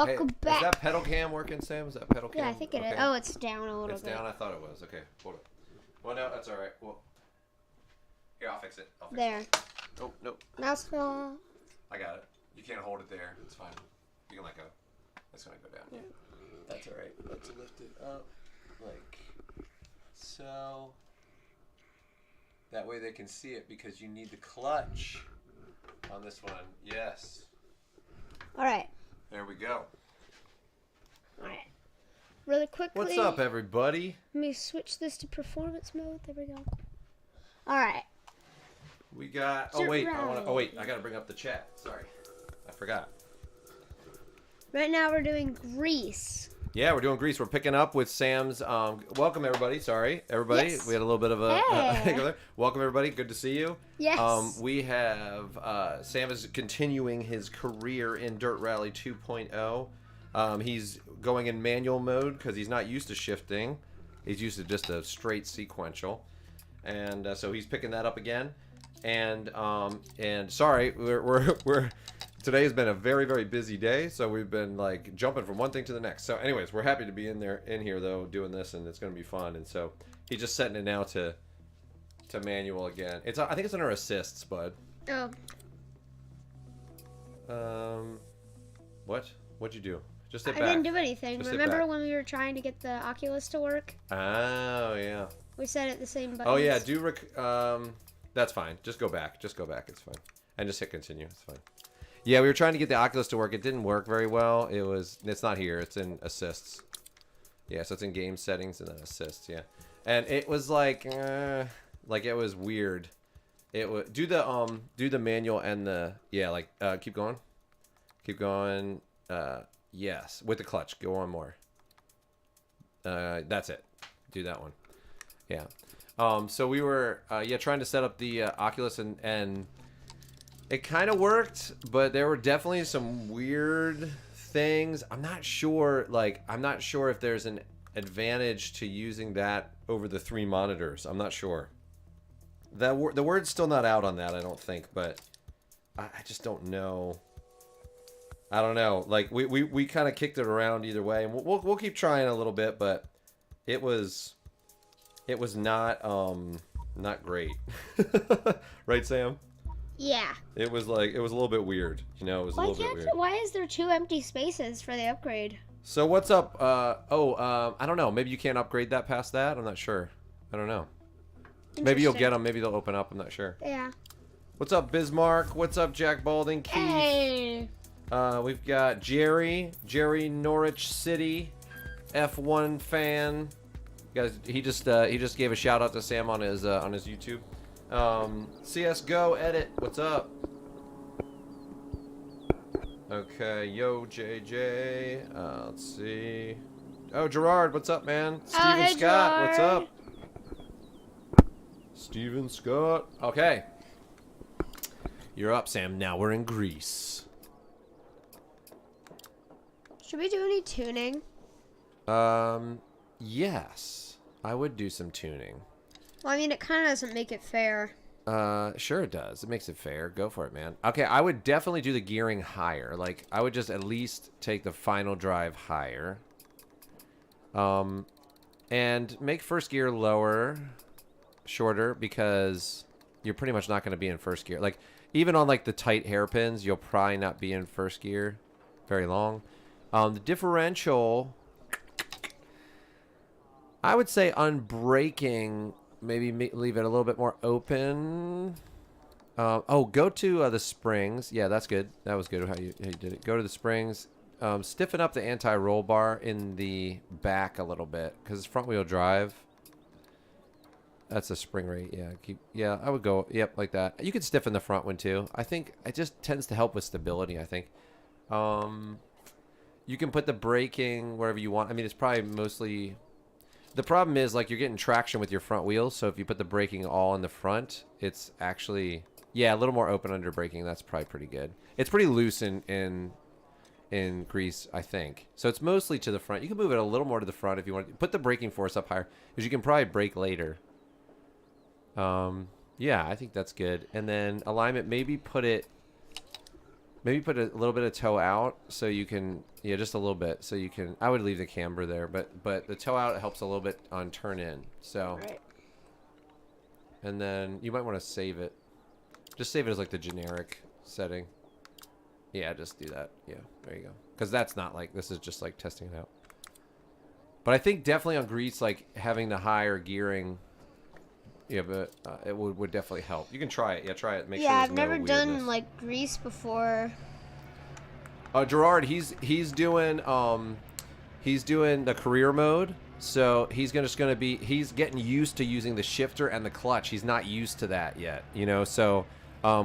Welcome back. Is that pedal cam working, Sam? Is that pedal cam? Yeah, I think it is. Oh, it's down a little bit. It's down? I thought it was. Okay, hold it. Well, no, that's all right. Well, here, I'll fix it. There. Oh, no. Mouse fall. I got it. You can't hold it there. It's fine. You can let go. It's going to go down. Yeah. That's all right. Let's lift it up like so. That way they can see it because you need the clutch on this one. Yes. All right. There we go. All right. Really quickly. What's up, everybody? Let me switch this to performance mode. There we go. All right. We got. Oh wait, I gotta bring up the chat. Sorry, I forgot. Right now we're doing Greece. Yeah, we're doing Greece. We're picking up with Sam's. Welcome everybody. Sorry, everybody. Yes. We had a little bit of a. Hey. Welcome everybody. Good to see you. Yes. We have Sam is continuing his career in Dirt Rally 2.0. He's going in manual mode because he's not used to shifting. He's used to just a straight sequential, and so he's picking that up again. And sorry, we're today has been a very, very busy day, so we've been like jumping from one thing to the next. So anyways, we're happy to be in here though doing this, and it's going to be fun. And so he's just setting it now to manual again. I think it's under assists, bud. Oh. What'd you do? Just sit I back. didn't do anything. Just sit Remember back. when we were trying to get the Oculus to work? Oh yeah. We set it the same buttons. Oh yeah. That's fine. Just go back. Just go back. It's fine. And just hit continue. It's fine. Yeah, we were trying to get the Oculus to work. It didn't work very well. It's not here. It's in assists. Yeah, so it's in game settings and then assists. Yeah, and it was like it was weird. It would do the manual and the keep going, yes, with the clutch. Go on more. That's it. Do that one. Yeah. So we were trying to set up the Oculus and it kind of worked, but there were definitely some weird things. I'm not sure if there's an advantage to using that over the 3 monitors. I'm not sure. The word's still not out on that, I don't think, but I just don't know. I don't know. Like we kind of kicked it around either way, and we'll keep trying a little bit, but it was not great. Right, Sam? Yeah. It was a little bit weird. It was a little bit weird. Why is there 2 empty spaces for the upgrade? So what's up? I don't know. Maybe you can't upgrade that past that. I'm not sure. I don't know. Maybe you'll get them. Maybe they'll open up. I'm not sure. Yeah. What's up, Bismarck? What's up, Jack Balding? Keith. Hey. We've got Jerry Norwich City, F1 fan. Guys, he just gave a shout out to Sam on his YouTube. CS:GO edit. What's up? Okay, yo JJ. Let's see. Oh, Gerard, what's up, man? Steven hey, Scott, Gerard. what's up? Steven Scott. Okay. You're up, Sam. Now we're in Greece. Should we do any tuning? Yes. I would do some tuning. Well, I mean, it kind of doesn't make it fair. Sure it does. It makes it fair. Go for it, man. Okay, I would definitely do the gearing higher. Like, I would just at least take the final drive higher. And make first gear lower, shorter, because you're pretty much not going to be in first gear. Like, even on, like, the tight hairpins, you'll probably not be in first gear very long. The differential, I would say on braking, maybe leave it a little bit more open. Go to the springs. Yeah, that's good. That was good how you did it. Go to the springs. Stiffen up the anti-roll bar in the back a little bit because it's front wheel drive. That's a spring rate. Yeah, I would go. Yep, like that. You could stiffen the front one too. I think it just tends to help with stability. I think. You can put the braking wherever you want. I mean, it's probably mostly. The problem is, like, you're getting traction with your front wheels, so if you put the braking all in the front, it's actually, a little more open under braking. That's probably pretty good. It's pretty loose in Greece, I think. So it's mostly to the front. You can move it a little more to the front if you want. Put the braking force up higher, because you can probably brake later. Yeah, I think that's good. And then alignment, maybe put it Maybe put a little bit of toe out so you can, yeah, just a little bit so you can. I would leave the camber there, but the toe out helps a little bit on turn in. So, Right. and then you might want to save it. Just save it as like the generic setting. Yeah, just do that. Yeah, there you go. Because that's not like, this is just like testing it out. But I think definitely on grease, like having the higher gearing, yeah, but it would definitely help. You can try it. Yeah, try it. Make sure there's I've never no done weirdness. like grease before. Gerard, he's doing the career mode, so he's he's getting used to using the shifter and the clutch. He's not used to that yet, you know. So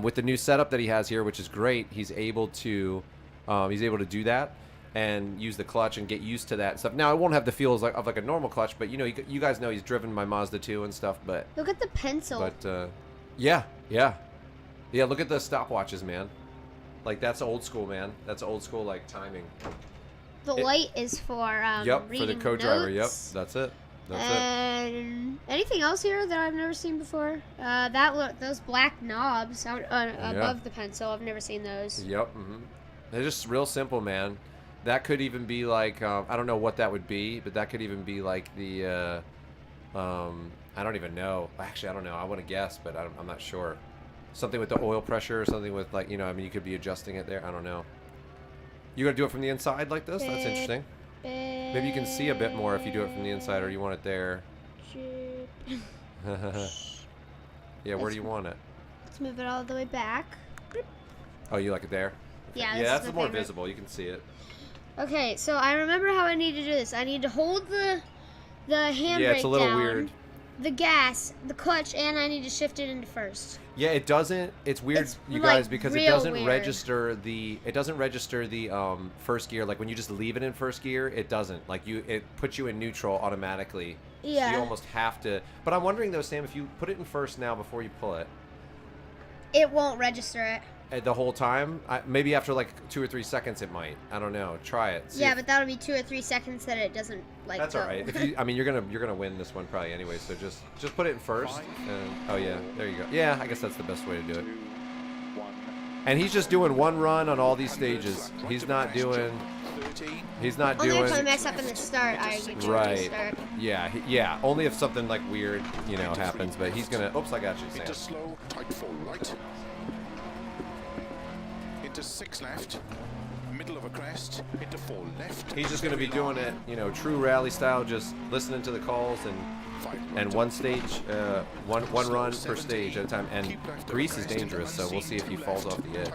with the new setup that he has here, which is great, he's able to do that and use the clutch and get used to that stuff. Now it won't have the feels of like a normal clutch, but you know, you guys know he's driven my Mazda 2 and stuff. But Look at the pencil. But yeah. Look at the stopwatches, man. Like, that's old school, man. That's old school, like, timing. The light is for yep, for the reading co-driver. Yep, notes. that's it. That's And anything else here that I've never seen before? Those black knobs out above the pencil. I've never seen those. Yep. They're just real simple, man. That could even be like, I don't know what that would be, but that could even be like the, I don't even know. Actually, I don't know. I want to guess, but I'm not sure. Something with the oil pressure or something with, like, you know, I mean, you could be adjusting it there. I don't know. You gonna do it from the inside like this? That's interesting. Maybe you can see a bit more if you do it from the inside, or you want it there. Yeah, where do you want it? Let's move it all the way back. Oh, you like it there? Yeah, Yeah, that's my more favorite. visible. You can see it. Okay, so I remember how I need to do this. I need to hold the handbrake Yeah, it's a little down, weird. the gas, the clutch, and I need to shift it into first. Yeah, it doesn't. It's weird, It's, you like, guys, because it real doesn't weird. register the. It doesn't register the first gear. Like when you just leave it in first gear, it doesn't. Like it puts you in neutral automatically. Yeah. So you almost have to. But I'm wondering though, Sam, if you put it in first now before you pull it, It won't register it. the whole time, maybe after like 2 or 3 seconds, it might. I don't know. Try it. See Yeah, if- but that'll be 2 or 3 seconds that it doesn't like. That's go. all right. If you, I mean, you're gonna win this one probably anyway. So just put it in first. And, oh yeah, there you go. Yeah, I guess that's the best way to do it. And he's just doing one run on all these stages. He's not doing. Only if I mess up in the start, I get to Right. restart. Yeah. Yeah. Only if something like weird, you know, happens. But he's gonna. Oops, I got you, Into Sam. slow, tight 4 right. Into 6 left. Middle of a crest. Into 4 left. He's just gonna be doing it, you know, true rally style, just listening to the calls and one stage, one run per stage at a time. And grease is dangerous, so we'll see if he falls off the edge.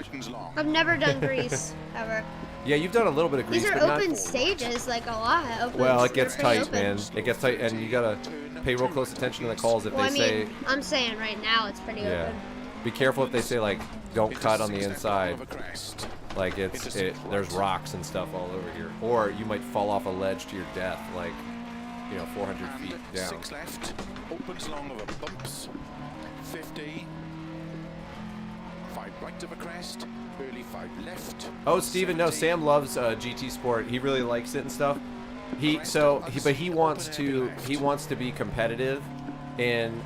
I've never done grease ever. Yeah, you've done a little bit of grease, These are but not. open stages, like a lot. Well, it They're gets pretty tight, open. man. It gets tight, and you gotta pay real close attention to the calls if Well, they say. I'm saying right now it's pretty Yeah. open. Be careful if they say like, don't Into cut on the 6 left, inside. middle of a crest. Like there's rocks and stuff all over here, or you might fall off a ledge to your death, like, you know, 400 And feet down. 6 left. Opens long over bumps. 50. 5 right of a crest. Early 5 left. Oh, Steven, no, 70. Sam loves GT Sport. He really likes it and stuff. But he wants to be competitive in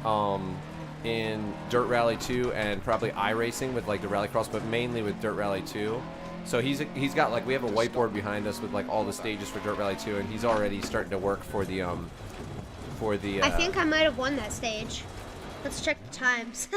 Dirt Rally 2 and probably iRacing with like the Rallycross, but mainly with Dirt Rally 2. So he's got, like, we have a whiteboard behind us with like all the stages for Dirt Rally 2, and he's already starting to work for the I think I might have won that stage. Let's check the times.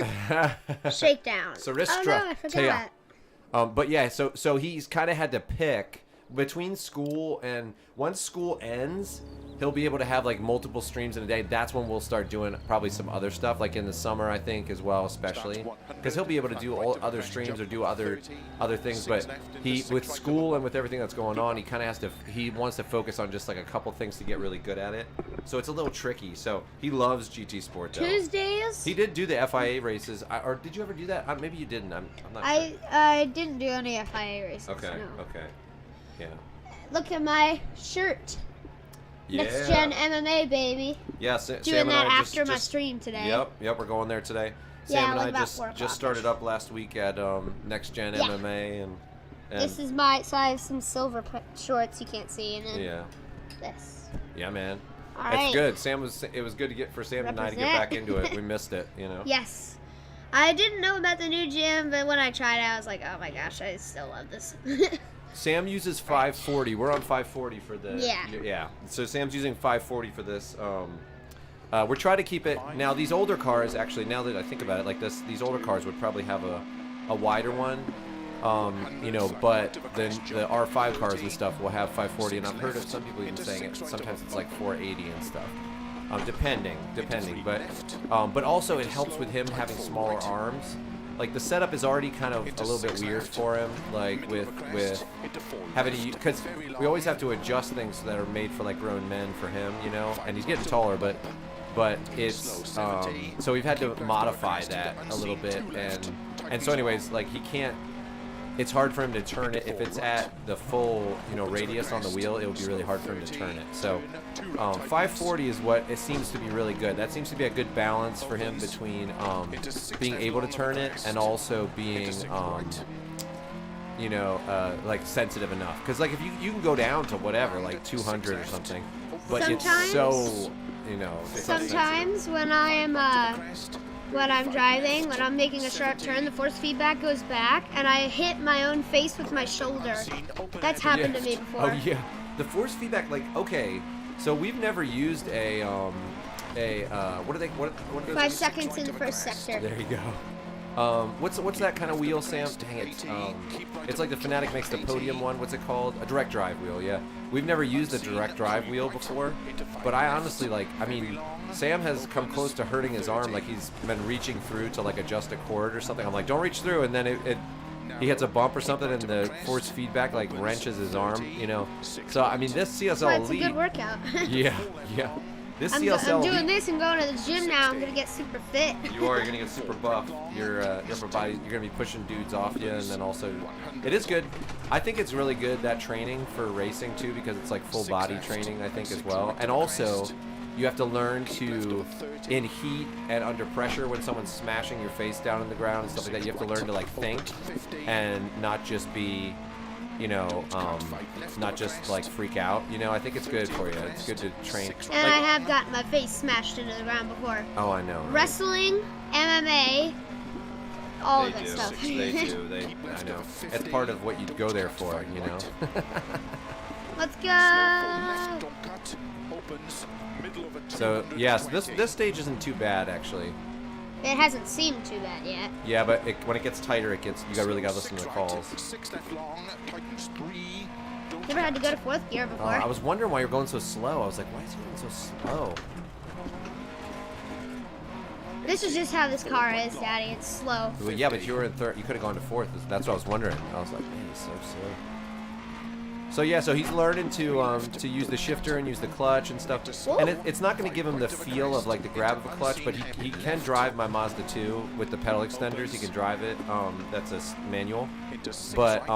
Shakedown. Saristra. Oh no, I forgot. But yeah, so he's kind of had to pick between school, and once school ends, he'll be able to have like multiple streams in a day. That's when we'll start doing probably some other stuff, like in the summer, I think, as well, especially because he'll be able to do all other streams or do other things. But he, with school and with everything that's going on, he kind of has to. He wants to focus on just like a couple things to get really good at it. So it's a little tricky. So he loves GT Sport though. Tuesdays? He did do the FIA races, or did you ever do that? Maybe you didn't. I'm not sure. I didn't do any FIA races. Okay. No. Okay. Yeah. Look at my shirt. Yeah. Next Gen MMA, baby. Yeah. Doing Sam and that I after my stream today. Yep. We're going there today. Yeah, Sam and like I about 4 just o'clock. started up last week at Next Gen Yeah. MMA and This is my, so I have some silver shorts you can't see, and then yeah. this. Yeah, man. All It's right. good. It was good to get for Sam and I to get Represent. back into it. We missed it, you know. Yes. I didn't know about the new gym, but when I tried it, I was like, oh my gosh, I still love this. Sam uses 540. We're on 540 for the... Yeah. Yeah. So Sam's using 540 for this. We're trying to keep it... Now, these older cars, actually, now that I think about it, like this, these older cars would probably have a wider one. You know, but then the R5 cars and stuff will have 540, and I've heard of some people even saying it. Sometimes it's like 480 and stuff. Depending, but also it helps with him having smaller arms. Like the setup is already kind of a little bit weird for him, like with having to, because we always have to adjust things that are made for like grown men for him, you know. And he's getting taller, but it's so we've had to modify that a little bit, and so anyways, like he can't. It's hard for him to turn it if it's at the full, you know, radius on the wheel. It would be really hard for him to turn it. So, 540 is what it seems to be really good. That seems to be a good balance for him between being able to turn it and also being, you know, like sensitive enough. Because like if you can go down to whatever, like 200 or something, but Sometimes, it's so, you know. Sometimes when I'm driving, when I'm making a sharp turn, the force feedback goes back, and I hit my own face with my shoulder. That's happened to me before. Oh yeah, the force feedback. Like, okay, so we've never used a what are they? What are those? 5 seconds in the first sector. There you go. What's that kind of wheel, Sam? Dang it. It's like the FANATEC makes the podium one. What's it called? A direct drive wheel. Yeah. We've never used a direct drive wheel before, but I honestly like. I mean, Sam has come close to hurting his arm. Like he's been reaching through to like adjust a cord or something. I'm like, don't reach through, and then he hits a bump or something, and the force feedback like wrenches his arm. You know. So I mean, this CSL Well, it's a Elite. good workout. Yeah. This I'm CSL doing Elite, this and going to the gym now. I'm gonna get super fit. You're gonna get super buff. Your upper body. You're gonna be pushing dudes off you, and then also, it is good. I think it's really good, that training for racing too, because it's like full body training. I think as well, and also, you have to learn to, in heat and under pressure, when someone's smashing your face down on the ground and stuff like that, you have to learn to like think and not just be, you know, not just like freak out. You know, I think it's good for you. It's good to train. And Like, I have gotten my face smashed into the ground before. oh, I know. Right? Wrestling, MMA, all of that do. stuff. They do. I know. It's part of what you go there for, you know. Let's go. So yes, this stage isn't too bad actually. It hasn't seemed too bad yet. Yeah, but when it gets tighter, you really gotta listen to the calls. Never had to go to 4th gear before. I was wondering why you're going so slow. I was like, why is he going so slow? This is just how this car is, Daddy. It's slow. Well, yeah, but you were in third. You could have gone to 4th. That's what I was wondering. I was like, man, he's so slow. So yeah, so he's learning to use the shifter and use the clutch and stuff. And it's not going to give him the feel of like the grab of a clutch, but he can drive my Mazda 2 with the pedal extenders. He can drive it. That's a manual. But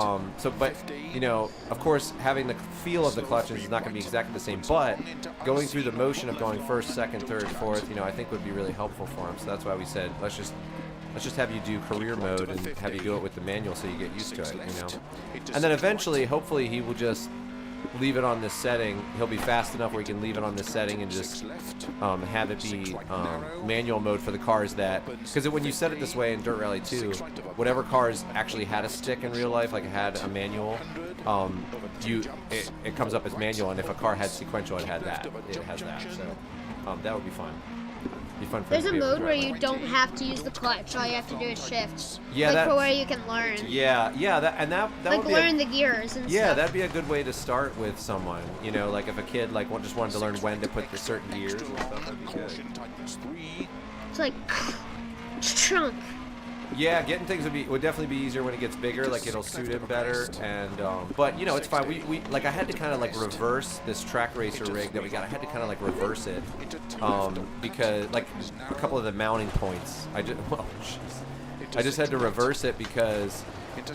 you know, of course, having the feel of the clutches is not going to be exactly the same. But going through the motion of going first, second, third, fourth, you know, I think would be really helpful for him. So that's why we said let's just have you do career mode and have you do it with the manual so you get used to it, you know. And then eventually, hopefully, he will just leave it on this setting. He'll be fast enough where he can leave it on this setting and just have it be manual mode for the cars that... Because when you set it this way in Dirt Rally 2, whatever cars actually had a stick in real life, like it had a manual, it comes up as manual, and if a car had sequential, it has that. So that would be fun. There's a mode where you don't have to use the clutch. All you have to do is shift. Yeah, like for where you can learn. Yeah, that like would be learn the gears and stuff. Yeah, that'd be a good way to start with someone. You know, like if a kid like just wanted to learn when to put the certain gears and stuff, that'd be good. It's like chunk. Yeah, getting things would definitely be easier when it gets bigger. Like it'll suit him better, and but you know it's fine. We like I had to kind of like reverse this track racer rig that we got. I had to kind of like reverse it because like a couple of the mounting points. I just had to reverse it because it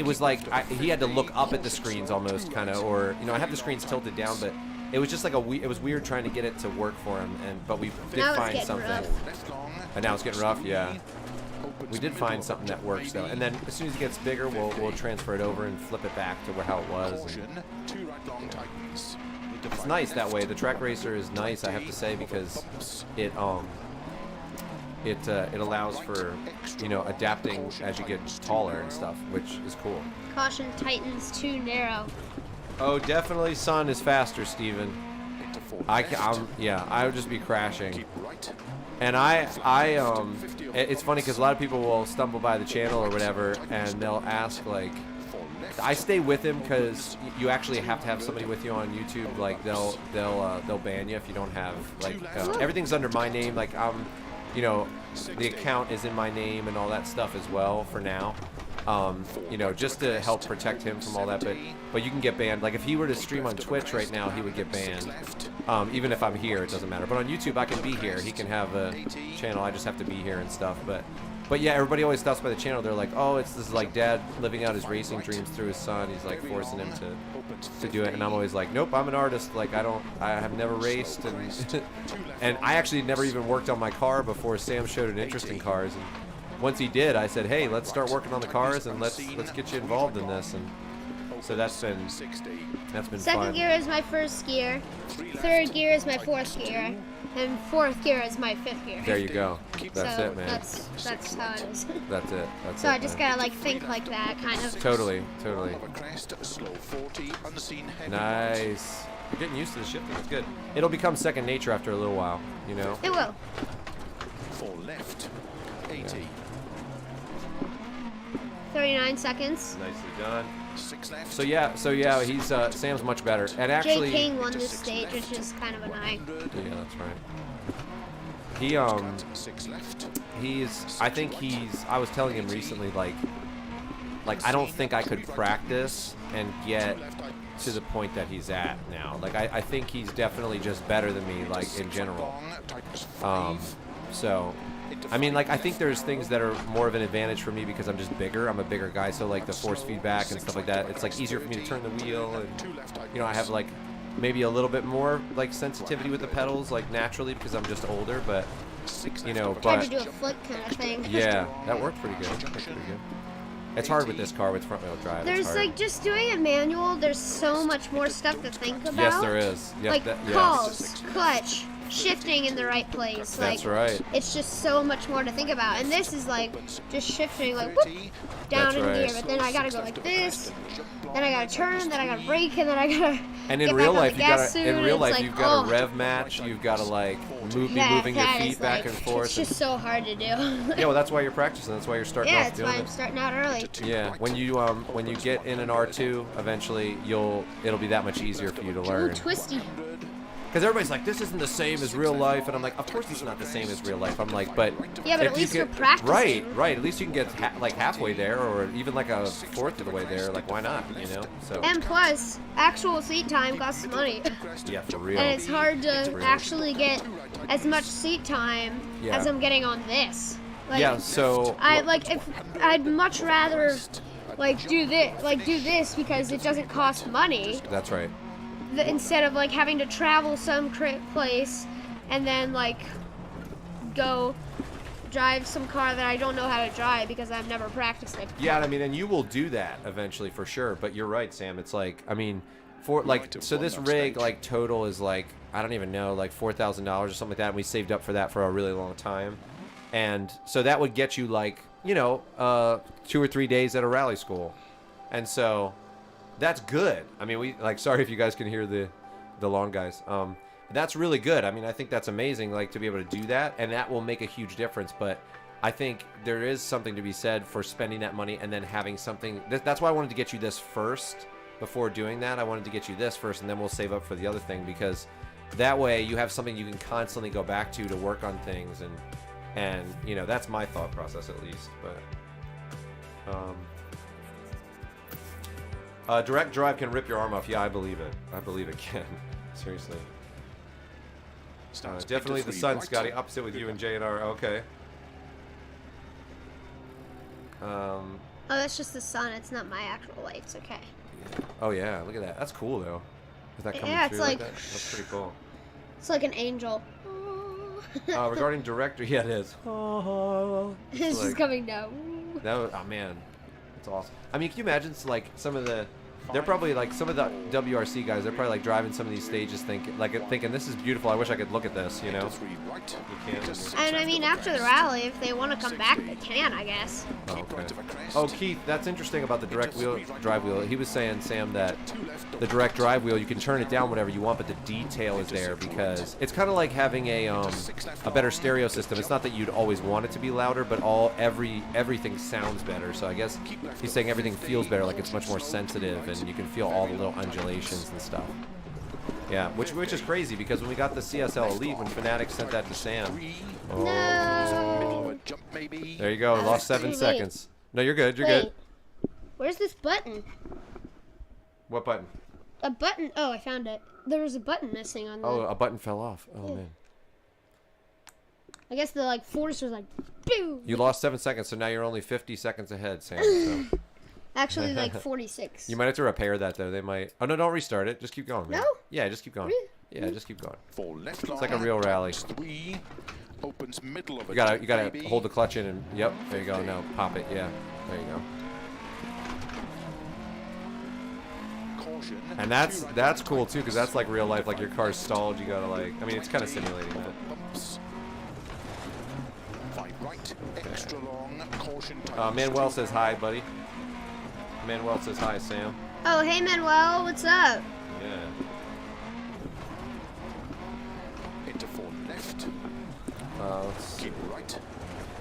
was like he had to look up at the screens almost kind of, or you know I have the screens tilted down, but. It was just like it was weird trying to get it to work for him, but we did find something. And now it's getting rough, yeah. We did find something that works though, and then as soon as it gets bigger, we'll transfer it over and flip it back to how it was. It's nice that way. The track racer is nice, I have to say, because it it allows for, you know, adapting as you get taller and stuff, which is cool. Caution, Titan's too narrow. Oh, definitely Sun is faster, Steven. Yeah, I would just be crashing. And it's funny because a lot of people will stumble by the channel or whatever, and they'll ask, like, I stay with him because you actually have to have somebody with you on YouTube. Like, they'll ban you if you don't have, like, everything's under my name. Like, you know, the account is in my name and all that stuff as well for now. You know, just to help protect him from all that, but you can get banned. Like, if he were to stream on Twitch right now, he would get banned. Even if I'm here, it doesn't matter. But on YouTube, I can be here. He can have a channel. I just have to be here and stuff. But yeah, everybody always stops by the channel. They're like, oh, this is like dad living out his racing dreams through his son. He's like forcing him to do it. And I'm always like, nope, I'm an artist. Like, I have never raced, and I actually never even worked on my car before Sam showed an interest in cars. And once he did, I said, hey, let's start working on the cars and let's get you involved in this. And so that's been fun. Second gear is my first gear. Third gear is my fourth gear. And fourth gear is my fifth gear. There you go. That's it, man. That's how it is. That's it. So I just gotta like think like that, kind of. Totally. Nice. You're getting used to the shifting. It's good. It'll become second nature after a little while, you know? It will. For left, 80. Yeah. 39 seconds. Nicely done. 6 left. So yeah, he's Sam's much better. And actually, Jay King won this stage, which is kind of annoying. yeah, that's right. He 6 left. I was telling him recently, like I don't think I could practice and get to the point that he's at now. Like, I think he's definitely just better than me, like, in general. So I mean, like, I think there's things that are more of an advantage for me because I'm just bigger. I'm a bigger guy, so like the force feedback and stuff like that, it's like easier for me to turn the wheel, and you know, I have like maybe a little bit more like sensitivity with the pedals, like naturally, because I'm just older. But you know, Tried to do a flip kind of thing. Yeah, that worked pretty good. It's hard with this car with front wheel drive. There's like just doing it manual. There's so much more stuff to think about. Yes, there is. Yep, like calls, clutch, shifting in the right place. That's like, right. It's just so much more to think about. And this is like just shifting, like whoop, down in gear. But then I gotta go like this. Then I gotta turn. Then I gotta brake. And then I gotta. And in real life, you've got to rev match. You've got to like be moving your feet back and forth. It's just so hard to do. Yeah, well, that's why you're practicing. That's why you're starting off doing it. Yeah, that's why I'm starting out early. Yeah, when you get in an R2, eventually it'll be that much easier for you to learn. Ooh, twisty. Because everybody's like, this isn't the same as real life, and I'm like, of course it's not the same as real life. I'm like, but yeah, but at least you're practicing. Right. At least you can get like halfway there, or even like a fourth of the way there. Like, why not? You know. So. And plus, actual seat time costs money. Yeah, for real. And it's hard to actually get as much seat time as I'm getting on this. Like, yeah. So. I'd much rather do this because it doesn't cost money. That's right. Instead of like having to travel some place and then like go drive some car that I don't know how to drive because I've never practiced it before. Yeah, I mean, and you will do that eventually for sure. But you're right, Sam. It's like, I mean, so this rig like total is like, I don't even know, like $4,000 or something like that. And we saved up for that for a really long time, and so that would get you like, you know, 2 or 3 days at a rally school, and so. That's good. I mean, sorry if you guys can hear the lawn guys. That's really good. I mean, I think that's amazing, like, to be able to do that, and that will make a huge difference. But I think there is something to be said for spending that money and then having something. That's why I wanted to get you this first before doing that. I wanted to get you this first, and then we'll save up for the other thing, because that way you have something you can constantly go back to work on things, and you know, that's my thought process at least. But direct drive can rip your arm off. Yeah, I believe it. I believe it can. Seriously. Definitely the sun, Scotty. Opposite with you and J&R. Okay. Oh, that's just the sun. It's not my actual lights. Okay. Oh yeah, look at that. That's cool though. Is that coming through like that? That's pretty cool. It's like an angel. Regarding director, yeah, it is. It's just coming down. Oh man, that's awesome. I mean, can you imagine like some of the they're probably like some of the WRC guys. They're probably like driving some of these stages, thinking this is beautiful. I wish I could look at this. You know. You can't. And I mean, after the rally, if they want to come back, they can, I guess. Oh, okay. Oh, Keith, that's interesting about the direct wheel drive wheel. He was saying, Sam, that the direct drive wheel, you can turn it down whatever you want, but the detail is there because it's kind of like having a better stereo system. It's not that you'd always want it to be louder, but everything sounds better. So I guess he's saying everything feels better, like it's much more sensitive, and you can feel all the little undulations and stuff. Yeah, which is crazy because when we got the CSL Elite, when FANATEC sent that to Sam. Oh. No. There you go. Lost 7 seconds. No, you're good. You're good. Where's this button? What button? A button. Oh, I found it. There was a button missing on the... Oh, a button fell off. Oh, man. I guess the force was like, boom. You lost 7 seconds, so now you're only 50 seconds ahead, Sam. So. Actually, like 46. You might have to repair that, though. They might... Oh, no, don't restart it. Just keep going, man. No? Yeah, just keep going. Really? Yeah, just keep going. It's like a real rally. Opens middle of You gotta hold the clutch in and... Yep, there you go. Now pop it. Yeah, there you go. And that's cool, too, because that's like real life. Like, your car's stalled. You gotta, like... I mean, it's kind of simulating that. Manuel says hi, buddy. Manuel says hi, Sam. Oh, hey, Manuel. What's up? Yeah. Into 4 left. Keep right.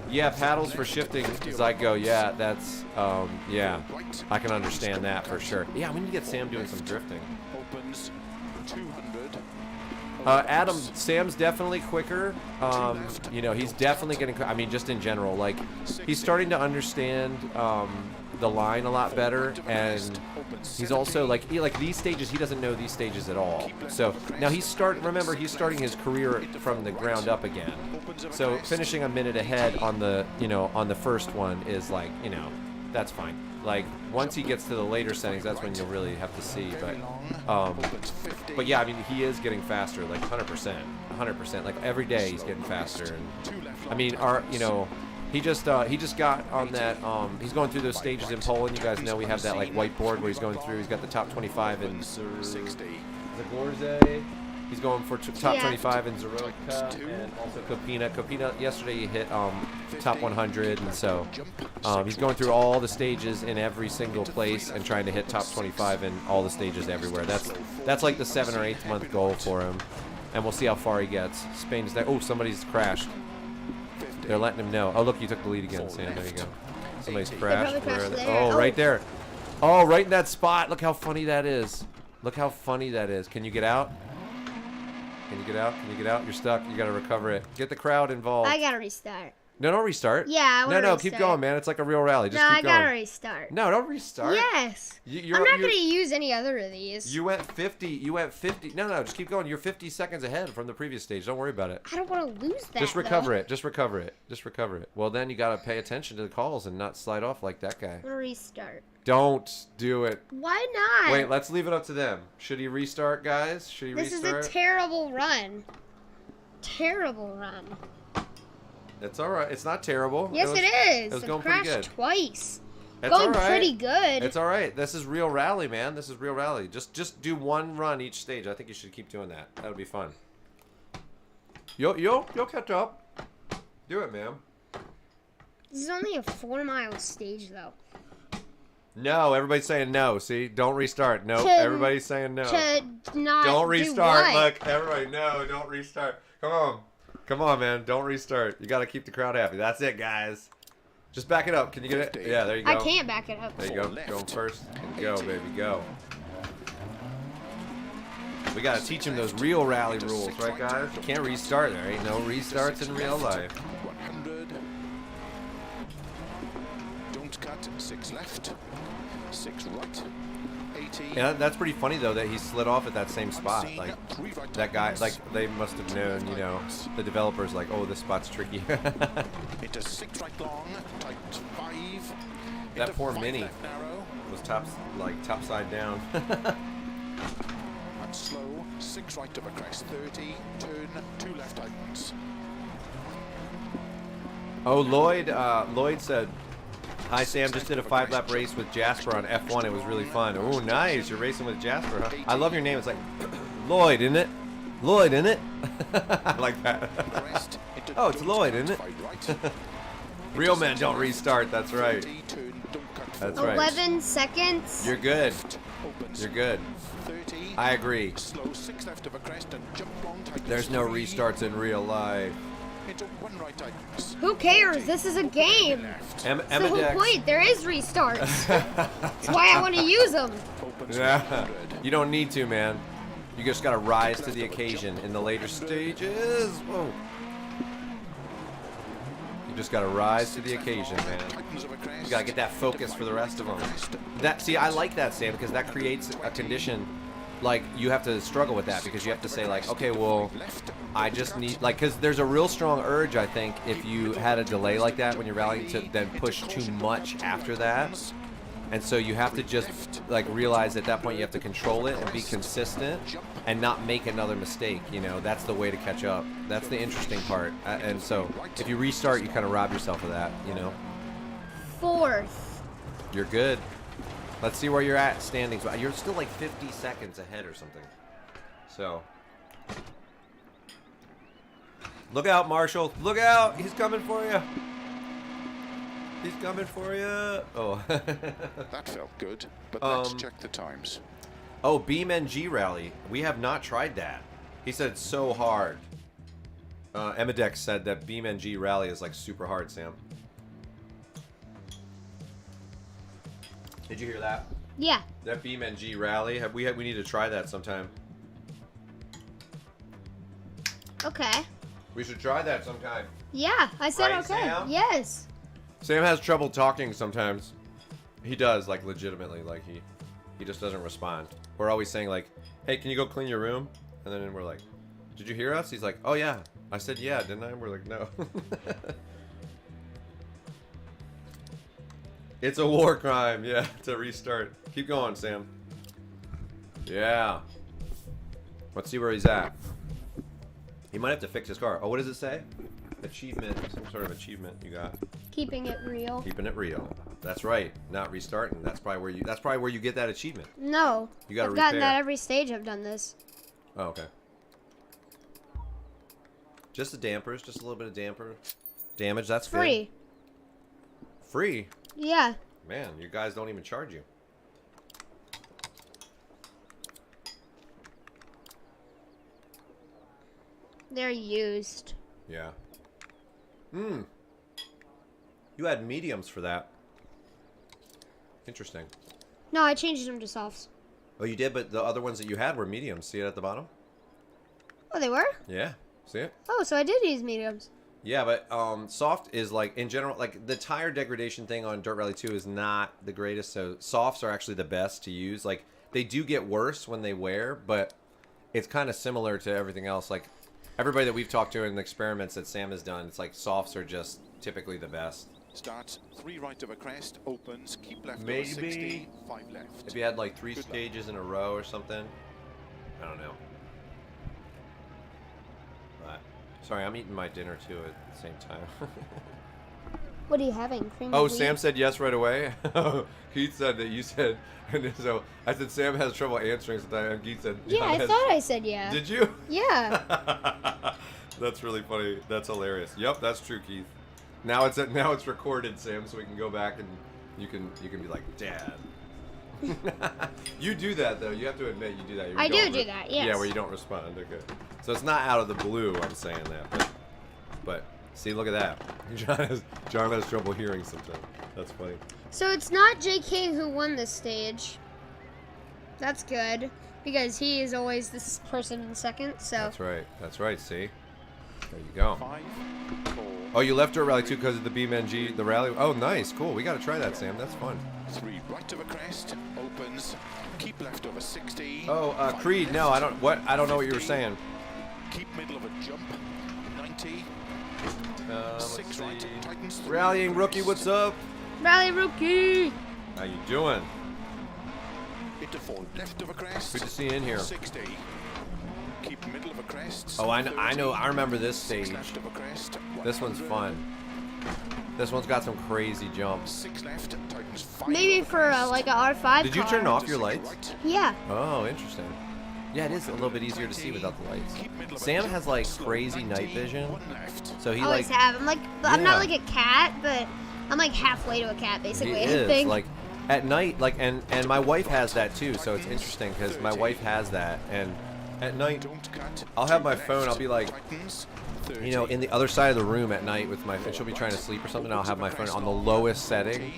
Yeah, paddles for shifting Zygo. Yeah, that's, yeah. I can understand that for sure. Yeah, we need to get Sam doing some drifting. Opens 200. Adam, Sam's definitely quicker. You know, he's definitely getting, I mean, just in general, like, he's starting to understand, the line a lot better, and he's also like these stages, he doesn't know these stages at all. So now he's starting his career from the ground up again. So finishing a minute ahead on the on the first one is like, that's fine. Like once he gets to the later settings, that's when you'll really have to see. But yeah, I mean, he is getting faster, like 100%. Like every day he's getting faster. And I mean, he just got on that. He's going through those stages in Poland. You guys know we have that like whiteboard where he's going through. He's got the top 25 in Zagorze. He's going for top 25 in Zaroka and also Kopina. Kopina yesterday he hit top 100, and so he's going through all the stages in every single place and trying to hit top 25 in all the stages everywhere. That's like the 7th or 8th month goal for him, and we'll see how far he gets. Spain's there. Oh, somebody's crashed. They're letting him know. Oh, look, you took the lead again, Sam. There you go. Somebody's crashed. Oh, right there. Oh, right in that spot. Look how funny that is. Look how funny that is. Can you get out? Can you get out? Can you get out? You're stuck. You got to recover it. Get the crowd involved. I got to restart. No, don't restart. Yeah, I want to restart. Keep going, man. It's like a real rally. Just keep going. I got to restart. No, don't restart. Yes. I'm not going to use any other of these. You went 50. No, just keep going. You're 50 seconds ahead from the previous stage. Don't worry about it. I don't want to lose that, Just recover it. Just recover it. Just recover it. Well, then you got to pay attention to the calls and not slide off like that guy. I'm going to restart. Don't do it. Why not? Wait, let's leave it up to them. Should he restart, guys? Should he restart? This is a terrible run. Terrible run. It's all right. It's not terrible. Yes, it is. It was going pretty good. Twice. It's going all right. pretty good. It's all right. This is real rally, man. This is real rally. Just do one run each stage. I think you should keep doing that. That'll be fun. You'll catch up. Do it, man. This is only a 4-mile stage, though. No, everybody's saying no. See, don't restart. No, everybody's saying no. Don't restart. Do what? Look, everybody, no, don't restart. Come on, man. Don't restart. You got to keep the crowd happy. That's it, guys. Just back it up. Can you get it? Yeah, there you go. I can't back it up. There you go. Going first. Go, baby, go. We got to teach him those real rally rules, right, guys? You can't restart. There ain't no restarts in real life. 100. Don't cut. 6 left. 6 right. 80. Yeah, that's pretty funny though that he slid off at that same spot. Like that guy, like they must have known, the developers, like, oh, this spot's tricky. Into 6 right long, tight 5. That poor Mini was top side down. And slow, 6 right of a crest, 30, turn 2 left tightens. Oh, Lloyd said Hi, Sam. Just did a 5-lap race with Jasper on F1. It was really fun. Oh, nice. You're racing with Jasper, huh? I love your name. It's like Lloyd, isn't it? Lloyd, isn't it? I like that. Oh, it's Lloyd, isn't it? Real men don't restart. That's right. That's right. 11 seconds. You're good. You're good. I agree. There's no restarts in real life. Who cares? This is a game. That's the whole point. There is restarts. That's why I want to use them. Yeah. You don't need to, man. You just gotta rise to the occasion in the later stages. Whoa. You just gotta rise to the occasion, man. You gotta get that focus for the rest of them. See, I like that, Sam, because that creates a condition. Like, you have to struggle with that because you have to say, like, okay, well, I just need, like, because there's a real strong urge, I think, if you had a delay like that when you're rallying, to then push too much after that. And so you have to just, like, realize at that point you have to control it and be consistent and not make another mistake, you know. That's the way to catch up. That's the interesting part. And so if you restart, you kind of rob yourself of that, you know. 4th. You're good. Let's see where you're at standings. You're still like 50 seconds ahead or something. So. Look out, Marshall. Look out. He's coming for you. He's coming for you. Oh. That felt good, but let's check the times. Oh, BeamNG Rally. We have not tried that. He said it's so hard. Emidex said that BeamNG Rally is like super hard, Sam. Did you hear that? Yeah. That BeamNG Rally. We need to try that sometime. Okay. We should try that sometime. Yeah, I said Right, okay. Sam? Yes. Sam has trouble talking sometimes. He does, like, legitimately. Like, he just doesn't respond. We're always saying, like, hey, can you go clean your room? And then we're like, did you hear us? He's like, oh, yeah. I said, yeah, didn't I? And we're like, no. It's a war crime, yeah, to restart. Keep going, Sam. Yeah. Let's see where he's at. He might have to fix his car. Oh, what does it say? Achievement, some sort of achievement you got. Keeping it real. Keeping it real. That's right. Not restarting. That's probably where you get that achievement. No. You gotta I've gotten repair. that every stage I've done this. Oh, okay. Just the dampers, just a little bit of damper damage. That's Free. Good. Free. Yeah. Man, you guys don't even charge you. They're used. Yeah. Hmm. You had mediums for that. Interesting. No, I changed them to softs. Oh, you did, but the other ones that you had were mediums. See it at the bottom? Oh, they were? Yeah. See it? Oh, so I did use mediums. Yeah, but soft is like, in general, like the tire degradation thing on Dirt Rally 2 is not the greatest. So softs are actually the best to use. Like, they do get worse when they wear, but it's kind of similar to everything else. Like, everybody that we've talked to in the experiments that Sam has done, it's like softs are just typically the best. Starts 3 right of a crest, opens, keep left Maybe over 60, 5 left. if you had like 3 stages in a row or something. I don't know. But, sorry, I'm eating my dinner too at the same time. What are you having? Cream Oh, of wheat? Sam said yes right away. Keith said that you said, and so I said Sam has trouble answering sometimes, and Keith said Yeah, John I has- thought I said yeah. Did you? Yeah. That's really funny. That's hilarious. Yep, that's true, Keith. Now it's recorded, Sam, so we can go back and you can be like, Dad. You do that though. You have to admit you do that. I do that. Yes. Yeah, where you don't respond. Okay. So it's not out of the blue. I'm saying that, but see, look at that. John has trouble hearing sometimes. That's funny. So it's not JK who won this stage. That's good because he is always this person in second. So That's right. That's right. See, there you go. 5, 4, Oh, you left Dirt Rally 2 because of the BeamNG, the rally. Oh, nice, cool. We got to try that, Sam. That's fun. 3 right of a crest, opens, keep left over 60. Oh, 5 Creed. left, No, I don't. What? I don't know what you were 50, saying. Keep middle of a jump, 90. Let's 6 right, see. tightens 3 Rallying rookie, what's up? Rally Rookie. How you doing? Into 4 left of a crest. Good to see you in here. 60. Keep middle of a crest. Oh, I know. I remember this 6 stage. left of a crest. This one's 100. fun. This one's got some crazy jumps. 6 left, tightens 5. Maybe for like a R5 Did you car. turn off your lights? Yeah. Oh, interesting. Yeah, it is a little bit easier to see without the lights. Sam has like crazy night vision, so he Always like have. I'm like, I'm not Yeah. like a cat, but I'm like halfway to a cat basically. It I is think. like at night, like and my wife has that too. So it's interesting because my wife has that, and at night I'll have my phone. I'll be like, you know, in the other side of the room at night with my. And she'll be trying to sleep or something. And I'll have my phone on the lowest setting,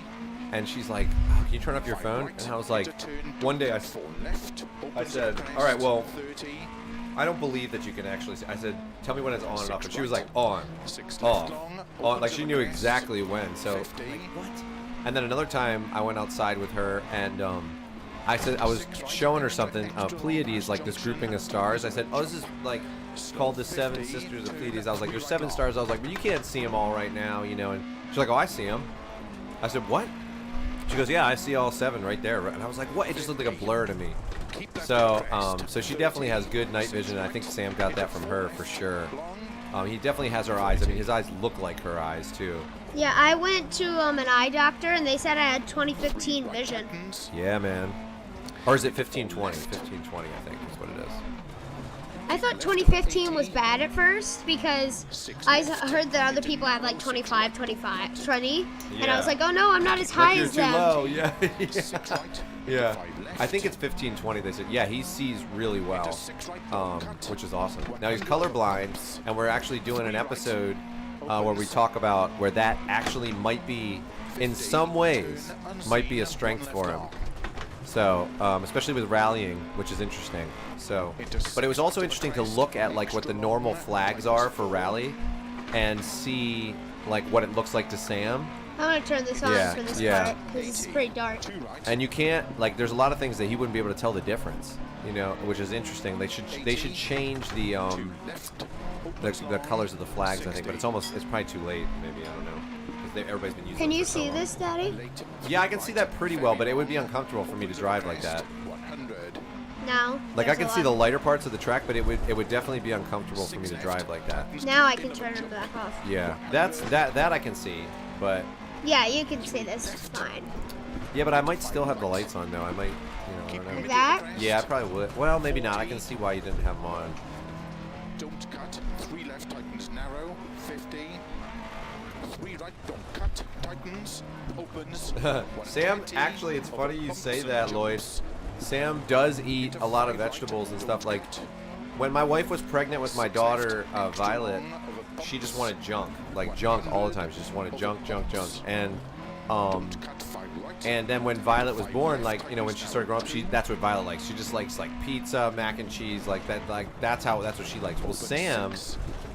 and she's like, oh, "Can you turn off your phone?" And I was like, one day I said, "All right, well, I don't believe that you can actually see." I said, "Tell me when it's on and off." And she was like, "On, off, on." Like she knew exactly when. So I'm like, what? And then another time I went outside with her and I said I was showing her something. Pleiades, like this grouping of stars. I said, "Oh, this is like called the Seven Sisters of Pleiades." I was like, "There's 7 stars." I was like, "But you can't see them all right now, you know." And she's like, "Oh, I see them." I said, "What?" She goes, "Yeah, I see all 7 right there." And I was like, "What?" It just looked like a blur to me. So, so she definitely has good night vision. I think Sam got that from her for sure. He definitely has her eyes. I mean, his eyes look like her eyes too. Yeah, I went to an eye doctor and they said I had 2015 vision. Yeah, man. Or is it 1520? 1520, I think is what it is. I thought 2015 was bad at first because I heard that other people have like 25, 25, 20. And I Yeah. was like, oh no, I'm not as high You're as too them. low. Yeah. Yeah. I think it's 1520. They said. Yeah, he sees really well, which is awesome. Now he's colorblind, and we're actually doing an episode where we talk about where that actually might be, in some ways, might be a strength for him. So, especially with rallying, which is interesting. So, but it was also interesting to look at like what the normal flags are for rally, and see like what it looks like to Sam. I'm gonna turn this on Yeah, for this yeah. part because it's pretty dark. And you can't like. There's a lot of things that he wouldn't be able to tell the difference. You know, which is interesting. They should change the colors of the flags. I think, but it's probably too late. Maybe I don't know. Everybody's been using. Can it you for so see long. this, Daddy? Yeah, I can see that pretty well, but it would be uncomfortable for me to drive like that. Now. Like I there's can a see the lot. lighter parts of the track, but it would definitely be uncomfortable for me to drive like that. Now I can turn it back off. Yeah, that I can see, but Yeah, you can see this fine. yeah, but I might still have the lights on though. I might, I don't know. Like that? Yeah, I probably would. Well, maybe not. I can see why you didn't have them on. Don't cut. 3 left, tightens narrow. 50. 3 right, don't cut. Tightens. Opens. Sam, actually, it's funny you say that, Lloyd. Sam does eat a lot of vegetables and stuff. Like, when my wife was pregnant with my daughter, Violet, she just wanted junk. Like, junk all the time. She just wanted junk. And then when Violet was born, like, you know, when she started growing up, that's what Violet likes. She just likes, like, pizza, mac and cheese, like that. Like, that's what she likes. Well, Sam,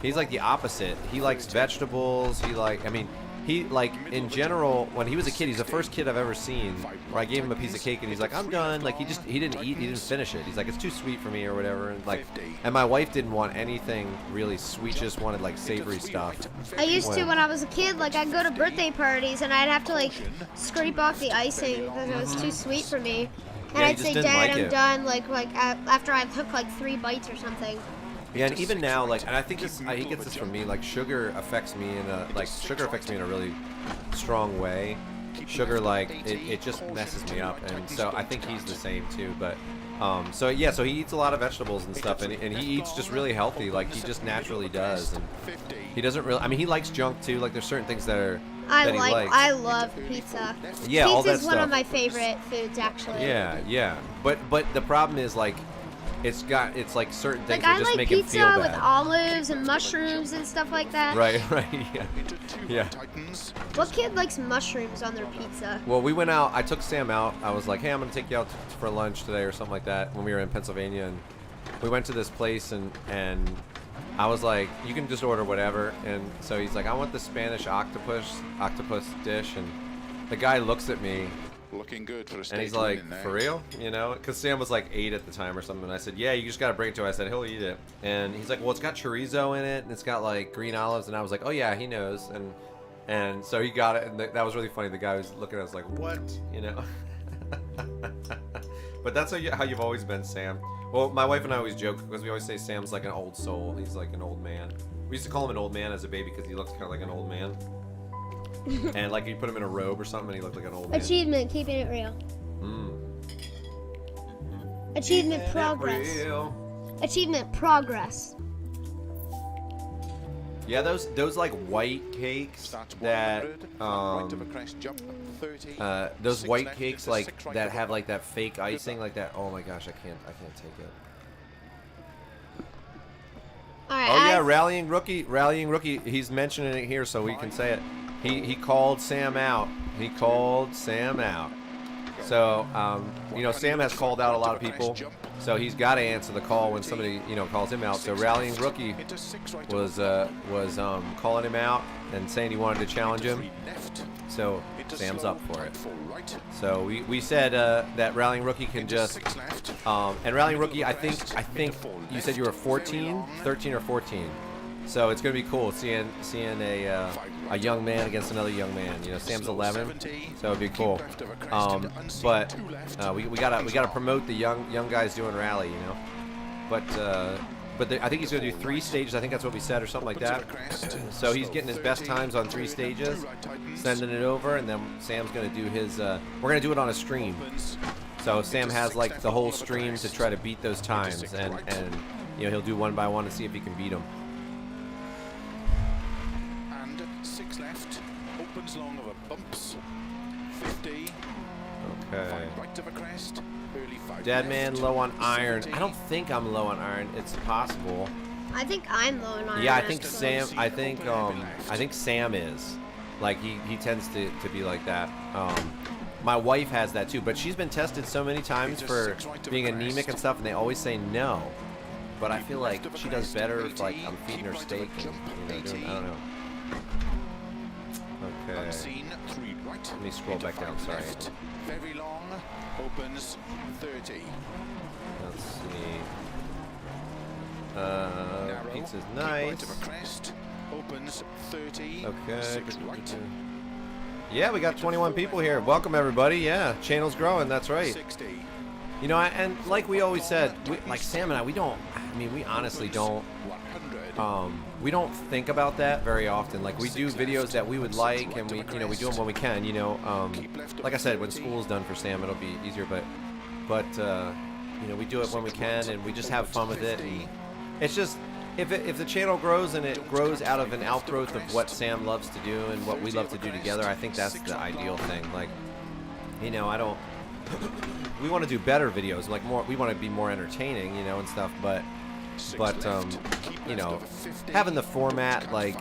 he's like the opposite. He likes vegetables. He, like, in general, when he was a kid, he's the first kid I've ever seen where I gave him a piece of cake and he's like, I'm done. Like, he didn't eat, he didn't finish it. He's like, it's too sweet for me or whatever. And, like, and my wife didn't want anything really sweet, she just wanted, like, savory stuff. I used to when I was a kid, like I'd go to birthday parties and I'd have to like scrape off the icing because it was too sweet for me. And Yeah, you I'd just say, didn't Dad, like I'm it. done. Like after I took like 3 bites or something. Yeah, and even now, like, and I think he gets this from me. Like, sugar affects me in a really strong way. Sugar, like, it just messes me up, and so I think he's the same too. But, so yeah, so he eats a lot of vegetables and stuff, and he eats just really healthy. Like, he just naturally does, and he doesn't really. I mean, he likes junk too. Like, there's certain things that he likes. I love pizza. Yeah, all that Pizza's one stuff. of my favorite foods, actually. Yeah. But the problem is, like, it's like certain things Like that I just like make him pizza feel with bad. olives and mushrooms and stuff like that. Right, yeah. What kid likes mushrooms on their pizza? Well, we went out. I took Sam out. I was like, hey, I'm going to take you out for lunch today or something like that when we were in Pennsylvania. And we went to this place, and I was like, you can just order whatever. And so he's like, I want the Spanish octopus dish. And the guy looks at me, Looking good for a and he's state like, win in there. for real? You know? Because Sam was like 8 at the time or something. And I said, yeah, you just got to bring it to him. I said, he'll eat it. And he's like, well, it's got chorizo in it, and it's got like green olives. And I was like, oh, yeah, he knows. And so he got it, and that was really funny. The guy was looking at us like, what? You know? But that's how you've always been, Sam. Well, my wife and I always joke because we always say Sam's like an old soul. He's like an old man. We used to call him an old man as a baby because he looks kind of like an old man. And like you put him in a robe or something, and he looked like an old man. Achievement, keeping it real. Achievement progress. Achievement progress. Yeah, those like white cakes that those white cakes like that have like that fake icing like that. Oh my gosh, I can't take it. All right, Oh yeah, rallying rookie. He's mentioning it here, so we can say it. He called Sam out. He called Sam out. So you know, Sam has called out a lot of people, so he's got to answer the call when somebody calls him out. So rallying rookie was calling him out and saying he wanted to challenge him. So Sam's up for it. So we said that rallying rookie can just and rallying rookie, I think you said you were 13 or 14. So it's gonna be cool seeing a young man against another young man. You know, Sam's 11, so it'd be cool. But we gotta promote the young guys doing rally. You know, but I think he's gonna do 3 stages. I think that's what we said or something like that. So he's getting his best times on 3 stages, sending it over, and then Sam's gonna do his. We're gonna do it on a stream. So Sam has like the whole stream to try to beat those times, and you know, he'll do one by one to see if he can beat them. And 6 left, opens long over bumps, 50. Okay. Right of a crest, early 5 Deadman left, low on iron. 70. I don't think I'm low on iron. It's possible. I think I'm low on iron. Yeah, I think actually. Sam. I think Sam is. Like he tends to be like that. My wife has that too, but she's been tested so many times for being anemic and stuff, and they always say no. But I feel like she does better if like I'm feeding her steak and doing, I don't know. Okay. Let me scroll back down. Sorry. Very long, opens 30. Let's see. Pizza's nice. Opens 30. Okay. Yeah, we got 21 people here. Welcome everybody. Yeah, channel's growing. That's right. 60. You know, and like we always said, like Sam and I, we honestly don't. 100. We don't think about that very often. Like we do videos that we would like, and we do them when we can. You know, like I said, when school's done for Sam, it'll be easier. But you know, we do it when we can, and we just have fun with it. And it's just if the channel grows and it grows out of an outgrowth of what Sam loves to do and what we love to do together, I think that's the ideal thing. Like, you know, I don't. We want to do better videos, like more. We want to be more entertaining, you know, and stuff. But you know, having the format, like,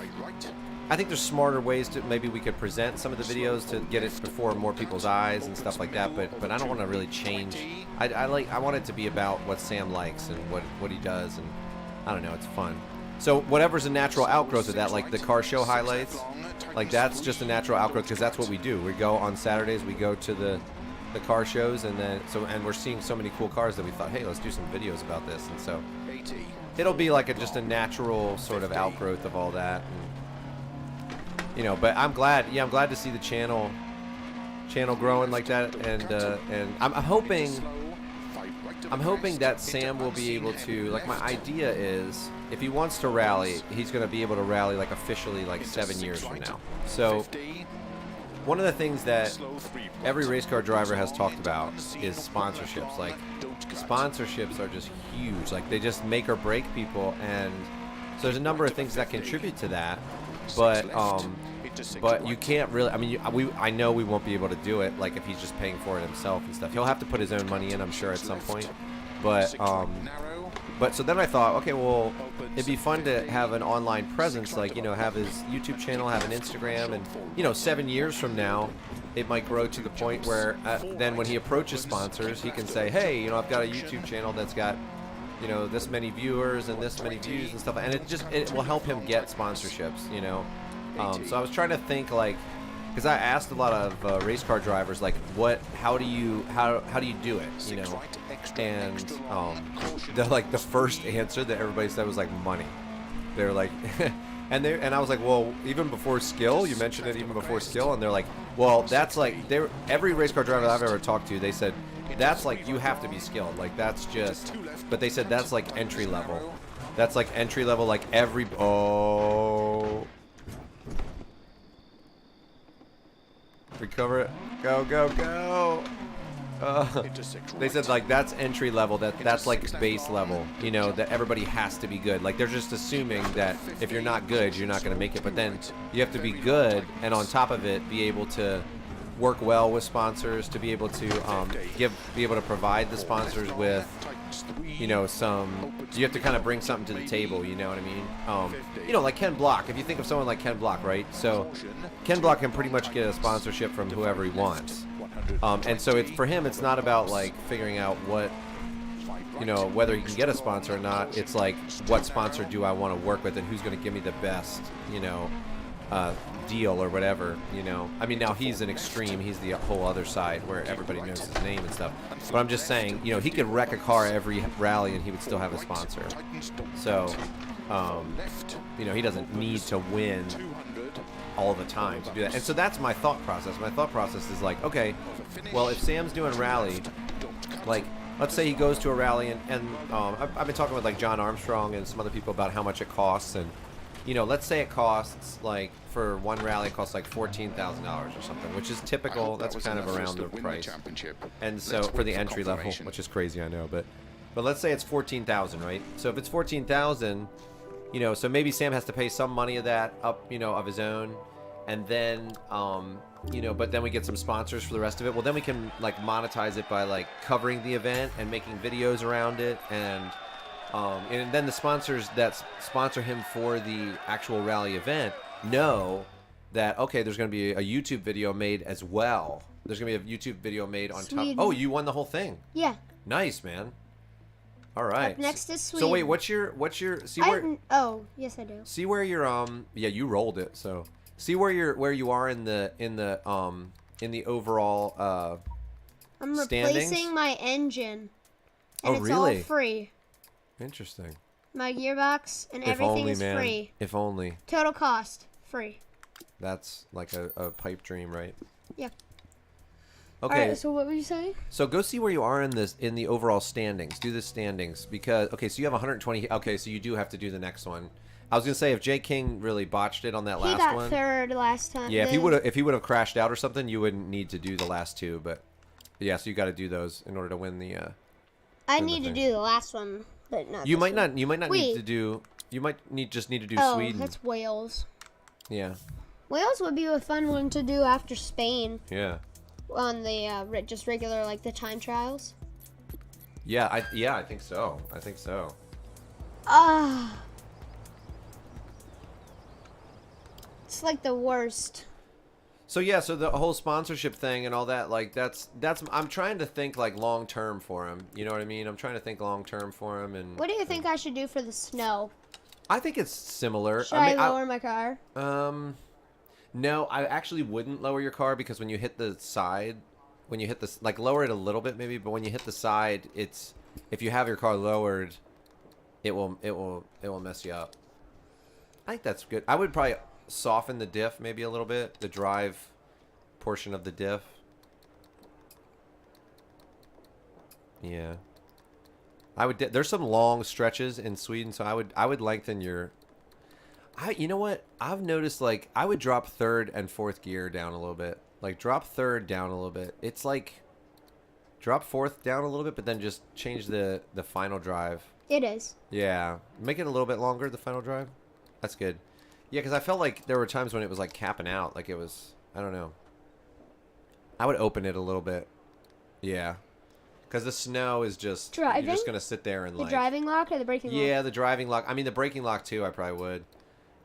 I think there's smarter ways to maybe we could present some of the videos to get it before more people's eyes and stuff like that. But I don't want to really change. I want it to be about what Sam likes and what he does, and I don't know, it's fun. So whatever's a natural outgrowth of that, like the car show highlights, like that's just a natural outgrowth because that's what we do. We go on Saturdays, we go to the car shows, and then and we're seeing so many cool cars that we thought, hey, let's do some videos about this, and so it'll be like just a natural sort of outgrowth of all that, and, you know. But I'm glad to see the channel growing like that, and I'm hoping that Sam will be able to, like, my idea is if he wants to rally, he's going to be able to rally like officially like 7 years from now. So one of the things that every race car driver has talked about is sponsorships. Like, sponsorships are just huge. Like, they just make or break people, and so there's a number of things that contribute to that. But you can't really. I mean, I know we won't be able to do it. Like, if he's just paying for it himself and stuff, he'll have to put his own money in, I'm sure, at some point. But so then I thought, okay, well, it'd be fun to have an online presence, like, you know, have his YouTube channel, have an Instagram, and, you know, 7 years from now, it might grow to the point where then when he approaches sponsors, he can say, hey, you know, I've got a YouTube channel that's got, you know, this many viewers and this many views and stuff, and it will help him get sponsorships, you know. So I was trying to think, like, because I asked a lot of race car drivers, like, how do you do it, you know? And the first answer that everybody said was like money. They're like, and I was like, well, even before skill, you mentioned it even before skill, and they're like, well, that's like, every race car driver I've ever talked to, they said that's like, you have to be skilled, like, that's just, but they said that's like entry level. That's like entry level, like Recover it. Go, go, go. They said like that's entry level, that's like base level, you know, that everybody has to be good. Like they're just assuming that if you're not good, you're not going to make it. But then you have to be good, and on top of it, be able to work well with sponsors, to be able to be able to provide the sponsors with, you know, you have to kind of bring something to the table, you know what I mean? You know, like Ken Block. If you think of someone like Ken Block, right? So Ken Block can pretty much get a sponsorship from whoever he wants. And so for him, it's not about like figuring out what, you know, whether he can get a sponsor or not. It's like, what sponsor do I want to work with, and who's going to give me the best, you know, deal or whatever, you know. I mean, now he's an extreme. He's the whole other side where everybody knows his name and stuff. But I'm just saying, you know, he could wreck a car every rally and he would still have a sponsor. So, you know, he doesn't need to win all the time to do that. And so that's my thought process. My thought process is like, okay, well, if Sam's doing rally, like, let's say he goes to a rally, and I've been talking with like John Armstrong and some other people about how much it costs, and you know, let's say it costs like for one rally it costs like $14,000 or something, which is typical. That's kind of around the price. And so for the entry level, which is crazy, I know, but let's say it's $14,000, right? So if it's $14,000, you know, so maybe Sam has to pay some money of that up, you know, of his own, and then you know, but then we get some sponsors for the rest of it. Well, then we can like monetize it by like covering the event and making videos around it, and then the sponsors that sponsor him for the actual rally event know that, okay, there's going to be a YouTube video made as well. There's going to be a YouTube video made on top. Oh, you won the whole thing. Yeah. Nice, man. All right. Up next is Sweden. So wait, what's your see where? Oh, yes, I do. See where you're yeah, you rolled it. So see where you are in the overall I'm standings? replacing my engine, and it's really? all free. Interesting. My gearbox and If everything only, is man. free. If only. Total cost free. That's like a pipe dream, right? Yeah. Okay. All right, so what were you saying? So go see where you are in the overall standings. Do the standings because okay, so you have 120. Okay, so you do have to do the next one. I was gonna say if Jay King really botched it on that last one. He got third last time. Yeah, if he would have crashed out or something, you wouldn't need to do the last two. But yeah, so you got to do those in order to win the. I need to do the last one, but not. You might not. You might not Wait. need to do. You might just need to do Sweden. Oh, that's Wales. Yeah. Wales would be a fun one to do after Spain. Yeah. On the just regular like the time trials. Yeah, I think so. I think so. It's like the worst. So yeah, so the whole sponsorship thing and all that, like that's I'm trying to think like long term for him. You know what I mean? I'm trying to think long term for him. And what do you think I should do for the snow? I think it's similar. Should I lower my car? No, I actually wouldn't lower your car because when you hit the side, when you hit the like lower it a little bit maybe, but when you hit the side, it's if you have your car lowered, it will mess you up. I think that's good. I would probably soften the diff maybe a little bit, the drive portion of the diff. Yeah. I would there's some long stretches in Sweden, so I would lengthen your you know what? I've noticed like I would drop third and fourth gear down a little bit. Like drop third down a little bit. It's like drop fourth down a little bit, but then just change the final drive. It is. Yeah. Make it a little bit longer, the final drive. That's good. Yeah, because I felt like there were times when it was like capping out. Like it was, I don't know. I would open it a little bit. Yeah. Because the snow is just, driving? You're just going to sit there and the like. The driving lock or the braking lock? Yeah, the driving lock. I mean, the braking lock too, I probably would.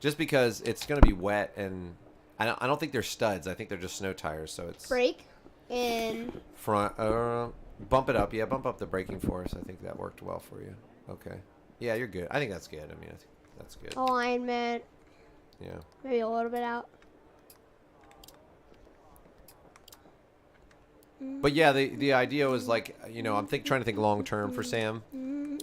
Just because it's going to be wet and I don't think they're studs. I think they're just snow tires, so it's. Brake in. Front, bump it up. Yeah, bump up the braking force. I think that worked well for you. Okay. Yeah, you're good. I think that's good. I mean, I think that's good. Alignment. Yeah. Maybe a little bit out. But yeah, the idea was like, you know, I'm trying to think long term for Sam.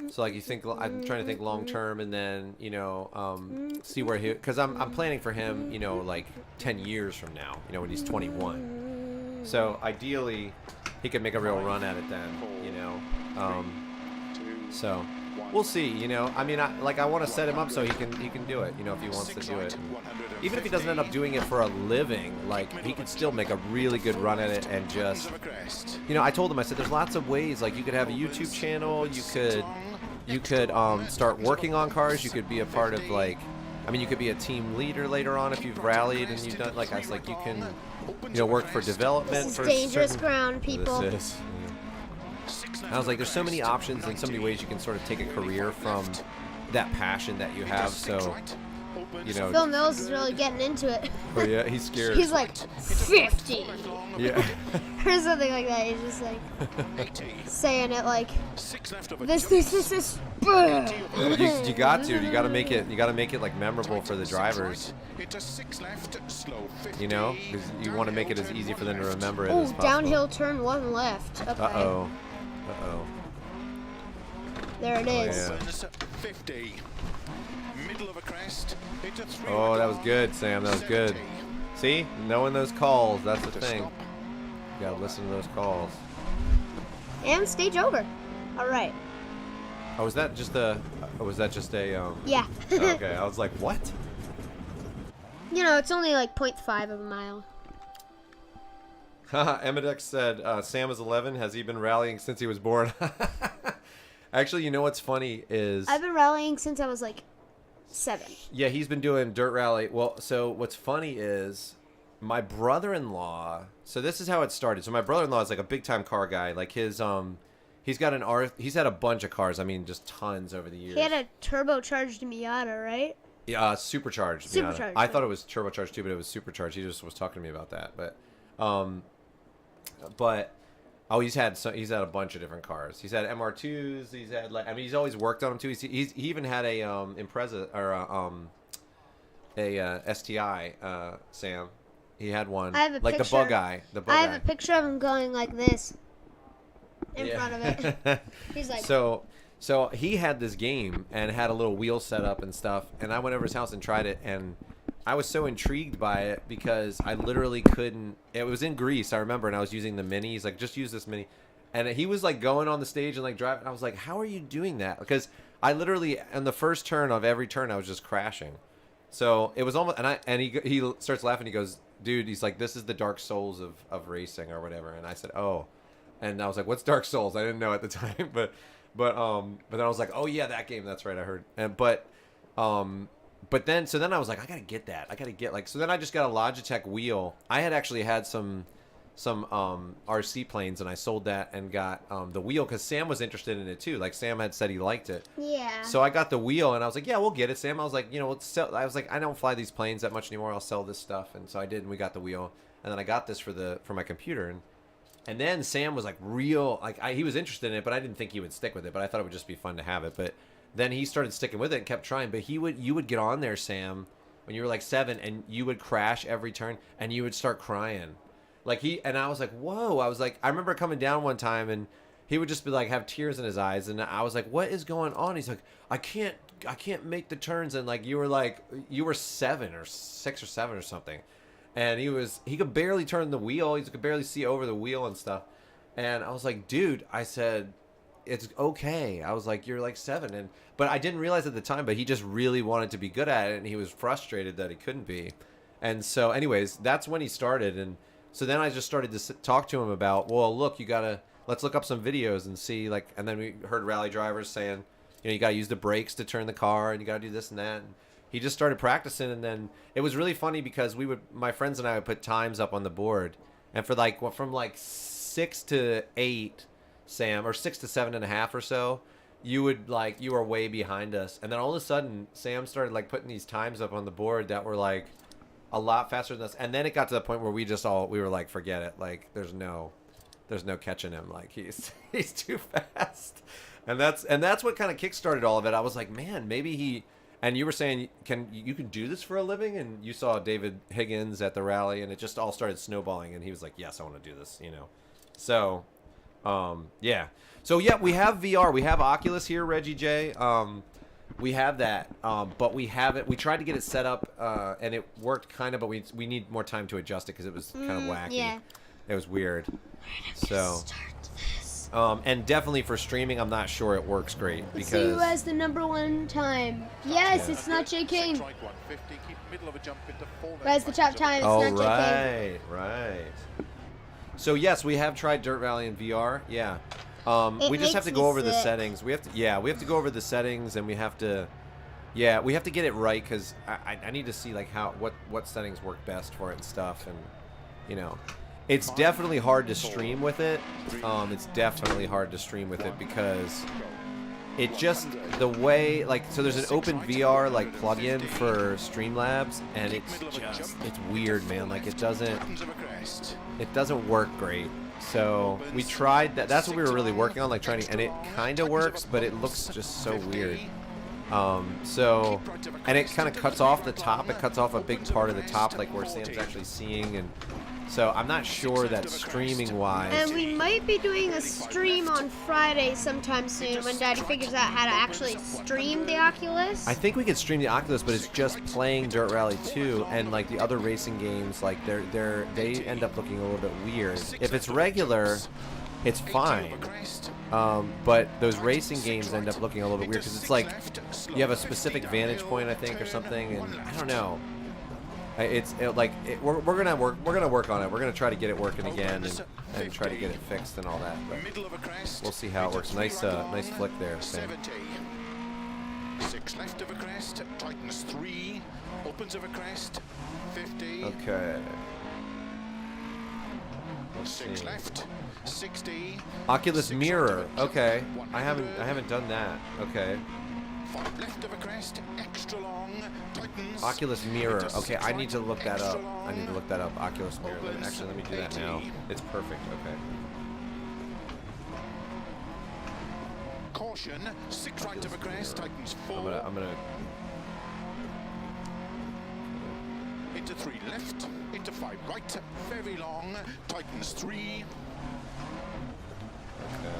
So like I'm trying to think long term, and then you know, see where because I'm planning for him, you know, like 10 years from now, you know, when he's 21. So ideally, he could make a real run at it then, you know. So we'll see. You know, I mean, I want to set him up so he can do it. You know, if he wants to do it. And even if he doesn't end up doing it for a living, like he could still make a really good run at it and just, you know, I told him, I said, there's lots of ways. Like you could have a YouTube channel. You could start working on cars. You could be a part of like, I mean, you could be a team leader later on if you've rallied and you've done, like I was like, you can, you know, work for development. This is for dangerous certain, ground, people. This is. I was like, there's so many options and so many ways you can sort of take a career from that passion that you have. So, you know, Phil Mills is really getting into it. oh yeah, he's scared. He's like 50 yeah. or something like that. He's just like saying it like this. You got to make it like memorable for the drivers. You know, because you want to make it as easy for them to remember it as possible. Downhill turn 1 left. Okay. Uh-oh. There it is. Yeah. 50. Middle of a crest. Oh, that was good, Sam. That was good. See, knowing those calls, that's the thing. You gotta listen to those calls. And stage over. All right. Oh, was that just a? Yeah. Okay, I was like, what? You know, it's only like 0.5 of a mile. Emidex said, Sam is 11. Has he been rallying since he was born? Actually, you know what's funny is... I've been rallying since I was like 7. Yeah, he's been doing dirt rally. Well, so what's funny is my brother-in-law... So this is how it started. So my brother-in-law is like a big-time car guy. Like his... He's got an R... He's had a bunch of cars. I mean, just tons over the years. He had a turbocharged Miata, right? Yeah, supercharged. Supercharged. I thought it was turbocharged too, but it was supercharged. He just was talking to me about that. But oh, he's had a bunch of different cars. He's had MR2s. He's had like, I mean, he's always worked on them too. He even had a Impreza or a STI. Sam, he had one. I have a like picture. the bug eye. I have a picture of him going like this in front of it. He's like. So he had this game and had a little wheel set up and stuff, and I went over his house and tried it, and I was so intrigued by it because I literally couldn't. It was in Greece, I remember, and I was using the Mini. He's like, just use this Mini. And he was like going on the stage and like driving. I was like, how are you doing that? Because I literally, on the first turn of every turn, I was just crashing. So it was almost, and he starts laughing. He goes, dude, he's like, this is the Dark Souls of racing or whatever. And I said, oh. And I was like, what's Dark Souls? I didn't know at the time, but then I was like, oh yeah, that game. That's right, I heard. But then I was like, I gotta get that. I gotta get like. So then I just got a Logitech wheel. I had actually had some RC planes, and I sold that and got the wheel because Sam was interested in it too. Like Sam had said he liked it. Yeah. So I got the wheel, and I was like, yeah, we'll get it, Sam. I was like, you know, let's sell. I was like, I don't fly these planes that much anymore. I'll sell this stuff, and so I did, and we got the wheel, and then I got this for my computer, and then Sam was like he was interested in it, but I didn't think he would stick with it. But I thought it would just be fun to have it. But then he started sticking with it and kept trying. But you would get on there, Sam, when you were like 7, and you would crash every turn, and you would start crying. And I was like, whoa. I was like, I remember coming down one time, and he would just be like, have tears in his eyes, and I was like, what is going on? He's like, I can't make the turns, and like you were 7 or 6 or 7 or something. And he could barely turn the wheel. He could barely see over the wheel and stuff. And I was like, dude, I said, it's okay. I was like, you're like 7. But I didn't realize at the time, but he just really wanted to be good at it. And he was frustrated that he couldn't be. And so anyways, that's when he started. And so then I just started to talk to him about, well, look, let's look up some videos and see like, and then we heard rally drivers saying, you know, you got to use the brakes to turn the car and you got to do this and that. And he just started practicing, and then it was really funny because my friends and I would put times up on the board, and for from 6 to 8, Sam, or 6 to 7.5 or so, you were way behind us, and then all of a sudden Sam started like putting these times up on the board that were like a lot faster than us, and then it got to the point where we were like, forget it, like there's no catching him, like he's too fast, and that's what kind of kickstarted all of it. I was like, man, maybe he. And you were saying, you can do this for a living? And you saw David Higgins at the rally, and it just all started snowballing. And he was like, yes, I want to do this, you know. So, yeah. So, yeah, we have VR. We have Oculus here, Reggie J. We have that, but we haven't. We tried to get it set up, and it worked kind of, but we need more time to adjust it because it was kind of wacky. Yeah. It was weird. So. Start this. And definitely for streaming, I'm not sure it works great Let's see who because has the #1 time. Yes, it's not J King. Strike 150, keep middle of a jump into 4 Who has the top time? It's oh not J King. right. So yes, we have tried Dirt Rally in VR. Yeah. We just have makes to go me over the sick. settings. We have to go over the settings, and we have to get it right because I need to see like what settings work best for it and stuff, and you know. It's definitely hard to stream with it. It's definitely hard to stream with it because it just the way like so there's an open VR like plugin for Streamlabs and it's weird, man. Like it doesn't work great. So we tried that. That's what we were really working on, like trying to, and it kind of works, but it looks just so weird. And it kind of cuts off the top. It cuts off a big part of the top, like where Sam's actually seeing, and so I'm not sure that streaming wise. And we might be doing a stream on Friday sometime soon when Daddy figures out how to actually stream the Oculus. I think we could stream the Oculus, but it's just playing Dirt Rally 2, and like the other racing games, like they end up looking a little bit weird. If it's regular, it's fine. But those racing games end up looking a little bit weird because it's like you have a specific vantage point, I think, or something, and I don't know. We're gonna work on it. We're gonna try to get it working again and try to get it fixed and all that. But we'll see how it works. Nice flick there, Sam. 6 left of a crest, tightens 3, opens of a crest, 50. Okay. Let's 6 see. left, 60. Oculus Mirror. Okay. I haven't done that. Okay. 5 left of a crest, extra long, tightens. Oculus Mirror. Okay, I need to look that up. Oculus Mirror. Let me do that now. It's perfect. Okay. Caution, 6 right of a crest, tightens 4. I'm gonna. Into 3 left, into 5 right, very long, tightens 3. Okay.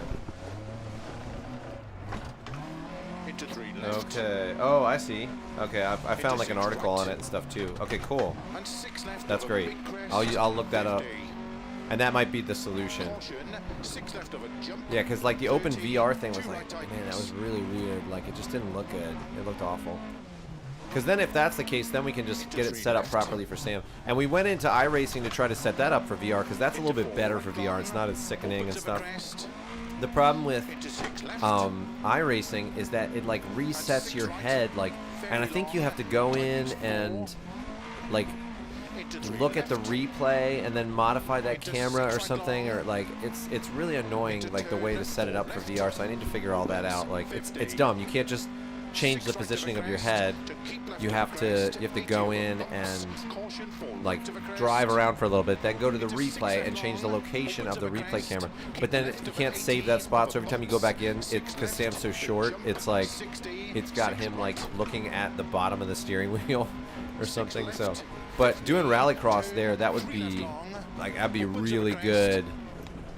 Into 3 left. Okay. Oh, I see. Okay, I found like an article on it and stuff too. Okay, cool. And 6 left. That's of a great. big crest, I'll look that up. 50. And that might be the solution. Caution, 6 left of a jump. Yeah, because like the open 30, VR thing was 2 like, right man, that tightens. was really weird. Like it just didn't look good. It looked awful. Because then if that's the case, then we can just get it set up properly for Sam. And we went into iRacing to try to set that up for VR because that's a little bit better for VR. It's not as sickening and Opens of a stuff. crest, The problem with into 6 left. iRacing is that it like resets your head, like, and I think you have to go in and like Into 3 look at the left. replay and then modify that camera or something, or like it's really annoying like the way to set it up for VR. So I need to figure all that out. Like it's dumb. You can't just change the positioning of your head. You have to go in and like drive around for a little bit, then go to the replay and change the location of the replay camera. But then you can't save that spot, so every time you go back in, it's because Sam's so short, it's like it's got him like looking at the bottom of the steering wheel or something. So, but doing rallycross there, that would be like that'd be really good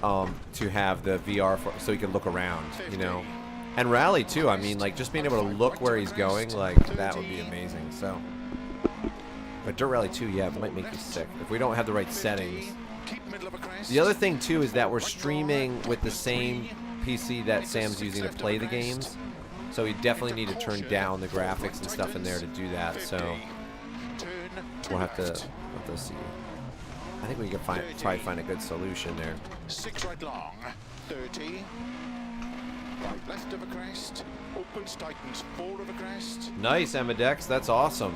to have the VR for, so you can look around, you know. And rally too. I mean, like just being able to look where he's going, like that would be amazing. So, but Dirt Rally 2, yeah, it might make you sick if we don't have the right settings. The other thing too is that we're streaming with the same PC that Sam's using to play the games, so we definitely need to turn down the graphics and stuff in there to do that. So we'll have to see. I think we can probably find a good solution there. 6 right long, 30. 5 left of a crest, opens, tightens 4 of a crest. Nice, Emidex. That's awesome.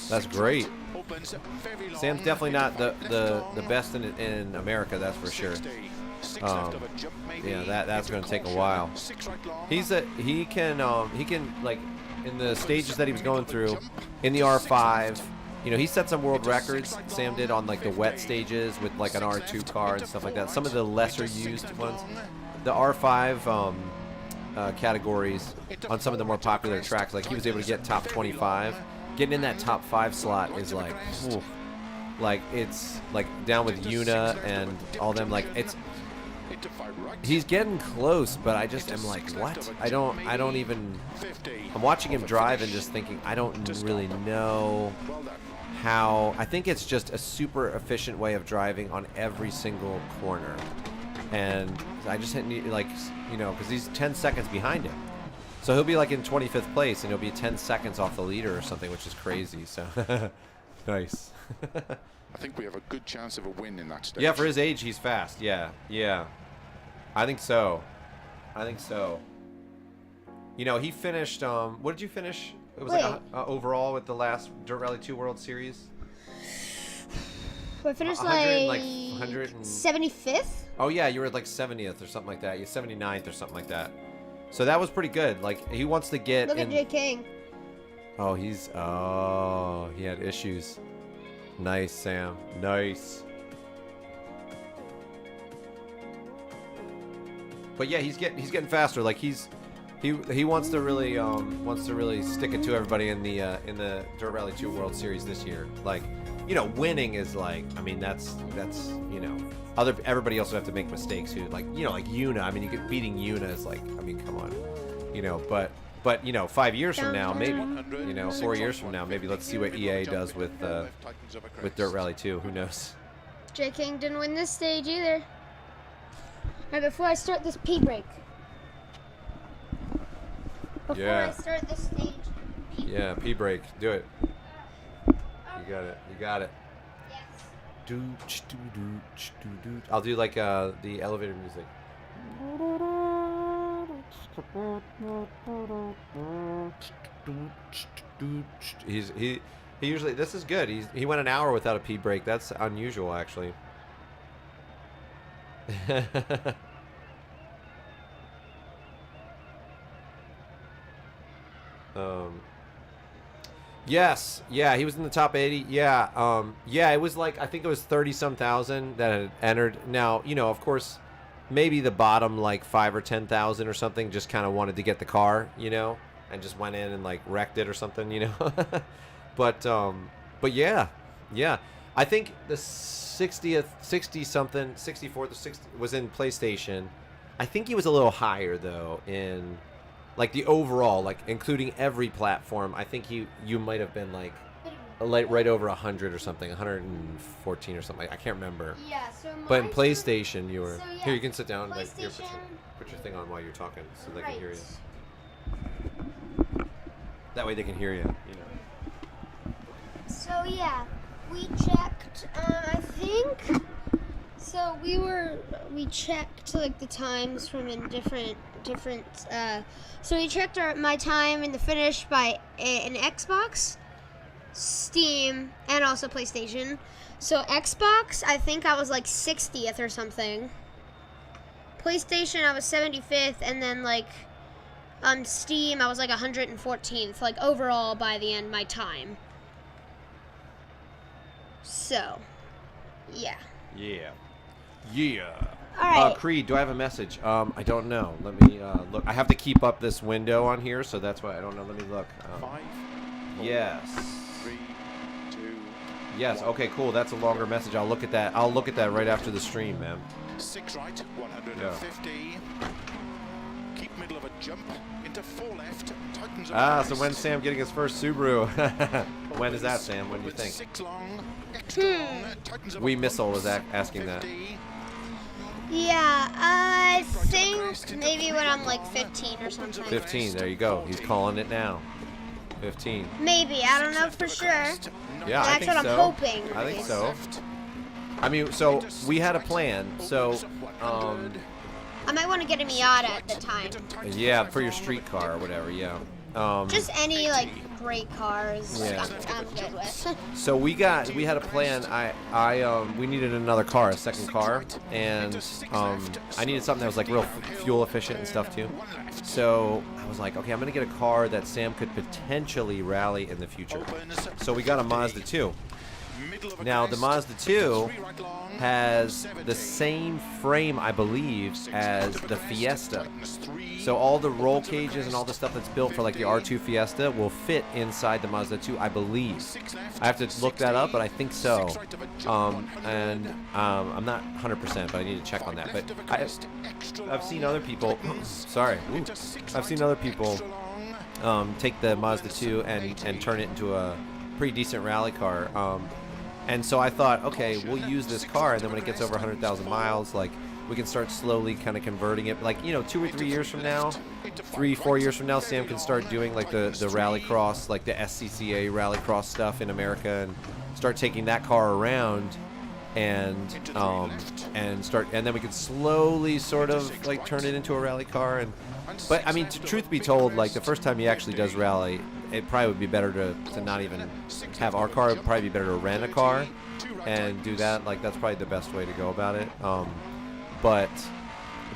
That's great. Opens, very long, Sam's definitely not the left best in America, that's for sure. 6 left of a jump, maybe. Yeah, that's Into going to take a caution, while. 6 right long. He can like in the stages that he was going through in the R5. You know, he set some world records. Sam did on like the wet stages with like an R2 car and stuff like that. Some of the lesser used ones, the R5 categories on some of the more popular tracks. Like he was able to get top 25. Getting in that top 5 slot is like, oof, like it's like down with Yuna and all them. Like it's. He's getting close, but I just am like, what? I don't even. I'm watching him drive and just thinking, I don't really know how. I think it's just a super efficient way of driving on every single corner. and I just hit, like, you know, because he's 10 seconds behind him. So he'll be like in 25th place, and he'll be 10 seconds off the leader or something, which is crazy. So nice. I think we have a good chance of a win in that stage. Yeah, for his age, he's fast. Yeah, yeah. I think so. I think so. You know, he finished. What did you finish? It was like overall with the last Dirt Rally 2 World Series. I finished 75th. Oh yeah, you were like 70th or something like that. You're 79th or something like that. So that was pretty good. Like, he wants to get. Look at Jay King. Oh, he had issues. Nice, Sam. Nice. But yeah, he's getting faster. Like, he wants to really stick it to everybody in the Dirt Rally 2 World Series this year. Like, you know, winning is like, I mean, that's you know, everybody else would have to make mistakes who, like, you know, like Yuna. I mean, beating Yuna is like, I mean, come on, you know. But you know, 5 years from now, maybe, you know, 4 years from now, maybe let's see what EA does with Dirt Rally 2. Who knows? J King didn't win this stage either. Alright, before I start this P-brake. I start this stage. Yeah, P-brake. Do it. You got it. You got it. Yes. I'll do like the elevator music. He usually, this is good. He went an hour without a P-brake. That's unusual, actually. Yes, yeah, he was in the top 80. Yeah, yeah, it was like, I think it was 30-some thousand that had entered. Now, you know, of course, maybe the bottom like 5 or 10,000 or something just kind of wanted to get the car, you know, and just went in and like wrecked it or something, you know. But yeah, I think the 60-something, 64th or 60 was in PlayStation. I think he was a little higher though in like the overall, like including every platform. I think you might have been like right over 100 or something, 114 or something. I can't remember. Yeah. So. But in PlayStation, you were. So, yeah, here, you can sit down. Like, here, PlayStation. put your thing on while you're talking, so they Right. can hear you. That way they can hear you. You know. So yeah, we checked. I think. So we checked like the times from in different. So we checked my time in the finish by an Xbox, Steam, and also PlayStation. So Xbox, I think I was like 60th or something. PlayStation, I was 75th, and then like on Steam, I was like 114th. Like overall by the end, my time. So, yeah. Yeah. Yeah. All right. Creed, do I have a message? I don't know. Let me look. I have to keep up this window on here, so that's why I don't know. Let me look. 5, 4, yes. 3, 2. Yes. 1. Okay. Cool. That's a longer message. I'll look at that. I'll look at that right after the stream, man. 6 right, 150. Keep middle of a jump into 4 left. Tightens Ah, so when's Sam getting his first Subaru? When is that, Sam? When do you think? 6 long, extra long, tightens up Wee a Missile bumps, was asking that. 50. Yeah, I think maybe when I'm like 15 or something. 15. There you go. He's calling it now. 15. Maybe, I don't know for sure. Yeah, I That's think what I'm so. hoping. I think so. I mean, so we had a plan. So, I might want to get a Miata at the time. yeah, for your street car or whatever. Yeah. Just any like great cars. Yeah. I'm good with. So we had a plan. We needed another car, a second car, and I needed something that was like real fuel efficient and stuff too. So I was like, okay, I'm gonna get a car that Sam could potentially rally in the future. So we got a Mazda 2. Now the Mazda 2 has the same frame, I believe, as the Fiesta. So all the roll cages and all the stuff that's built for like the R2 Fiesta will fit inside the Mazda 2, I believe. I have to look that up, but I think so. I'm not 100%, but I need to check on that. But I've seen other people. Sorry, I've seen other people take the Mazda 2 and turn it into a pretty decent rally car. And so I thought, okay, we'll use this car, and then when it gets over 100,000 miles, like we can start slowly kind of converting it. Like, you know, 2 or 3 years from now, 3, 4 years from now, Sam can start doing like the rallycross, like the SCCA rallycross stuff in America, and start taking that car around, and then we could slowly sort of like turn it into a rally car. And but I mean, truth be told, like the first time he actually does rally, it probably would be better to not even have our car. It would probably be better to rent a car and do that. Like that's probably the best way to go about it.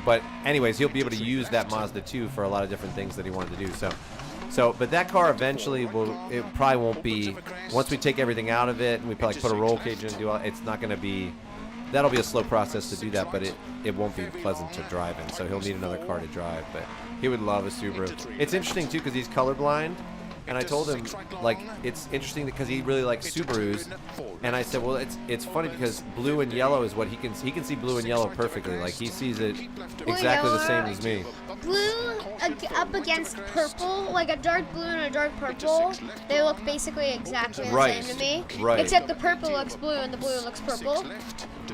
But anyways, he'll be able to use that Mazda 2 for a lot of different things that he wanted to do. But that car eventually it probably won't be, once we take everything out of it and we probably put a roll cage in and do all, it's not going to be, that'll be a slow process to do that, but it won't be pleasant to drive in. So he'll need another car to drive, but he would love a Subaru. It's interesting too because he's colorblind. And I told him, like, it's interesting because he really likes Subarus. And I said, well, it's funny because blue and yellow is what he can see blue and yellow perfectly. Like, he sees it exactly the same as me. Blue up against purple, like a dark blue and a dark purple, they look basically exactly the same to me. Right. Except the purple looks blue and the blue looks purple.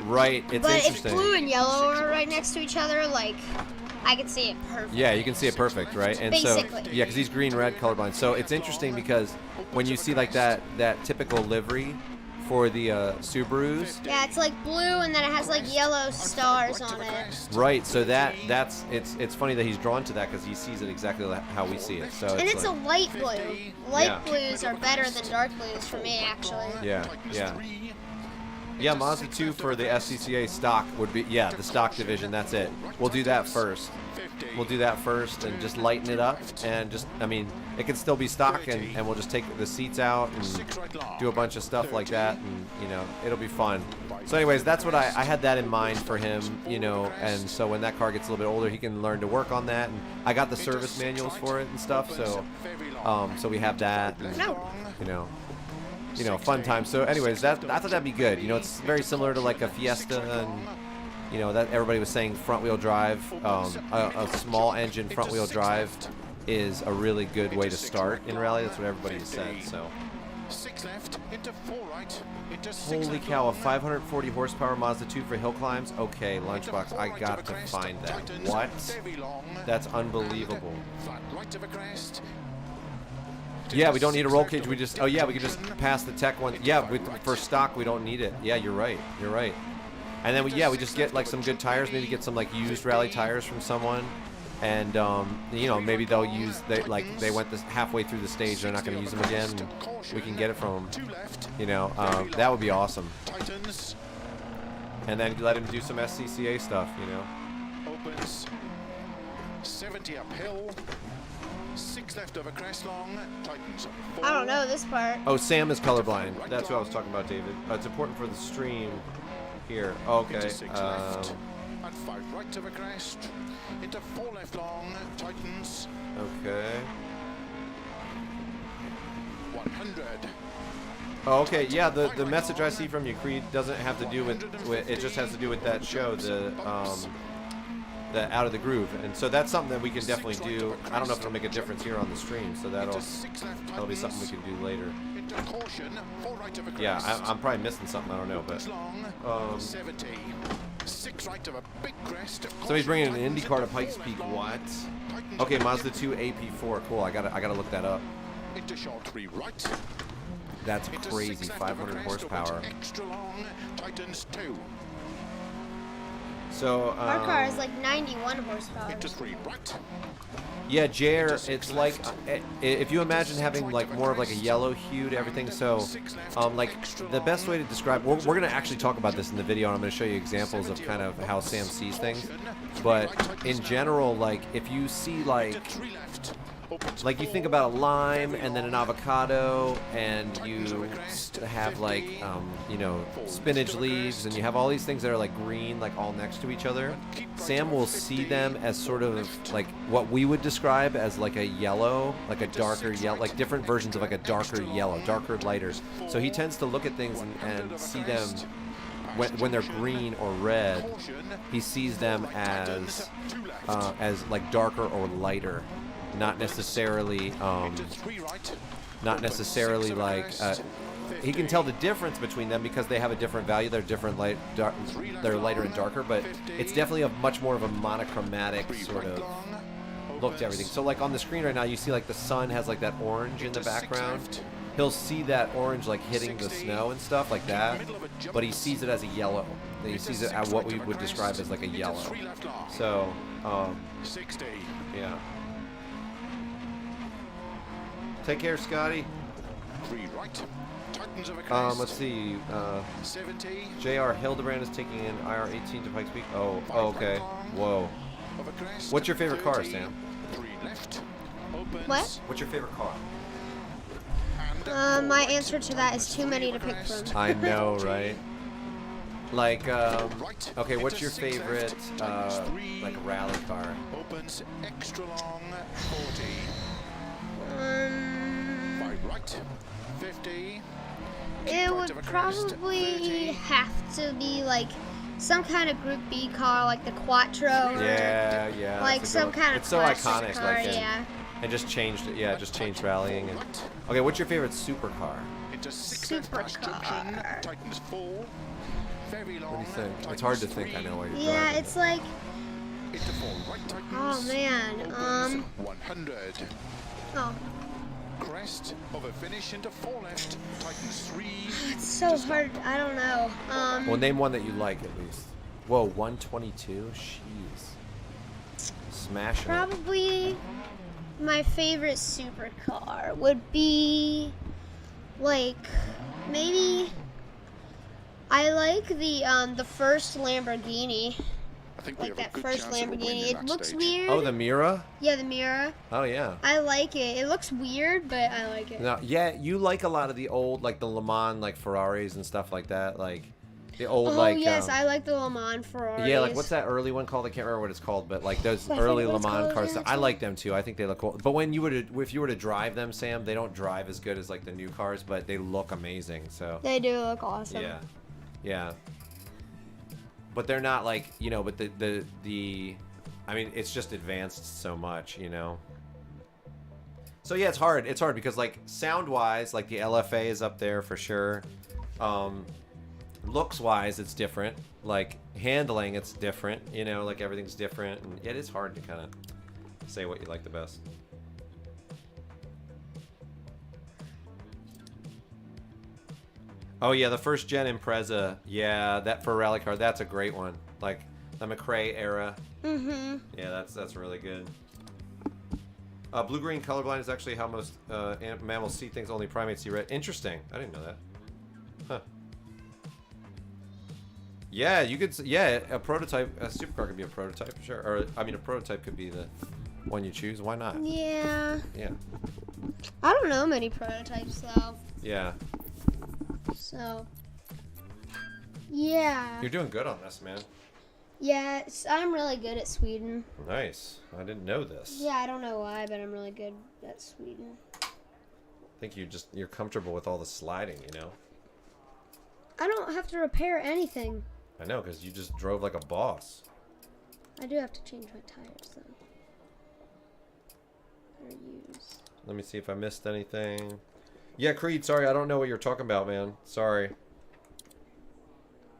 Right, it's but interesting. If blue and yellow are right next to each other, like, I can see it perfect. Yeah, you can see it perfect, right? And basically. So, yeah, because he's green-red colorblind. So it's interesting because when you see like that typical livery for the Subarus. Yeah, it's like blue and then it has like yellow stars on it. Right. So it's funny that he's drawn to that because he sees it exactly how we see it. So and it's like, a light blue. Light blues are better than dark blues for me, actually. Yeah. Yeah. Yeah, Mazda 2 for the SCCA stock would be, the stock division, that's it. We'll do that first. We'll do that first and just lighten it up and just, I mean, it can still be stock and we'll just take the seats out and do a bunch of stuff like that and, you know, it'll be fun. So anyways, that's what I had that in mind for him, you know, and so when that car gets a little bit older, he can learn to work on that. And I got the service manuals for it and stuff, so we have that, and, you know, fun time. So anyways, I thought that'd be good. You know, it's very similar to like a Fiesta, and you know that everybody was saying front wheel drive, a small engine front wheel drive is a really good way to start in rally. That's what everybody said. So holy cow, a 540 horsepower Mazda 2 for hill climbs. Okay, Lunchbox, I got to find that. What? That's unbelievable. Yeah, we don't need a roll cage. We just, we can just pass the tech one. Yeah, for stock, we don't need it. Yeah, you're right. You're right. And then we just get like some good tires. Maybe get some like used rally tires from someone, and you know, maybe they'll use they went this halfway through the stage. They're not going to use them again. And we can get it from them. You know, that would be awesome. And then let him do some SCCA stuff. You know. Opens 70 uphill. 6 left over crest long, tightens up 4. I don't know this part. Oh, Sam is colorblind. That's what I was talking about, David. It's important for the stream here. Okay. Into 6 left, and 5 right over crest, into 4 left long, tightens. Okay. 100. Oh, okay. Yeah, the message I see from you, Creed, doesn't have to do with it. Just has to do with that show, the Out of the Groove, and so that's something that we can definitely do. I don't know if it'll make a difference here on the stream, so that'll be something we can do later. Yeah, I'm probably missing something. I don't know, but so he's bringing an Indy car to Pikes Peak. What? Okay, Mazda 2 AP4. Cool. I gotta look that up. That's crazy. 500 horsepower. So our car is like 91 horsepower. Yeah, Jer, it's like if you imagine having like more of like a yellow hue to everything. So like the best way to describe, we're gonna actually talk about this in the video, and I'm gonna show you examples of kind of how Sam sees things. But in general, like if you see like you think about a lime and then an avocado, and you have like you know, spinach leaves, and you have all these things that are like green, like all next to each other. Sam will see them as sort of like what we would describe as like a yellow, like a darker yellow, like different versions of like a darker yellow, darker, lighter. So he tends to look at things and see them when they're green or red. He sees them as like darker or lighter. Not necessarily like he can tell the difference between them because they have a different value. They're different they're lighter and darker, but it's definitely a much more of a monochromatic sort of look to everything. So like on the screen right now, you see like the sun has like that orange in the background. He'll see that orange like hitting the snow and stuff like that, but he sees it as a yellow. He sees it at what we would describe as like a yellow. So, yeah. Take care, Scotty. Let's see. JR Hildebrand is taking an IR-18 to Pikes Peak. Oh, okay. Whoa. What's your favorite car, Sam? What? What's your favorite car? My answer to that is too many to pick from. I know, right? Like, okay, what's your favorite, like, rally car? Opens extra long, 40. 5 right, 50. It would probably have to be like some kind of Group B car, like the Quattro. Yeah, yeah. Like some kind of. It's so iconic, car, like, yeah. And just changed it. Yeah, just changed rallying. And, okay, what's your favorite supercar? Supercar. Titans 4. Very long. What do you think? It's hard to think. I know what you're Yeah, driving. it's like. Into 4 right Titans. Oh man. 100. Oh. Crest of a finish into 4 left. Titans 3. It's so hard. I don't know. Well, name one that you like at least. Whoa, 122. Jeez. Smashing. Probably my favorite supercar would be like maybe I like the first Lamborghini. I think we Like have a that good first chance of a win Lamborghini. in It that looks stage. weird. Oh, the Mira? Yeah, the Mira. Oh, yeah. I like it. It looks weird, but I like it. No, yeah, you like a lot of the old, like the Le Mans, like Ferraris and stuff like that. Like the old, Oh like. yes, I like the Le Mans Ferraris. Yeah, like what's that early one called? I can't remember what it's called, but like those I early forget Le what it's Mans called, cars. yeah, I like them too. I think they look cool. But when you were to, if you were to drive them, Sam, they don't drive as good as like the new cars, but they look amazing. So. They do look awesome. Yeah, yeah. But they're not like, you know. But the I mean, it's just advanced so much, you know. So yeah, it's hard. It's hard because like sound-wise, like the LFA is up there for sure. Looks-wise, it's different. Like handling, it's different. You know, like everything's different, and it is hard to kind of say what you like the best. Oh yeah, the first gen Impreza. Yeah, that for a rally car, that's a great one. Like the McRae era. Mm-hmm. Yeah, that's really good. Blue-green colorblind is actually how most mammals see things. Only primates see red. Interesting. I didn't know that. Huh. Yeah, you could. Yeah, a prototype, a supercar could be a prototype, sure. Or I mean, a prototype could be the one you choose. Why not? Yeah. Yeah. I don't know many prototypes though. Yeah. So. Yeah. You're doing good on this, man. Yeah, I'm really good at Sweden. Nice. I didn't know this. Yeah, I don't know why, but I'm really good at Sweden. I think you're comfortable with all the sliding, you know. I don't have to repair anything. I know, because you just drove like a boss. I do have to change my tires though. Or use. Let me see if I missed anything. Yeah, Creed, sorry, I don't know what you're talking about, man. Sorry.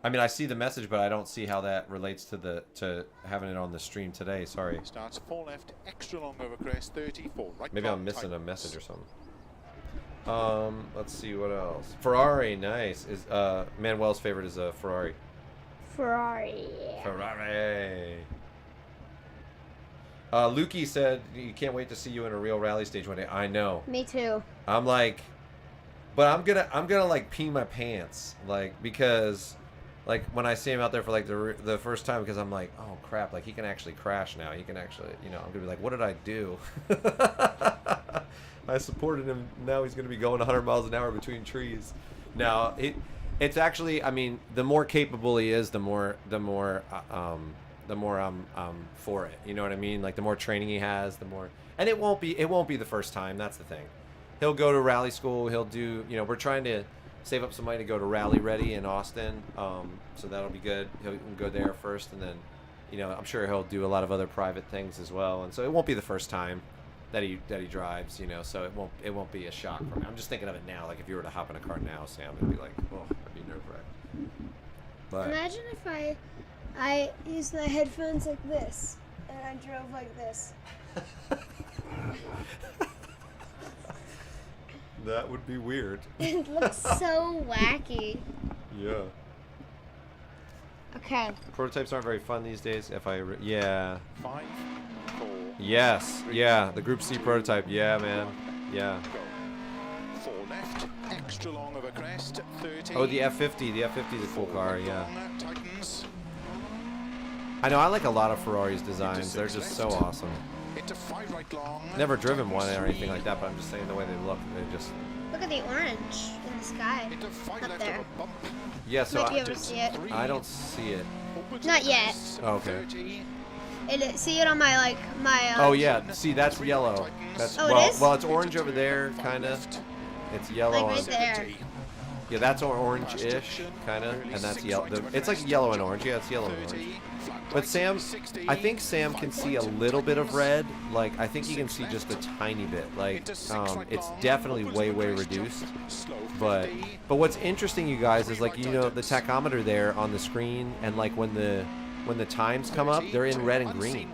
I mean, I see the message, but I don't see how that relates to having it on the stream today. Sorry. Starts 4 left, extra long over crest, 34 right. Maybe I'm missing a message or something. Let's see what else. Ferrari, nice. Is Manuel's favorite is a Ferrari. Ferrari. Ferrari. Lukey said you can't wait to see you in a real rally stage one day. I know. Me too. I'm like, but I'm gonna like pee my pants, like, because like when I see him out there for like the first time, because I'm like, oh crap, like he can actually crash now. He can actually, you know, I'm gonna be like, what did I do? I supported him. Now he's gonna be going 100 miles an hour between trees. Now it's actually, I mean, the more capable he is, the more I'm for it. You know what I mean? Like the more training he has, the more, and it won't be the first time. That's the thing. He'll go to rally school. He'll do, you know, we're trying to save up some money to go to Rally Ready in Austin. So that'll be good. He'll go there first, and then, you know, I'm sure he'll do a lot of other private things as well. And so it won't be the first time. that he drives, you know, so it won't be a shock for me. I'm just thinking of it now, like if you were to hop in a car now, Sam, it'd be like, oh, that'd be nerve-wracking. But Imagine if I used my headphones like this and I drove like this. that would be weird. It looks so wacky. Yeah. Okay. Prototypes aren't very fun these days. Yeah. 5, 4. Yes. Yeah. The Group C prototype. Yeah, man. Yeah. Go. 4 left. Extra long of a crest. 30. Oh, the F50. The F50 is a cool 4 car. right Yeah. long, tightens. I know. I like a lot of Ferrari's designs. They're just so awesome. Into 5 right long. Never driven one or anything like that, but I'm just saying the way they look. They just. Look at the orange in the sky. Into 5 Up left there. of a bump. Yeah. So Might be able to see it. I don't see it. Opens Not the yet. crest, Oh, okay. 30. See it on my Oh yeah. See, that's yellow. That's Oh, it well. is? Well, it's orange over there, kind of. It's yellow. Like right on, there. 70. Yeah, that's orange-ish, kind of, and that's yellow. It's like yellow and orange. Yeah, it's yellow and orange. 30. But Sam, I think Sam can see a little bit of red. Like, I think he can see just a tiny bit. Like, it's definitely way reduced. But what's interesting, you guys, is like, you know, the tachometer there on the screen, and like when the times come up, they're in red and green.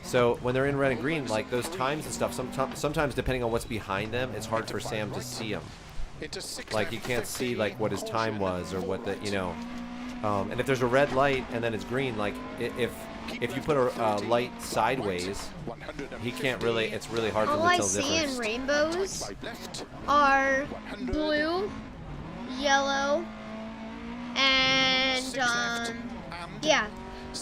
So when they're in red and green, like those times and stuff, sometimes depending on what's behind them, it's hard for Sam to see them. Like, you can't see like what his time was or what the, you know. And if there's a red light and then it's green, like if you put a light sideways, he can't really. It's really hard for him All to I tell the see in difference. rainbows are blue, yellow, and yeah.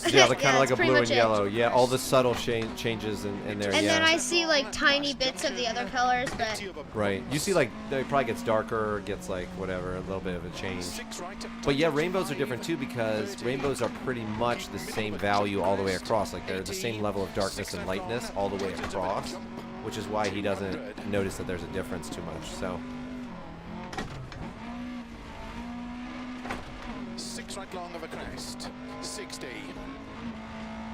Yeah, kind of like that's a pretty blue and much it. yellow. Yeah, all the subtle changes in there. And yeah. then I see like tiny bits of the other colors, but Right. You see, like, it probably gets darker, or gets, like, whatever, a little bit of a change. But yeah, rainbows are different, too, because rainbows are pretty much the same value all the way across. Like, they're the same level of darkness and lightness all the way across, which is why he doesn't notice that there's a difference too much, so. 6 right long of a crest. 60.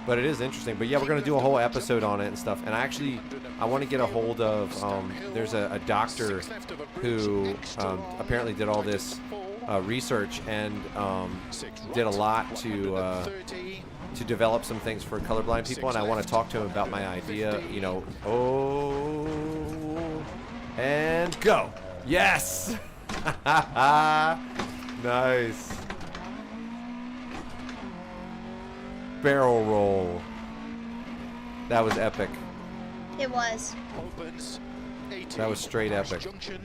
But it is interesting. But yeah, we're going to do a whole episode on it and stuff. And I want to get a hold of, there's a doctor who apparently did all this research and did a lot to develop some things for colorblind people. And I want to talk to him about my idea, you know. Oh, and go. Yes. Nice. Barrel roll. That was epic. it was. Opens. 80. That was straight epic. Junction.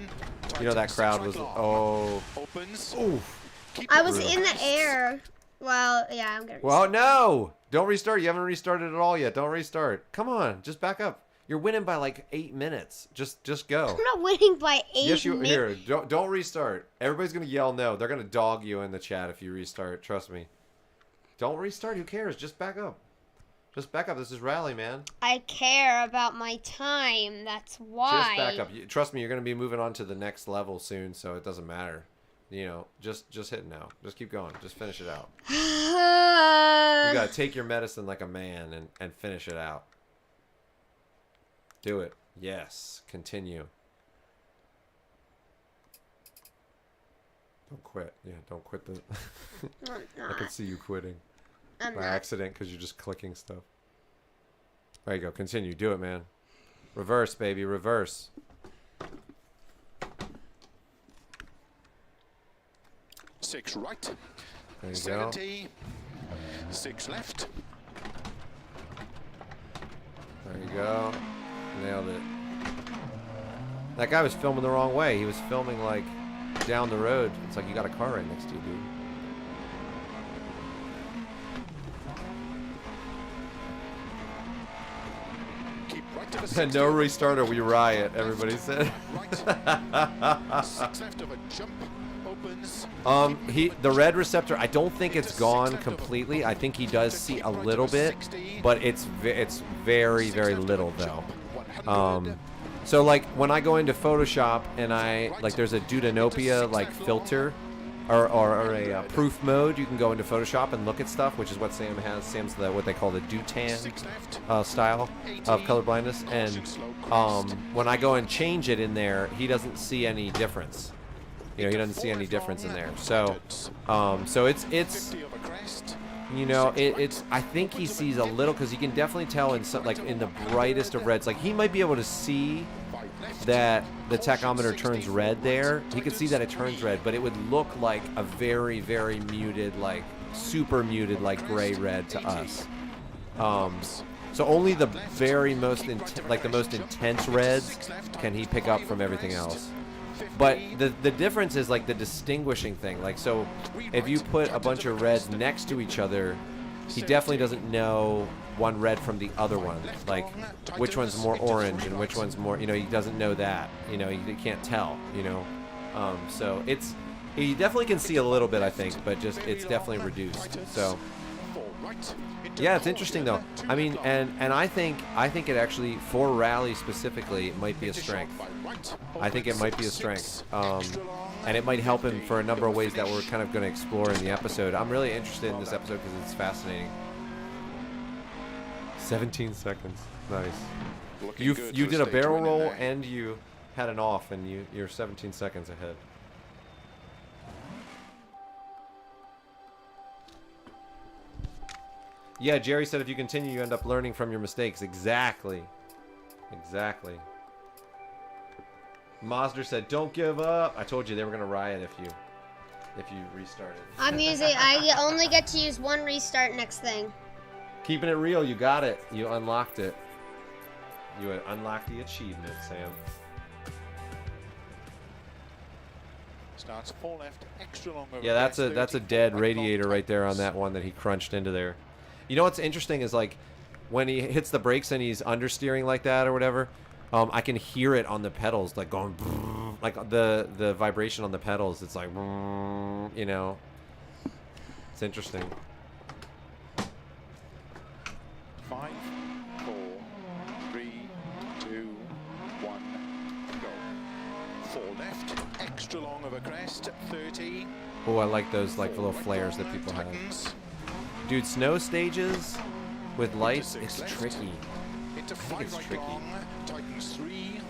You know, that crowd was, oh. Opens. Oof. Keep I it was real. in the air. Well, yeah, I'm gonna. Well, no. Don't restart. You haven't restarted at all yet. Don't restart. Come on. Just back up. You're winning by like 8 minutes. Just go. I'm not winning by 8 Yes, you minutes. here. Don't restart. Everybody's gonna yell no. They're gonna dog you in the chat if you restart. Trust me. Don't restart. Who cares? Just back up. Just back up. This is rally, man. I care about my time. That's why. Just back up. Trust me. You're gonna be moving on to the next level soon, so it doesn't matter. You know, just hit now. Just keep going. Just finish it out. You gotta take your medicine like a man and finish it out. Do it. Yes. Continue. Don't quit. Yeah, don't quit the... I'm I can not. see you quitting I'm by not. accident because you're just clicking stuff. There you go. Continue. Do it, man. Reverse, baby. Reverse. Six right. There you go. 70. 6 left. There you go. Nailed it. That guy was filming the wrong way. He was filming, like, down the road. It's like you got a car right next to you, dude. Keep right to the 60. No restarter, we riot, everybody said. Right. 6 left of a jump. Opens. The red receptor, I don't think it's gone completely. I think he does see a little bit, but it's very little though. So like when I go into Photoshop and there's a Deutanopia like filter, or a proof mode, you can go into Photoshop and look at stuff, which is what Sam has. Sam's what they call the do-tan style of color blindness, and when I go and change it in there, he doesn't see any difference. You know, he doesn't see any difference in there. So, so it's you know, it's I think he sees a little, because you can definitely tell in some, like in the brightest of reds, like he might be able to see that the tachometer turns red there. He could see that it turns red, but it would look like a very, very muted, like super muted, like gray red to us. So only the very most like the most intense reds can he pick up from everything else. But the difference is like the distinguishing thing. Like, so if you put a bunch of reds next to each other, he definitely doesn't know one red from the other one. Like, which one's more orange and which one's more, you know, he doesn't know that. You know, he can't tell, you know. So it's, he definitely can see a little bit, I think, but just, it's definitely reduced. So, yeah, it's interesting though. I mean, and I think it actually, for rally specifically, it might be a strength. I think it might be a strength. And it might help him for a number of ways that we're kind of going to explore in the episode. I'm really interested in this episode because it's fascinating. 17 seconds. Nice. You did a barrel roll and you had an off, and you're 17 seconds ahead. Yeah, Jerry said if you continue, you end up learning from your mistakes. Exactly. Exactly. Mazda said, "Don't give up." I told you they were gonna riot if you restarted. I only get to use one restart next thing. Keeping it real, you got it. You unlocked it. You unlocked the achievement, Sam. Starts 4 left, extra long over. Yeah, that's a dead radiator right there on that one that he crunched into there. You know what's interesting is, like, when he hits the brakes and he's understeering like that or whatever, I can hear it on the pedals, like going, like the vibration on the pedals. It's like, you know, it's interesting. 5, 4, 3, 2, 1, go. 4 left, extra long over crest, 30. Oh, I like those, like, little flares that people have. Dude, snow stages with lights, it's tricky. I think it's tricky. Tightens 3.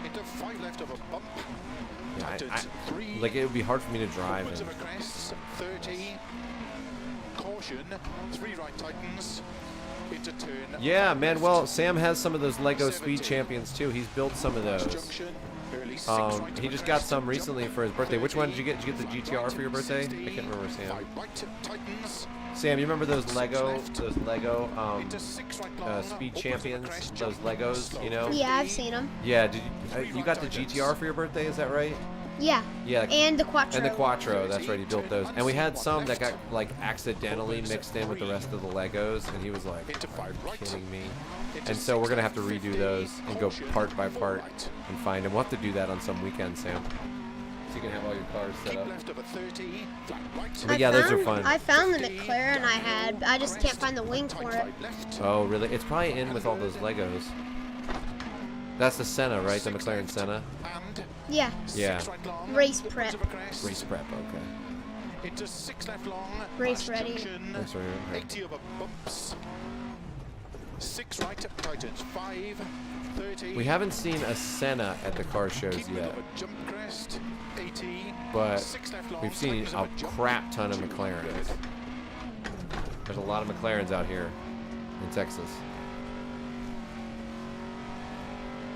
Into 5 left of a bump. Yeah, Tightens 3. like, it would be hard for me to drive. Of a crest, 30. Caution, 3 right tightens. Into turn. Yeah, man. Well, Sam has some of those Lego Speed Champions too. He's built some of those. He just got some recently for his birthday. Which one did you get? Did you get the GTR for your birthday? I can't remember, Sam. Sam, you remember those Lego Speed Champions? Those Legos, you know? Yeah, I've seen them. Yeah, did you got the GTR for your birthday? Is that right? Yeah. Yeah. And the Quattro. And the Quattro, that's right. He built those. And we had some that got, like, accidentally mixed in with the rest of the Legos, and he was like, "Are you kidding me?" And so we're gonna have to redo those and go part by part and find them. We'll have to do that on some weekend, Sam. So you can have all your cars set up. But yeah, those are fun. I found the McLaren I had. I just can't find the wing for it. Oh, really? It's probably in with all those Legos. That's the Senna, right? The McLaren Senna? Yeah. Yeah. Race prep. Race prep, okay. Into 6 left long. Race ready. That's right. 80 over bumps. 6 right, tightens 5, 30. We haven't seen a Senna at the car shows yet. But we've seen a crap ton of McLarens. There's a lot of McLarens out here in Texas.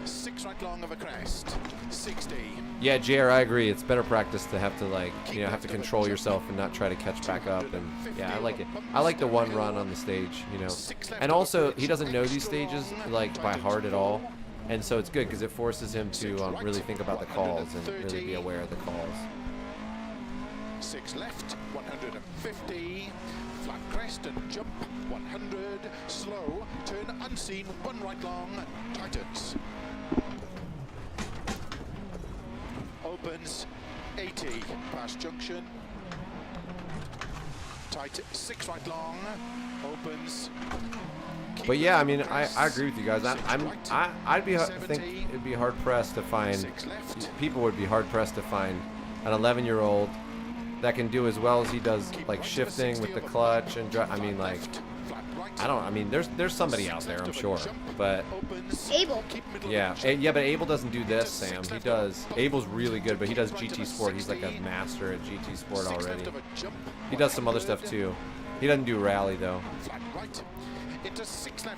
6 right long of a crest, 60. Yeah, JR, I agree. It's better practice to have to, like, you know, have to control yourself and not try to catch back up. And yeah, I like it. I like the one run on the stage, you know. And also, he doesn't know these stages, like, by heart at all. And so it's good because it forces him to really think about the calls and really be aware of the calls. 6 left, 150. Flat crest and jump, 100. Slow, turn unseen, 1 right long, tightens. Opens 80 past junction. Tight 6 right long. Opens. But yeah, I mean, I agree with you guys. I'd be think it'd be hard pressed to find people would be hard pressed to find an 11-year-old that can do as well as he does, like shifting with the clutch and I mean, like I mean, there's somebody out there, I'm sure, but Abel. yeah, but Abel doesn't do this, Sam. He does. Abel's really good, but he does GT Sport. He's like a master at GT Sport already. He does some other stuff too. He doesn't do rally though.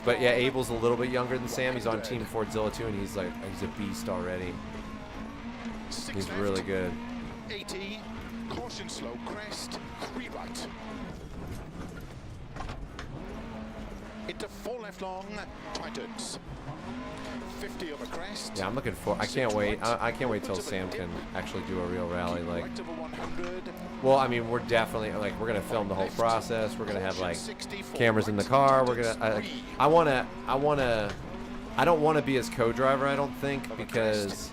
But yeah, Abel's a little bit younger than Sam. He's on Team Fordzilla too, and he's a beast already. He's really good. 80, caution slow crest, 3 right. Into 4 left long, tightens. 50 over crest. Yeah, I'm looking for. I can't wait. I can't wait till Sam can actually do a real rally. Like, well, I mean, we're definitely like we're gonna film the whole process. We're gonna have like cameras in the car. We're gonna. I don't want to be his co-driver. I don't think, because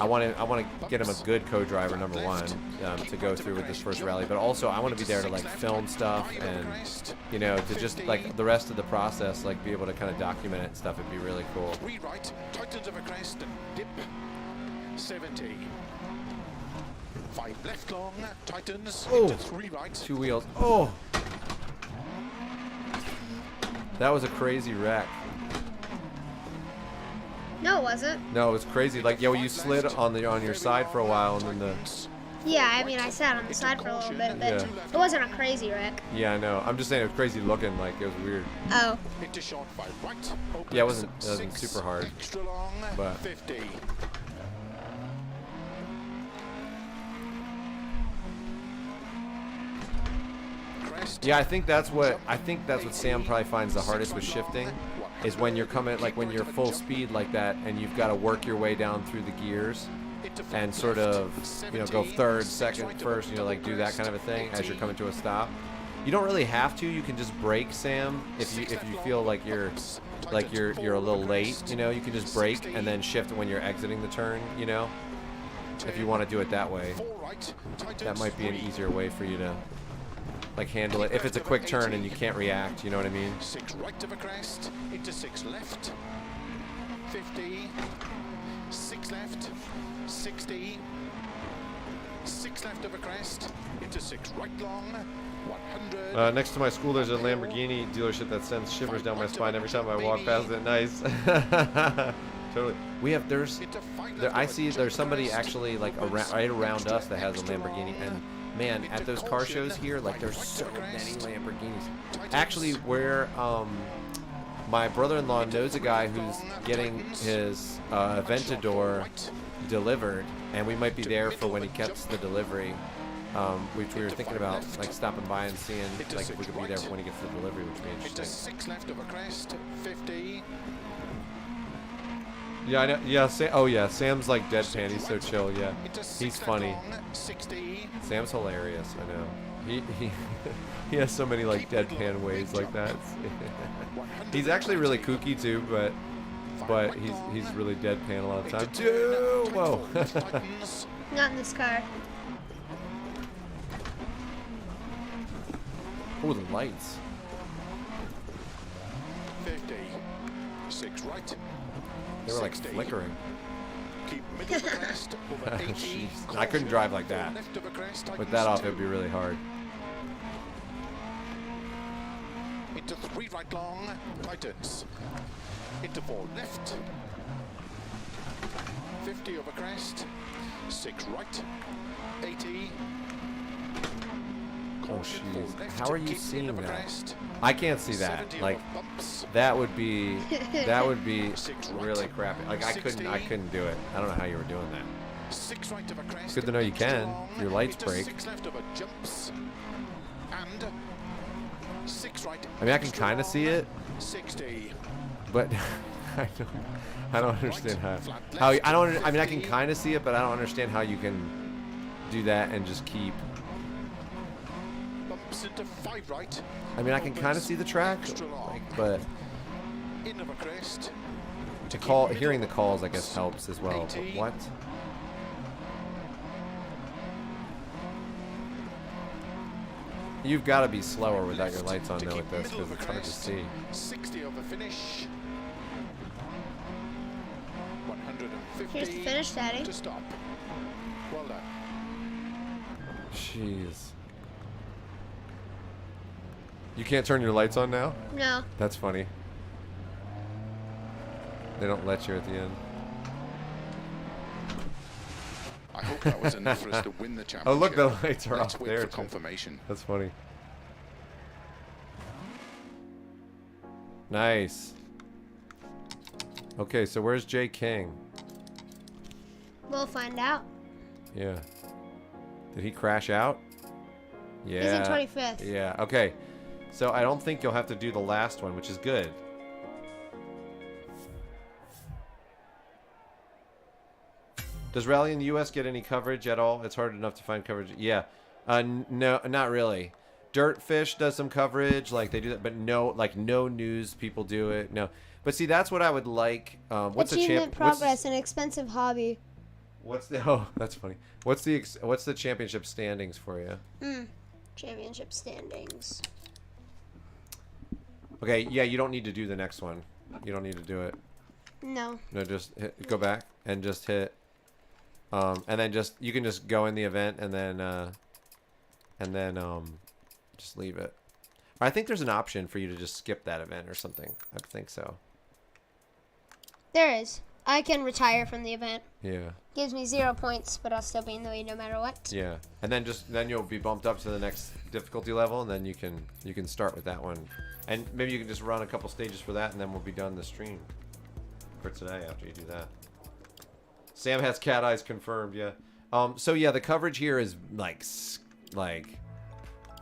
I want to get him a good co-driver, number one, to go through with this first rally. But also, I want to be there to like film stuff and, you know, to just like the rest of the process, like be able to kind of document it and stuff. It'd be really cool. 3 right, tightens over crest and dip. 70. 5 left long, tightens into 3 right. 2 wheels. Oh, that was a crazy wreck. No, it wasn't. No, it was crazy. Like, yo, you slid on your side for a while, and then Yeah, I mean, I sat on the side for a little bit, but it wasn't a crazy wreck. yeah, I know. I'm just saying it was crazy looking. Like, it was weird. Oh. Into short 5 right. Yeah, it wasn't super hard. Extra long, But 50. yeah, I think that's what Sam probably finds the hardest with shifting, is when you're coming, like when you're full speed like that, and you've got to work your way down through the gears, and sort of, you know, go third, second, first, you know, like do that kind of a thing as you're coming to a stop. You don't really have to. You can just brake, Sam, if you feel like you're a little late. You know, you can just brake and then shift when you're exiting the turn. You know, if you want to do it that way, that might be an easier way for you to like handle it. If it's a quick turn and you can't react, you know what I mean? 6 right of a crest, into 6 left. 50. 6 left. 60. 6 left of a crest, into 6 right long. 100. Next to my school, there's a Lamborghini dealership that sends shivers down my spine every time I walk past it. Nice. Totally. I see there's somebody actually like right around us that has a Lamborghini, and man, at those car shows here, like there's so many Lamborghinis. Actually, where my brother-in-law knows a guy who's getting his Aventador delivered, and we might be there for when he gets the delivery. Which we were thinking about like stopping by and seeing like if we could be there for when he gets the delivery, which would be interesting. 6 left of a crest, 50. Yeah, I know. Yeah, oh yeah, Sam's like deadpan. He's so chill. Yeah, he's funny. 60. Sam's hilarious. I know. He has so many like deadpan ways like that. He's actually really kooky too, but he's really deadpan a lot of the time too. Whoa. Not in this car. Oh, the lights. 50. 6 right. They were like 60. flickering. Keep middle of the crest, over 80. Jeez. I couldn't drive like that. Left of a crest, With that off, it'd be really hard. into 3 right long, tightens. Into 4 left. 50 over crest. 6 right. 80. Oh, jeez. How are you seeing that? I can't see that. Like, that would be really crappy. Like, I couldn't do it. I don't know how you were doing that. It's good to know you can. Your lights break. I mean, I can kind of see it, but I don't understand how I mean, I can kind of see it, but I don't understand how you can do that and just keep. Into 5 right. I mean, I can kind of see the track, like, but hearing the calls, I guess, helps as well. But what? You've got to be slower without your lights on To though keep with this middle because of a it's hard to crest. see. 60 over finish. 150. Here's the finish, Daddy. To stop. Well done. Jeez. You can't turn your lights on now? No. That's funny. They don't let you at the end. I hope that was enough for us to win the championship. Oh, look, the lights are Let's off wait there, for too. confirmation. That's funny. Nice. Okay, so where's Jay King? We'll find out. Yeah. Did he crash out? Yeah. He's in 25th. Yeah, okay. So I don't think you'll have to do the last one, which is good. Does Rally in the US get any coverage at all? It's hard enough to find coverage. Yeah. No, not really. Dirtfish does some coverage, like they do that, but no, like no news people do it. No. But see, that's what I would like. What's the Achievement progress, an expensive hobby. What's the oh, that's funny. What's the championship standings for you? Championship standings. Okay, yeah, you don't need to do the next one. You don't need to do it. No. No, just go back and just hit. And then you can just go in the event and then just leave it. I think there's an option for you to just skip that event or something. I think so. There is. I can retire from the event. Yeah. Gives me 0 points, but I'll still be in the lead no matter what. Yeah. And then you'll be bumped up to the next difficulty level, and then you can start with that one. And maybe you can just run a couple stages for that, and then we'll be done the stream for today after you do that. Sam has cat eyes confirmed, yeah. So yeah, the coverage here is like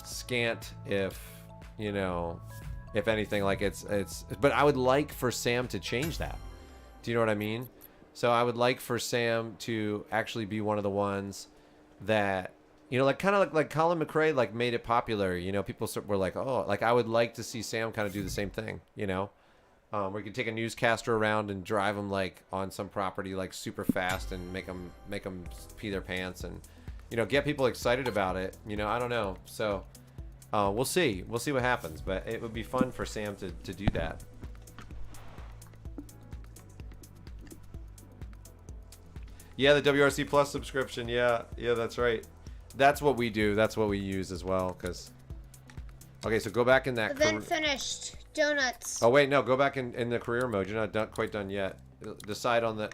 scant, if if anything. Like it's. But I would like for Sam to change that. Do you know what I mean? So I would like for Sam to actually be one of the ones that like kind of like Colin McRae like made it popular. People were like, oh, like I would like to see Sam kind of do the same thing. Where you could take a newscaster around and drive them like on some property like super fast and make them pee their pants and get people excited about it. I don't know. So we'll see what happens, but it would be fun for Sam to do that. Yeah, the WRC Plus subscription. Yeah, that's right. That's what we do. That's what we use as well. Okay, so go back in that. Event finished. Donuts. Oh wait, no, go back in the career mode. You're not quite done yet. Decide on the.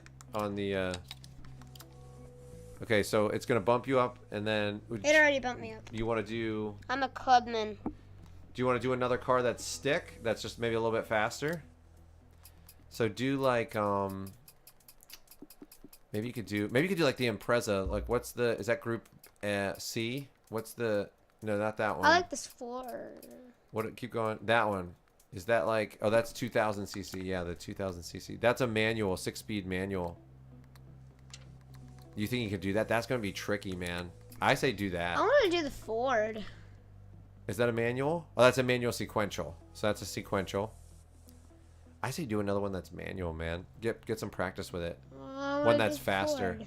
Okay, so it's gonna bump you up, and then. It already bumped me up. You want to do? I'm a clubman. Do you want to do another car that's stick? That's just maybe a little bit faster. So do like Maybe you could do like the Impreza. Like what's the? Is that group C? What's the? No, not that one. I like this Ford. What? Keep going. That one. Is that like? Oh, that's 2000 cc. Yeah, the 2000 cc. That's a manual, 6-speed manual. You think you could do that? That's gonna be tricky, man. I say do that. I want to do the Ford. Is that a manual? Oh, that's a manual sequential. So that's a sequential. I say do another one that's manual, man. Get some practice with it. One that's faster. Ford.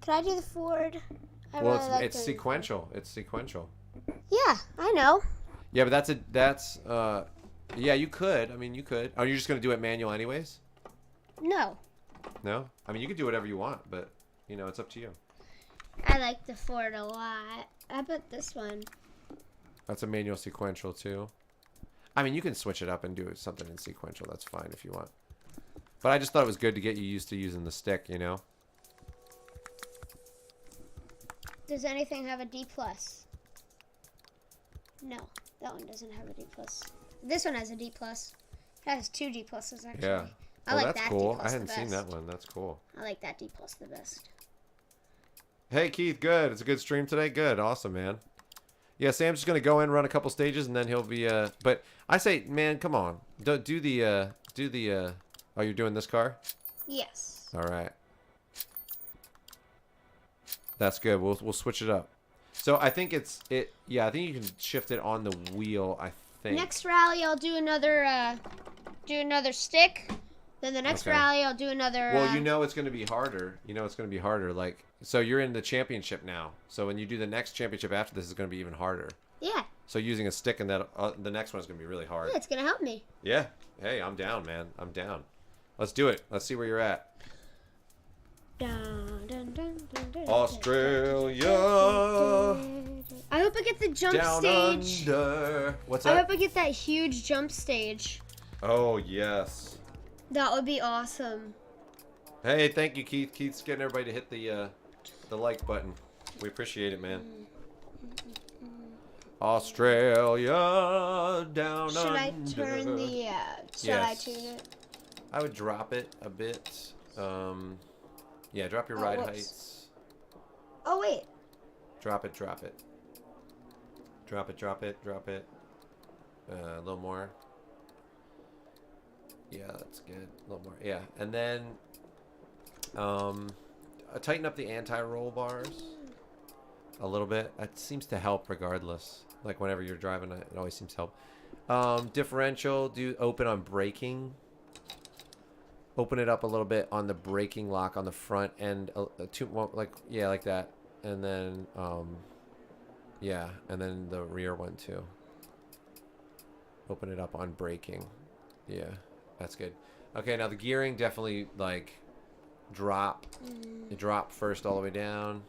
Could I do the Ford? Well, it's sequential. It's sequential. Yeah, I know. Yeah, but that's yeah, you could. I mean, you could. Are you just gonna do it manual anyways? No. No? I mean, you could do whatever you want, but it's up to you. I like the Ford a lot. How about this one? That's a manual sequential too. I mean, you can switch it up and do something in sequential. That's fine if you want. But I just thought it was good to get you used to using the stick, Does anything have a D+? No, that one doesn't have a D+. This one has a D+. It has 2 D+, actually. Yeah. I like that's that cool. D+ I hadn't the seen that best. one. That's cool. I like that D+ the best. Hey, Keith, good. It's a good stream today. Good. Awesome, man. Yeah, Sam's just going to go in, run a couple stages, and then he'll be, but I say, man, come on. Do the, oh, you're doing this car? Yes. All right. That's good. We'll switch it up. So I think yeah, I think you can shift it on the wheel, I think. Next rally, I'll do another stick, Then the next Okay. rally, I'll do another. Well, you know it's going to be harder. You know it's going to be harder. Like, so you're in the championship now. So when you do the next championship after this, is going to be even harder. Yeah. So using a stick in that, the next one is going to be really hard. Yeah, it's gonna help me. Yeah. Hey, I'm down, man. I'm down. Let's do it. Let's see where you're at. Dun, dun, dun, dun, dun, Australia. I hope I get the jump Down stage. under. What's I that? hope I get that huge jump stage. Oh, yes. That would be awesome. Hey, thank you, Keith. Keith's getting everybody to hit the like button. We appreciate it, man. Australia down Should I under. turn the? Should I tune it? I would drop it a bit. Yeah, drop your ride whoops. heights. Oh wait. Drop it, drop it. Drop it, drop it, drop it. A little more. Yeah, that's good. A little more. Yeah, and then tighten up the anti-roll bars a little bit. That seems to help regardless. Like whenever you're driving, it always seems to help. Differential, do open on braking. Open it up a little bit on the braking lock on the front end, like that, and then yeah, and then the rear one too. Open it up on braking. Yeah, that's good. Okay, now the gearing definitely like drop. Drop first all the way down.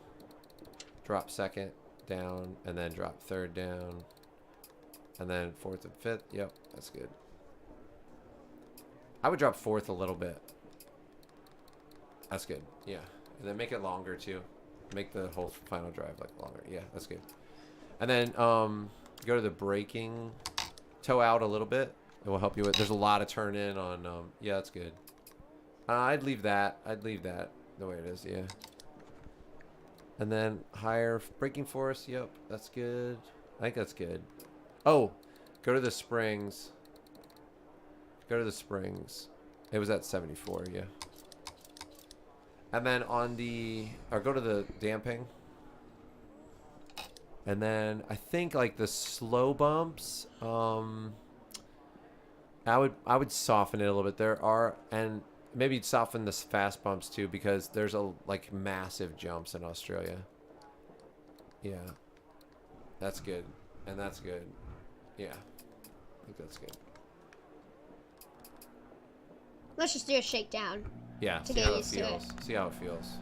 Drop second down, and then drop third down, and then fourth and fifth. Yep, that's good. I would drop fourth a little bit. That's good. Yeah. And then make it longer too. Make the whole final drive like longer. Yeah, that's good. And then go to the braking. Toe out a little bit. It will help you with. There's a lot of turn in on. Yeah, that's good. I'd leave that. I'd leave that the way it is. Yeah. And then higher braking force. Yep, that's good. I think that's good. Oh, go to the springs. Go to the springs. It was at 74, yeah. And then on the, or go to the damping. And then I think like the slow bumps, I would soften it a little bit. There are, and maybe soften the fast bumps too, because there's like massive jumps in Australia. Yeah. That's good. And that's good. Yeah. I think that's good. Let's just do a shakedown. Yeah, To see get how it used to feels. it. See how it feels.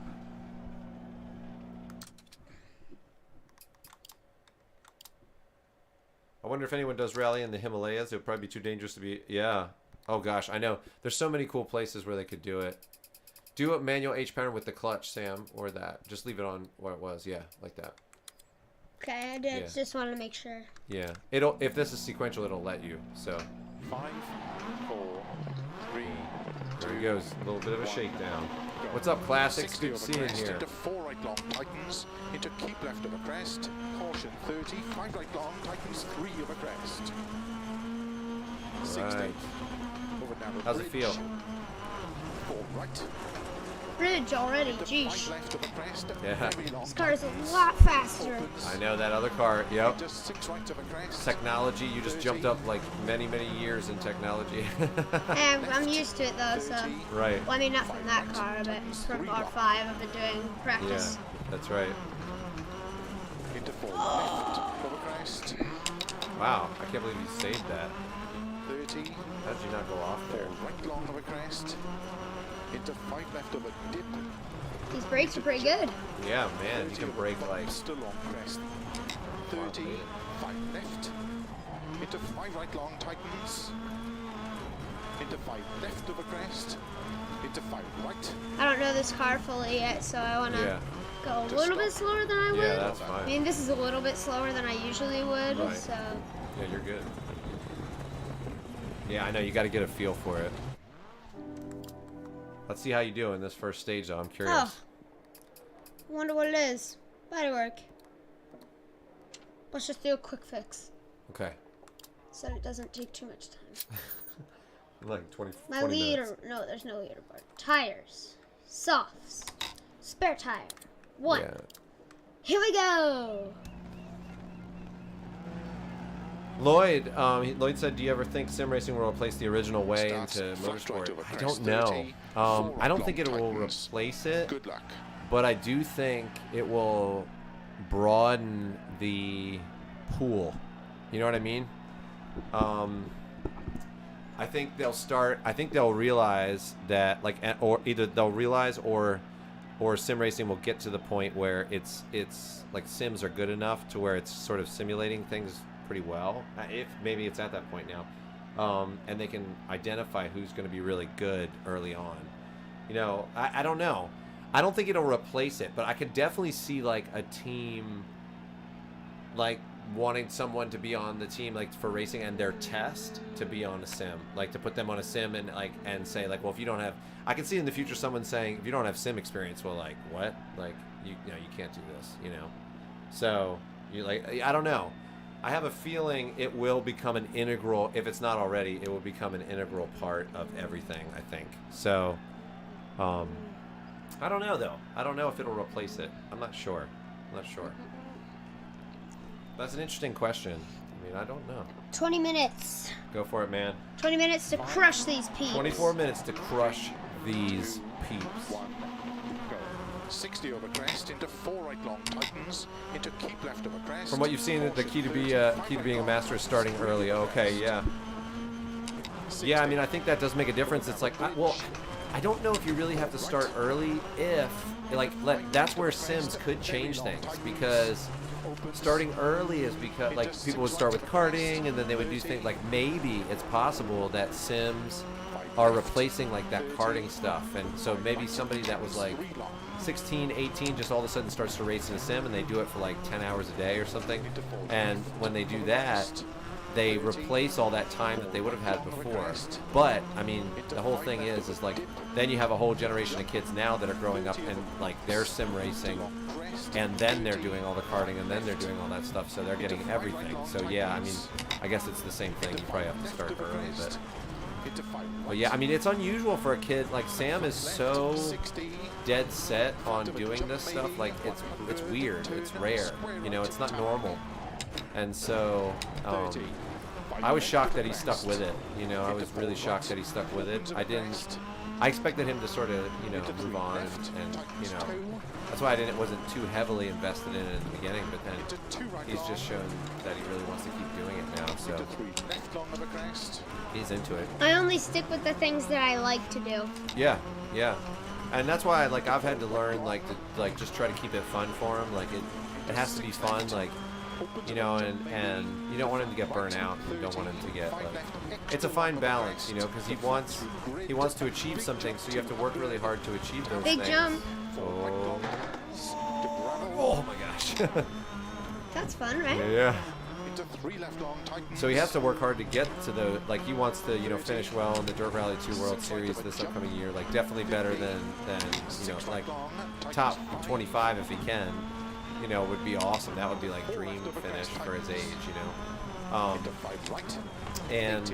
I wonder if anyone does rally in the Himalayas. It would probably be too dangerous to be. Yeah. Oh gosh, I know. There's so many cool places where they could do it. Do a manual H pattern with the clutch, Sam, or that. Just leave it on what it was. Yeah, like that. Okay, I did. Yeah. Just wanted to make sure. Yeah. It'll. If this is sequential, it'll let you. So 5, 4, 3, there he goes. A little bit of a shakedown. What's up, classics? 60 Good over seeing crest, here. into 4 right long tightens, into keep left of a crest, caution 30, 5 right long tightens, 3 of a crest. 60 Right. over narrow How's it bridge, feel? 4 right, Bridge already. into 5 Jeez. left of a crest, Yeah. very long This car is a tightens, lot faster. opens, I know that other car. Yep. into 6 right of a crest, Technology. You just jumped up like many years in technology. And I'm used to it though, so. 30, Right. Well, I mean, not from that car, but from R5, I've been doing Yeah, practice. that's right. into 4 left of a crest, Wow, I can't believe you saved that. 30, How did you not go off 4 there? right long of a crest, into 5 left of a dip, These brakes are pretty good. Yeah, man, you can break like. still long crest, 30, 5 left, into 5 right long tightens, into 5 left of a crest, into 5 right, I don't know this car fully yet, so I want to Yeah, go a little bit slower than I would. yeah, that's I fine. mean, this is a little bit slower than I usually would, Right. so. Yeah, you're good. Yeah, I know you got to get a feel for it. Let's see how you do in this first stage, though. I'm curious. Oh. Wonder what it is. Body work. Let's just do a quick fix, Okay. so it doesn't take too much time. Like 20. My 20 leader, minutes. no, there's no leader bar. Tires, softs, spare tire, 1. Yeah. Here we go. Lloyd, Lloyd said, "Do you ever think sim racing will replace the original way into motorsport?" I don't know. I don't think it will replace it. Good luck. But I do think it will broaden the pool. You know what I mean? I think they'll start. I think they'll realize that, like, or either they'll realize or sim racing will get to the point where it's like sims are good enough to where it's sort of simulating things pretty well. If maybe it's at that point now, and they can identify who's going to be really good early on. You know, I don't know. I don't think it'll replace it, but I could definitely see like a team like wanting someone to be on the team like for racing and their test to be on a sim, like to put them on a sim and like and say like, well, if you don't have, I can see in the future someone saying, if you don't have sim experience, well, like what, like you know you can't do this, you know. So you like, I don't know. I have a feeling it will become an integral, if it's not already, it will become an integral part of everything, I think. So I don't know though. I don't know if it'll replace it. I'm not sure. That's an interesting question. I mean, I don't know. 20 minutes. Go for it, man. 20 minutes to crush these peeps. 24 minutes to crush these peeps. 60 over crest into 4 right long tightens into keep left over crest. From what you've seen, the key to being a master is starting early. Okay, yeah. Yeah, I mean, I think that does make a difference. It's like, well, I don't know if you really have to start early if, like, that's where sims could change things, because starting early is because, like, people would start with karting and then they would do things like, maybe it's possible that sims are replacing like that karting stuff, and so maybe somebody that was like 16, 18 just all of a sudden starts to race in a sim and they do it for like 10 hours a day or something, and when they do that they replace all that time that they would have had before. But I mean, the whole thing is like then you have a whole generation of kids now that are growing up and like they're sim racing, and then they're doing all the karting, and then they're doing all that stuff, so they're getting everything. So yeah, I mean, I guess it's the same thing. You probably have to start early, but yeah, I mean, it's unusual for a kid like Sam is so dead set on doing this stuff. Like it's weird, it's rare, you know, it's not normal, and so I was shocked that he stuck with it. You know, I was really shocked that he stuck with it. I expected him to sort of, you know, move on, and you know, that's why I wasn't too heavily invested in it at the beginning. But then he's just shown that he really wants to keep doing it now, so he's into it. I only stick with the things that I like to do. Yeah, yeah, and that's why like I've had to learn like to like just try to keep it fun for him. Like it has to be fun, like, you know, and you don't want him to get burnt out. You don't want him to get like, it's a fine balance, you know, because he wants to achieve something, so you have to work really hard to achieve those Big things. jump. Oh my gosh. That's fun, right? Yeah. So he has to work hard to get to the, like, he wants to, you know, finish well in the Dirt Rally 2 World Series this upcoming year, like definitely better than you know, like top 25 if he can. You know, would be awesome. That would be like dream finish for his age, you know. And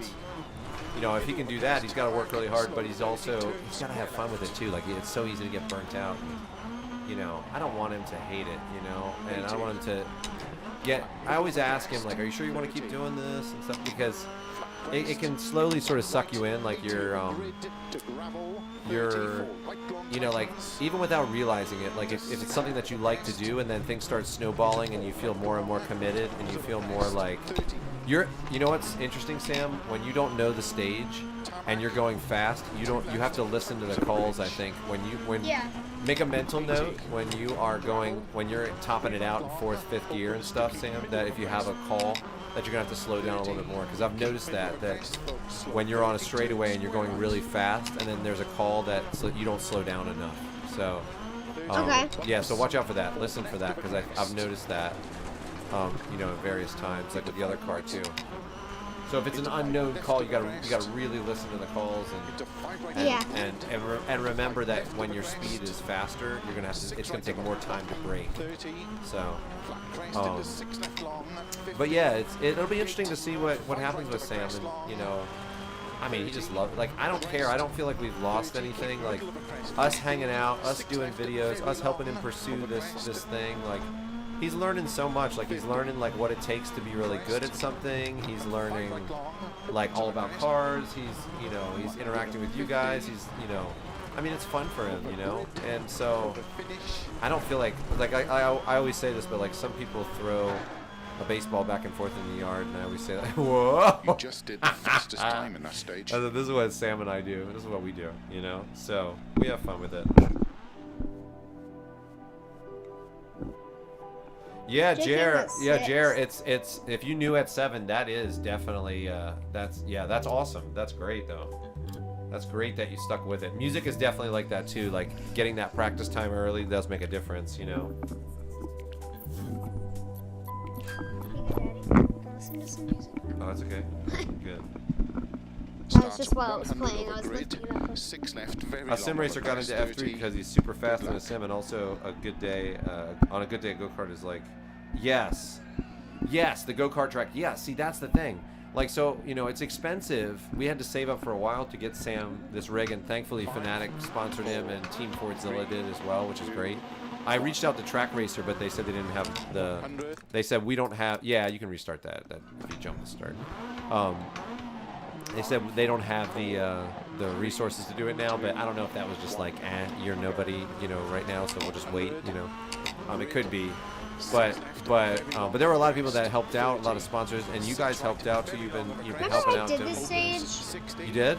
you know, if he can do that, he's got to work really hard, but he's got to have fun with it too. Like, it's so easy to get burnt out. And, you know, I don't want him to hate it, you know, and I don't want him to get. I always ask him, like, are you sure you want to keep doing this and stuff, because it can slowly sort of suck you in, like you're, you know, like, even without realizing it, like if it's something that you like to do and then things start snowballing and you feel more and more committed and you feel more like you know what's interesting, Sam? When you don't know the stage and you're going fast, you have to listen to the calls, I think. Make a mental note when you're topping it out in 4th, 5th gear and stuff, Sam, that if you have a call that you're gonna have to slow down a little bit more, because I've noticed that when you're on a straightaway and you're going really fast and then there's a call that you don't slow down enough. So okay. Yeah, so watch out for that. Listen for that, because I've noticed that you know, at various times, like with the other car too. So if it's an unknown call, you gotta really listen to the calls and remember that when your speed is faster, you're gonna have to. It's gonna take more time to brake. So, but yeah, it'll be interesting to see what happens with Sam. And you know, I mean, he just loved it. Like, I don't care. I don't feel like we've lost anything. Like, us hanging out, us doing videos, us helping him pursue this thing. Like, he's learning so much. Like he's learning like what it takes to be really good at something. He's learning like all about cars. He's, you know, he's interacting with you guys. He's, you know, I mean, it's fun for him, you know. And so I don't feel like I always say this, but like some people throw a baseball back and forth in the yard, and I always say, like, whoa! You just did the fastest time in that stage. This is what Sam and I do. This is what we do, you know. So we have fun with it. Yeah, Jer. Yeah, Jer. It's if you knew at 7, that is definitely that's awesome. That's great though. That's great that you stuck with it. Music is definitely like that too. Like getting that practice time early does make a difference, you know. Listen to some music. Oh, that's okay. Good. That's just while I was playing. I was looking it up. 6 left, very A sim long racer got into over F3 because he's super fast in a sim, and also a good day on a good day, a go-kart is like, yes, the go-kart track. Yeah, see, that's the thing. Like, so, you know, it's expensive. We had to save up for a while to get Sam this rig, and thankfully FANATEC sponsored him, and Team Fordzilla did as well, which is great. I reached out to Trak Racer, but they said they didn't have the. They said we don't have. Yeah, you can restart that. If you jump the start. They said they don't have the resources to do it now, but I don't know if that was just like, you're nobody, you know, right now, so we'll just wait, you know. It could be, but there were a lot of people that helped out, a lot of sponsors, and you guys helped out too. You've been helping out too. Remember I did this stage? You did?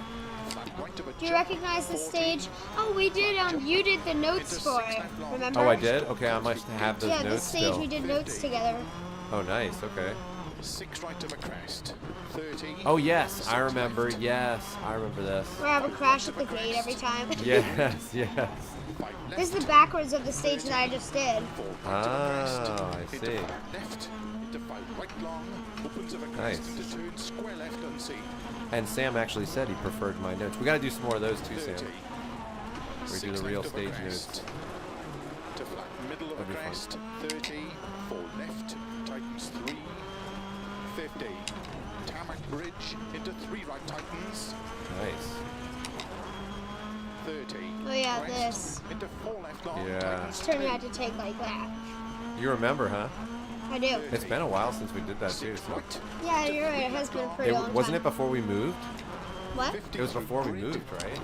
Do you recognize this stage? Oh, we did. You did the notes for it. Remember? Oh, I did. Okay, I must have those notes. notes Yeah, this stage still. we did notes together. Oh, nice. Okay. 6 right of a crest. 30. Oh yes, I remember. Yes, I remember this. Where I would crash at the gate every time. Yes, yes. This is the backwards of the stage that I just did. Oh, I see. Left into 5 right long. Opens of a crest Nice. into turn square left unseen. And Sam actually said he preferred my notes. We got to do some more of those too, Sam. 30. We do the 6 real left of a stage crest. notes. To flat middle of That'd a be fun. crest. 30. 4 left. Tightens 3. 50. Tarmac bridge into 3 right tightens. Nice. 30. Oh yeah, crest this. into 4 left long. Yeah. Tightens Turned 2. out to take like that. You remember, huh? I do. It's been a while since we did that too. 6 So. right. Yeah, you're right. It has been a pretty long time. Wasn't it before we moved? What? It was before we moved, right?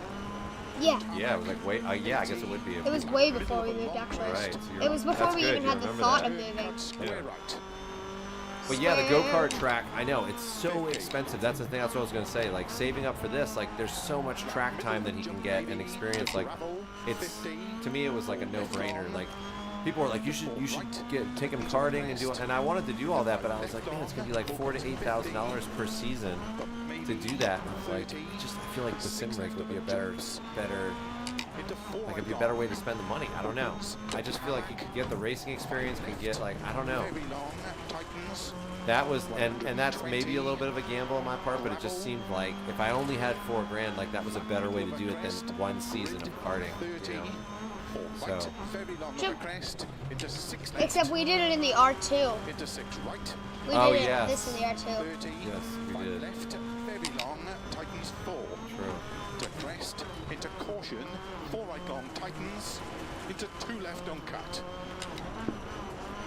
Yeah. Yeah, it was like way. Yeah, I guess it would be. It was way before we moved, actually. Right. So you're- It was before that's we good, even you had the remember thought that. of moving. Square right. But yeah, the go-kart track, I know, it's so expensive. That's the thing, that's what I was going to say. Like, saving up for this, like, there's so much track time that he can get and experience. Like, it's, to me, it was like a no-brainer. Like, people were like, you should take him karting and do it. And I wanted to do all that, but I was like, man, it's going to be like $4,000 to $8,000 per season to do that. And I was like, I feel like the sim rig would be a better, like, it'd be a better way to spend the money. I don't know. I just feel like you could get the racing experience, could get, like, I don't know. That was, and that's maybe a little bit of a gamble on my part, but it just seemed like if I only had $4,000, like that was a better way to do it than one season of karting, you know? So. Except we did it in the R2. Into 6 right. We Oh, did yes. this in the R2. 30. Yes, we 5 did. left. Very long. Tightens 4. True. To crest. Into caution. 4 right long. Tightens. Into 2 left on cut.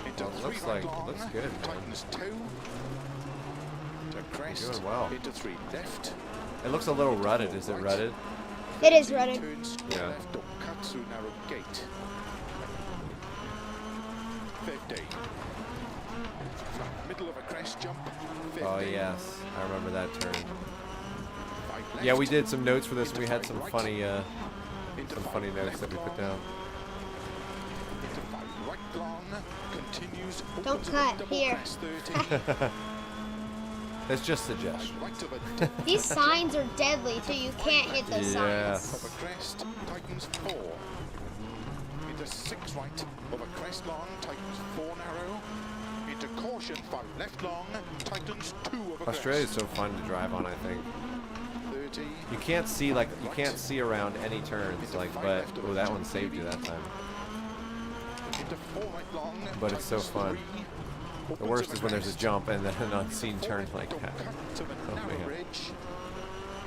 Into Well, it 3 looks right like- long. looks good, man. Tightens 2. To crest. doing well. Into 3 left. It looks a little rutted. Is it rutted? It is running. Turn square Yeah. left or cut through narrow gate. 50. Middle of a crest jump. 50. Oh, yes. I remember that turn. 5 left. Yeah, we did some notes for this. We had some Right. funny, Into some 5 funny notes left that we put long. down. Into 5 right long. Continues. Don't opens of a cut, double here. crest, 30. It's just suggestion. Right of a These signs are deadly too. You can't hit those Yeah. signs. of a crest. Tightens 4. Into 6 right of a crest long. Tightens 4 narrow. Into caution 5 left long. Tightens 2 of a crest. Australia's so fun to drive on, I think. 30. You can't see around any turns, like, but oh, that one saved you that time. Into 4 right long. But it's so tightens fun. 3. The Opens worst of is when there's a crest. jump and then an unseen turn like Don't that. cut to the Oh, narrow man. bridge.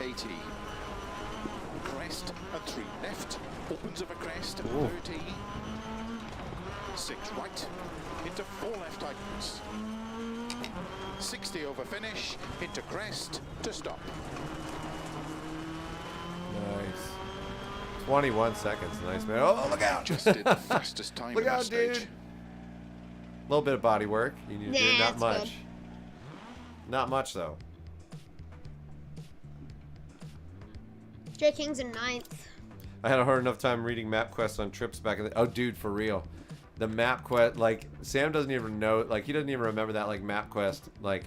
80. Crest and 3 left. Opens of a crest. Ooh. 30. 6 right, into 4 left tightens. 60 over finish, into crest, to stop. Nice. 21 seconds. Nice, man. Oh, look out. Just did the fastest time Look in that out, stage. dude. A little bit of body work. You need to do Nah, not that's much. good. Not much, though. J King's in 9th. I had a hard enough time reading map quests on trips back in the... Oh, dude, for real. The map quest, like, Sam doesn't even know, like, he doesn't even remember that, like, map quest. Like,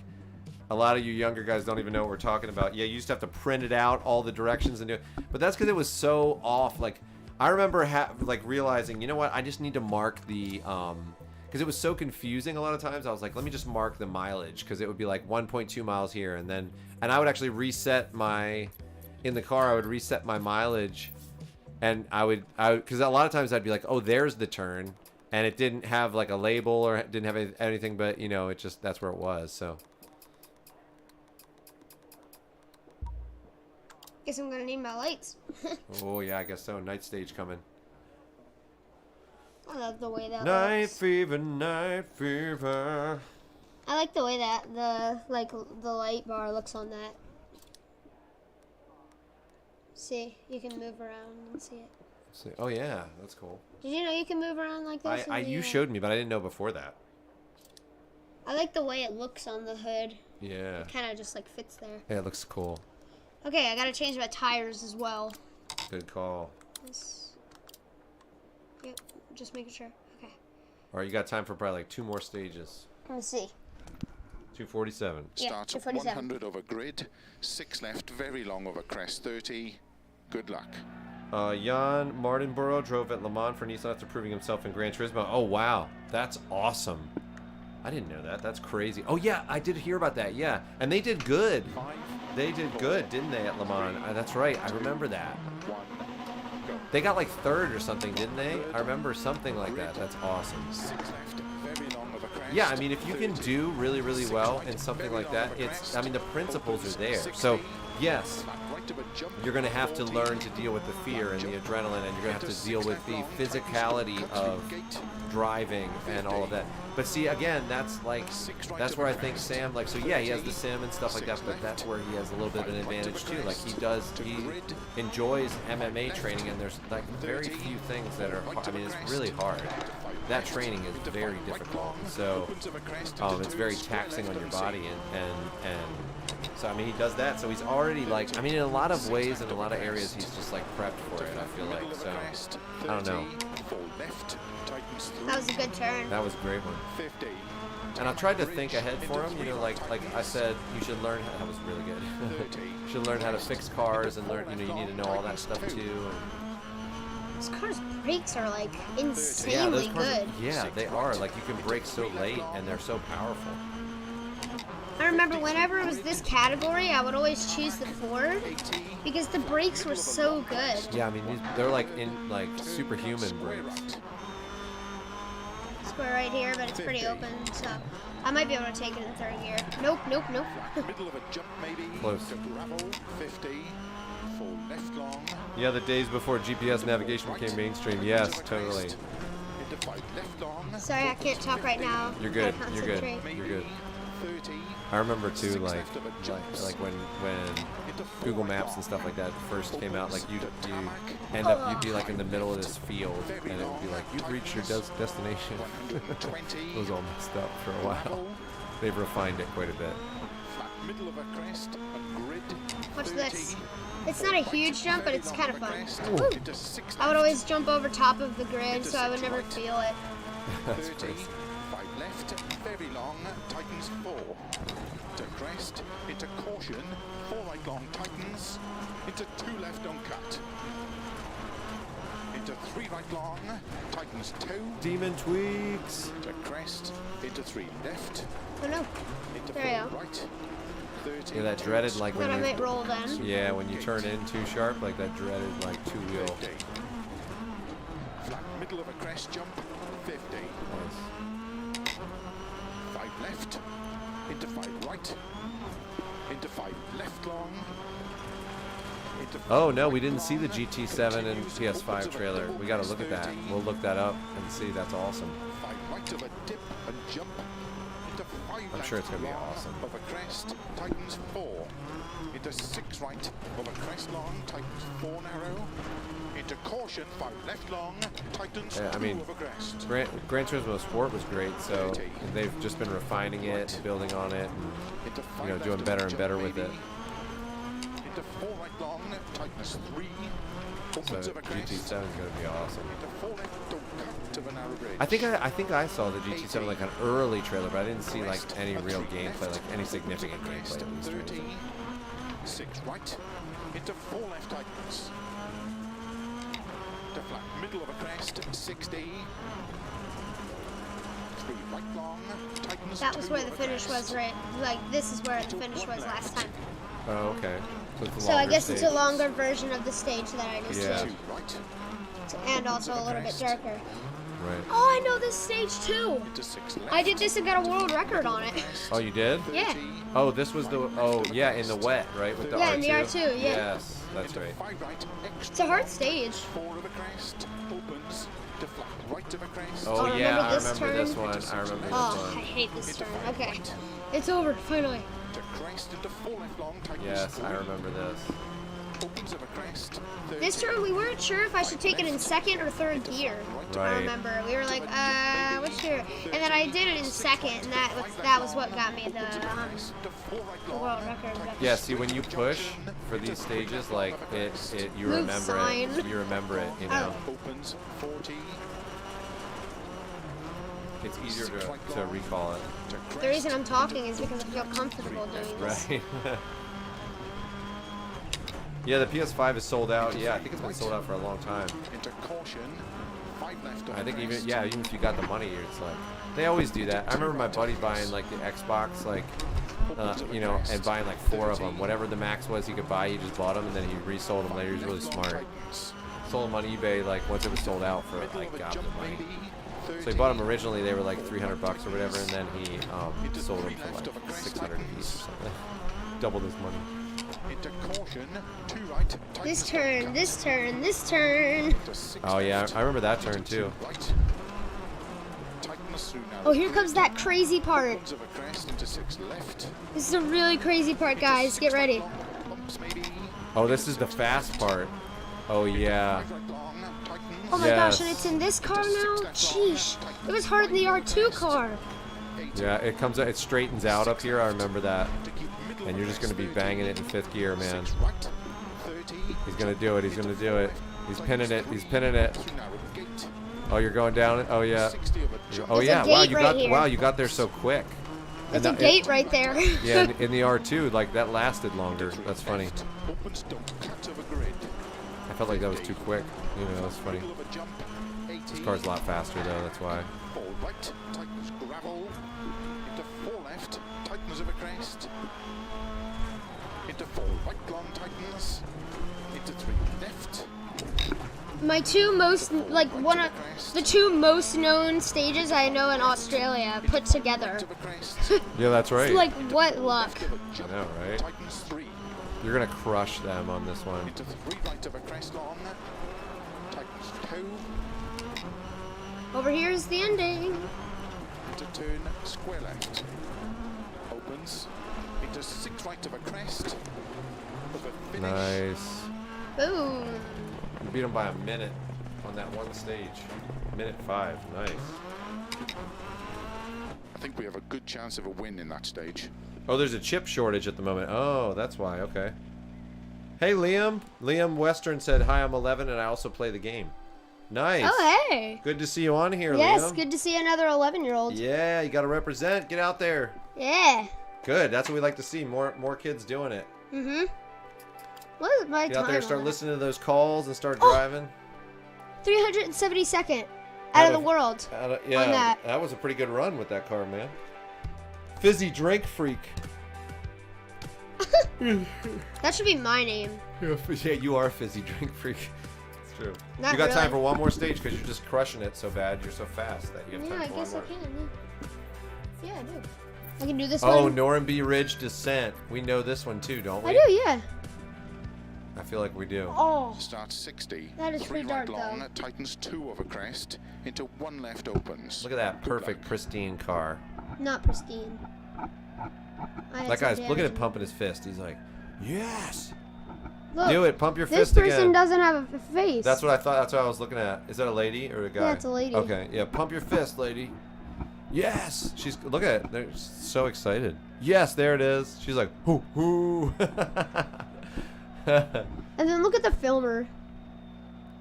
a lot of you younger guys don't even know what we're talking about. Yeah, you used to have to print it out, all the directions, and do it. But that's because it was so off. Like, I remember, like, realizing, you know what, I just need to mark the, because it was so confusing a lot of times. I was like, let me just mark the mileage, because it would be like 1.2 miles here, and then, and I would actually reset my, in the car, I would reset my mileage, and I would, because a lot of times I'd be like, oh, there's the turn, and it didn't have like a label or it didn't have anything, but you know, it just, that's where it was. So Guess I'm gonna need my lights. oh yeah, I guess so. Night stage coming. I love the way that Night looks. fever, night fever. I like the way that the light bar looks on that. See, you can move around and see it. Let's see. Oh yeah, that's cool. Did you know you can move around like this? You showed me, but I didn't know before that. I like the way it looks on the hood. Yeah. It kind of just like fits there. Yeah, it looks cool. Okay, I gotta change my tires as well. Good call. Yep, just making sure. Okay. All right, you got time for probably like 2 more stages. Let's see. 247. Yeah, Starts at 247. 100 over grid, 6 left, very long over crest, 30. Good luck. Jan Martinborough drove at Le Mans for Nissan after proving himself in Gran Turismo. Oh, wow. That's awesome. I didn't know that. That's crazy. Oh, yeah, I did hear about that. Yeah, and they did good. 5, They did good, didn't they, at Le Mans? That's right. I remember that. 1, go. They got like 3rd or something, didn't they? I remember something like that. That's awesome. 6 left, very long over crest. Yeah, I mean, if you can 30. do really, really well 6 in right, something very like long that, over it's, crest. I mean, the principles are there. 60, So, yes, flat right of a jump, you're going to have to 40. learn to deal with the fear and the adrenaline, and you're going to have to deal with the physicality of driving and all of that. But see, again, that's like, that's where I think Sam, like, so yeah, he has the sim and stuff like that, but that's where he has a little bit of an advantage too. Like, he enjoys MMA training, and there's like very few things that are hard. I mean, it's really hard. That training is very difficult. So, it's very taxing on your body, and so, I mean, he does that. So he's already like, I mean, in a lot of ways, in a lot of areas, he's just like prepped for it, I feel like. So, I don't know. That was a good turn. That was a great one. 50. And I tried to think ahead for him, you know, like I said, you should learn, that was really good. You should learn how to fix cars and learn, you know, you need to know all that stuff too. And This car's brakes are like yeah, insanely those cars, good. yeah, they are. Like, you can brake so late and they're so powerful. I remember whenever it was this category, I would always choose the Ford because the brakes were so good. Yeah, I mean, they're like like superhuman brakes. Square right here, but it's pretty open, so I might be able to take it in 3rd gear. Nope, nope, nope. Middle of a jump maybe. Close. To gravel, 50. Full left long. Yeah, the days before GPS navigation became mainstream. Yes, totally. Into 5 left long. Sorry, I can't talk right now. You're good. Gotta You're good. concentrate. You're good. 30. I remember too, 6 like left of a jump. when Into 4 Google right Maps and stuff like that first came out, like you'd Tarmac. be like in the middle of this field, and it would be like, you've reached your destination. It was all messed up for a while. They've refined it quite a bit. Flat middle of a crest. A grid. Watch 30. this. It's not a huge jump, but it's kind of fun. Woo. Into 6 I would left. always jump over top of the grid, so I would never feel it. That's 30, crazy. 5 left, very long, tightens 4. To crest, into caution, 4 right long, tightens, into 2 left on cut. Into 3 right long, tightens 2. Demon tweaks. To crest, into 3 left, Oh no, into There 4 you go. right. 30. Yeah, that dreaded, like thought I when might you, roll then. yeah, when you turn in too sharp, like that dreaded like 2-wheel. 50. Flat middle of a crest jump, 50. Nice. 5 left, into 5 right, into 5 left long, Oh no, we didn't see the GT7 and PS5 trailer. We gotta look at that. We'll look that up and see. That's awesome. I'm sure it's gonna be awesome. Of a crest, tightens 4. Into 6 right, of a crest long, tightens 4 narrow. Into caution, 5 left long, tightens 2 I mean, of a crest. Gran Turismo Sport was great, so they've just been refining it, building on it, and, you know, doing better and better with it. Into 4 right long, tightens 3. So GT7 is gonna be awesome. Into 4 left, don't cut to the narrow bridge. I think I saw the GT7 like an early trailer, but I didn't see like any real gameplay, like any significant gameplay. At least. 30, 6 right, into 4 left tightens. To flat middle of a crest, 60. 3 right long, tightens. That was 2 where the of a finish was, crest. right? Like, this is where the finish was last time. Oh, okay. So, it's a So I longer guess it's a stage. longer version of the stage that I just Yeah. did. 2 right, And also a little bit darker. Right. Oh, I know this stage too! into 6 left. I did this and got a world record on it. Oh, you did? Yeah. Oh, this was the. Oh, yeah, in the wet, right? With the Yeah, R2. in the R2, yeah. Yes, that's Into right. 5 right, extra. It's a hard stage. 4 of a crest, opens. To flat right of a crest. Oh, Oh, yeah, I remember this remember this turn? one. I remember this Oh, I one. hate this turn. Okay. It's over, finally. To crest into 4 left long, tightens Yes, 3. I remember this. Opens of a crest. 30. This turn we weren't sure if I should take it in second or third gear. I Right. remember. We were like, which gear? And then I did it in second, and that was what got me the world record. But Yeah, see, when you push for these stages, like you Move remember sign. it. You remember it, you know. Opens 40. It's easier to recall it. the reason I'm talking is because I feel comfortable doing this. Right. Yeah, the PS5 is sold out. Yeah, I think it's been sold out for a long time. Into caution. 5 left. I think even if you got the money, it's like they always do that. I remember my buddy buying like the Xbox, like you know, and buying like 4 of them. Whatever the max was he could buy, he just bought them and then he resold them later. He was really smart. Sold them on eBay like once it was sold out for like gobs of money. So he bought them originally; they were like $300 or whatever, and then he sold them for like 600 a piece or something. Doubled his money. Into caution. 2 right. This turn, this turn, this turn. Oh yeah, I remember that turn too. Right. Tightens through now. Oh, here comes that crazy part. Opens of a crest into 6 left. This is a really crazy part, guys. Get ready. Bumps maybe. Oh, this is the fast part. Oh yeah. 5 right long. Tightens. Oh my gosh, Yes. and it's in this car now? Sheesh. It was hard in the R2 car. Yeah, it comes out, it straightens out up here. I remember that. To keep middle And of you're just gonna be crest, banging it in 5th gear, man. 6 right. 30. He's gonna do it. He's gonna do it. He's pinning it. He's pinning it. Through narrow gate. Oh, you're going down it. Oh yeah. 60 of a jump. Oh There's a yeah. Wow, gate you right got here. you got there so quick. There's a And gate right there. Yeah, in the R2, like that lasted longer. That's funny. Left. Opens don't cut of a grid. I felt like that was too quick. You know, that's funny. Middle of a jump. 80. This car's a lot faster though. That's why. 4 right. Tightens gravel. Into 4 left. Tightens of a crest. Into 4 right long tightens. Into 3 left. My two most, like, one of the 2 most known stages I know in Australia put together. Of a crest. Yeah, that's right. It's like, what luck. Of a jump. I know, right? Tightens 3. You're gonna crush them on this one. Into 3 right of a crest long. Tightens 2. Over here is the ending. Into turn square left. Opens. Into 6 right of a crest. Of a finish. Nice. Boom. You beat them by a minute on that one stage. Minute 5. Nice. I think we have a good chance of a win in that stage. Oh, there's a chip shortage at the moment. Oh, that's why. Okay. Hey, Liam. Liam Western said, "Hi, I'm 11 and I also play the game." Nice. Oh, hey. Good to see you on here, Yes, Liam. good to see another 11-year-old. Yeah, you got to represent. Get out there. Yeah. Good. That's what we like to see. More kids doing it. Mm-hmm. What is my Get time out there, on start that? listening to those calls and start Oh! driving. 372nd out of the world. Yeah, on that. that was a pretty good run with that car, man. Fizzy drink freak. That should be my name. Yeah, you are a fizzy drink freak. It's true. Not you got time really. for one more stage because you're just crushing it so bad. You're so fast that you have Yeah, time I for guess I one more. can. Yeah, I do. I can do this Oh, one. Normanby Ridge Descent. We know this one too, don't we? I do, yeah. I feel like we do. Oh, Starts 60. that is 3 pretty right dark, long, though. tightens 2 over crest, into 1 left opens. Look at that Good perfect, luck. pristine car. not pristine. I had That some guy's looking damage at pumping his fist. He's like, yes. Look, Do it. Pump your this fist person again. doesn't have a face. That's what I thought. That's what I was looking at. Is that a lady or a guy? Yeah, it's a lady. Okay. Yeah. Pump your fist, lady. Yes. She's look at it. They're so excited. Yes, there it is. She's like, hoo hoo. And then look at the filmer.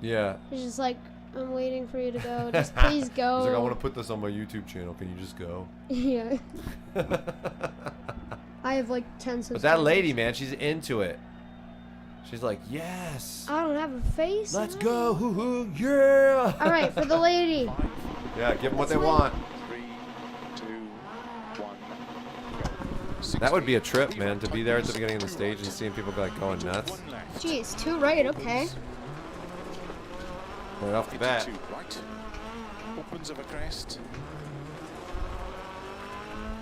Yeah. He's just like, I'm waiting for you to go. Just please go. He's like, I want to put this on my YouTube channel. Can you just go? Yeah. I have like 10 subscribers. But that lady, man, she's into it. She's like, yes. I don't have a face. Let's go. Hoo hoo. Yeah. All right, for the lady. Yeah, give them what they Let's want. 3, 2, 1, go. That would be a trip, man, to be there at the beginning of the stage and seeing people like going nuts. 1 left. Jeez, 2 right, okay. Right off the Into bat. 2 right. Opens over crest.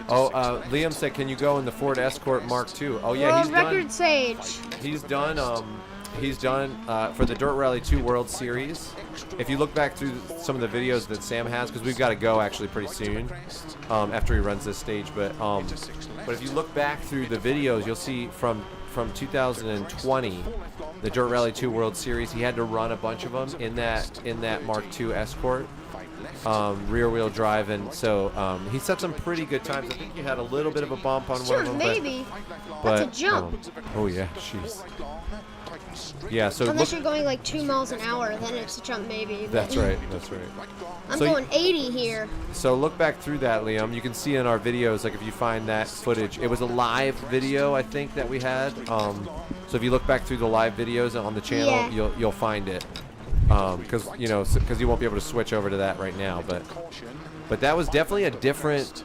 Into Oh, 6 left. Liam said, can you go in the Ford Escort Mark II? Oh yeah, World he's record done. sage. He's done for the Dirt Rally 2 World Series. If you look back through some of the videos that Sam has, because we've got to go actually pretty soon after he runs this stage. But if you look back through the videos, you'll see from 2020, the Dirt Rally 2 World Series, he had to run a bunch of them in that Mark II Escort. Rear wheel drive, and so he set some pretty good times. I think he had a little bit of a bump on one Sure, of them, maybe. but That's a jump. oh yeah, jeez. Yeah, so Unless look, you're going like 2 miles an hour, then it's a jump maybe. but- that's right, that's right. I'm So you- going 80 here. So look back through that, Liam. You can see in our videos, like if you find that footage, it was a live video, I think, that we had. So if you look back through the live videos on the channel, Yeah. you'll find it. Because you won't be able to switch over to that right now, but that was definitely a different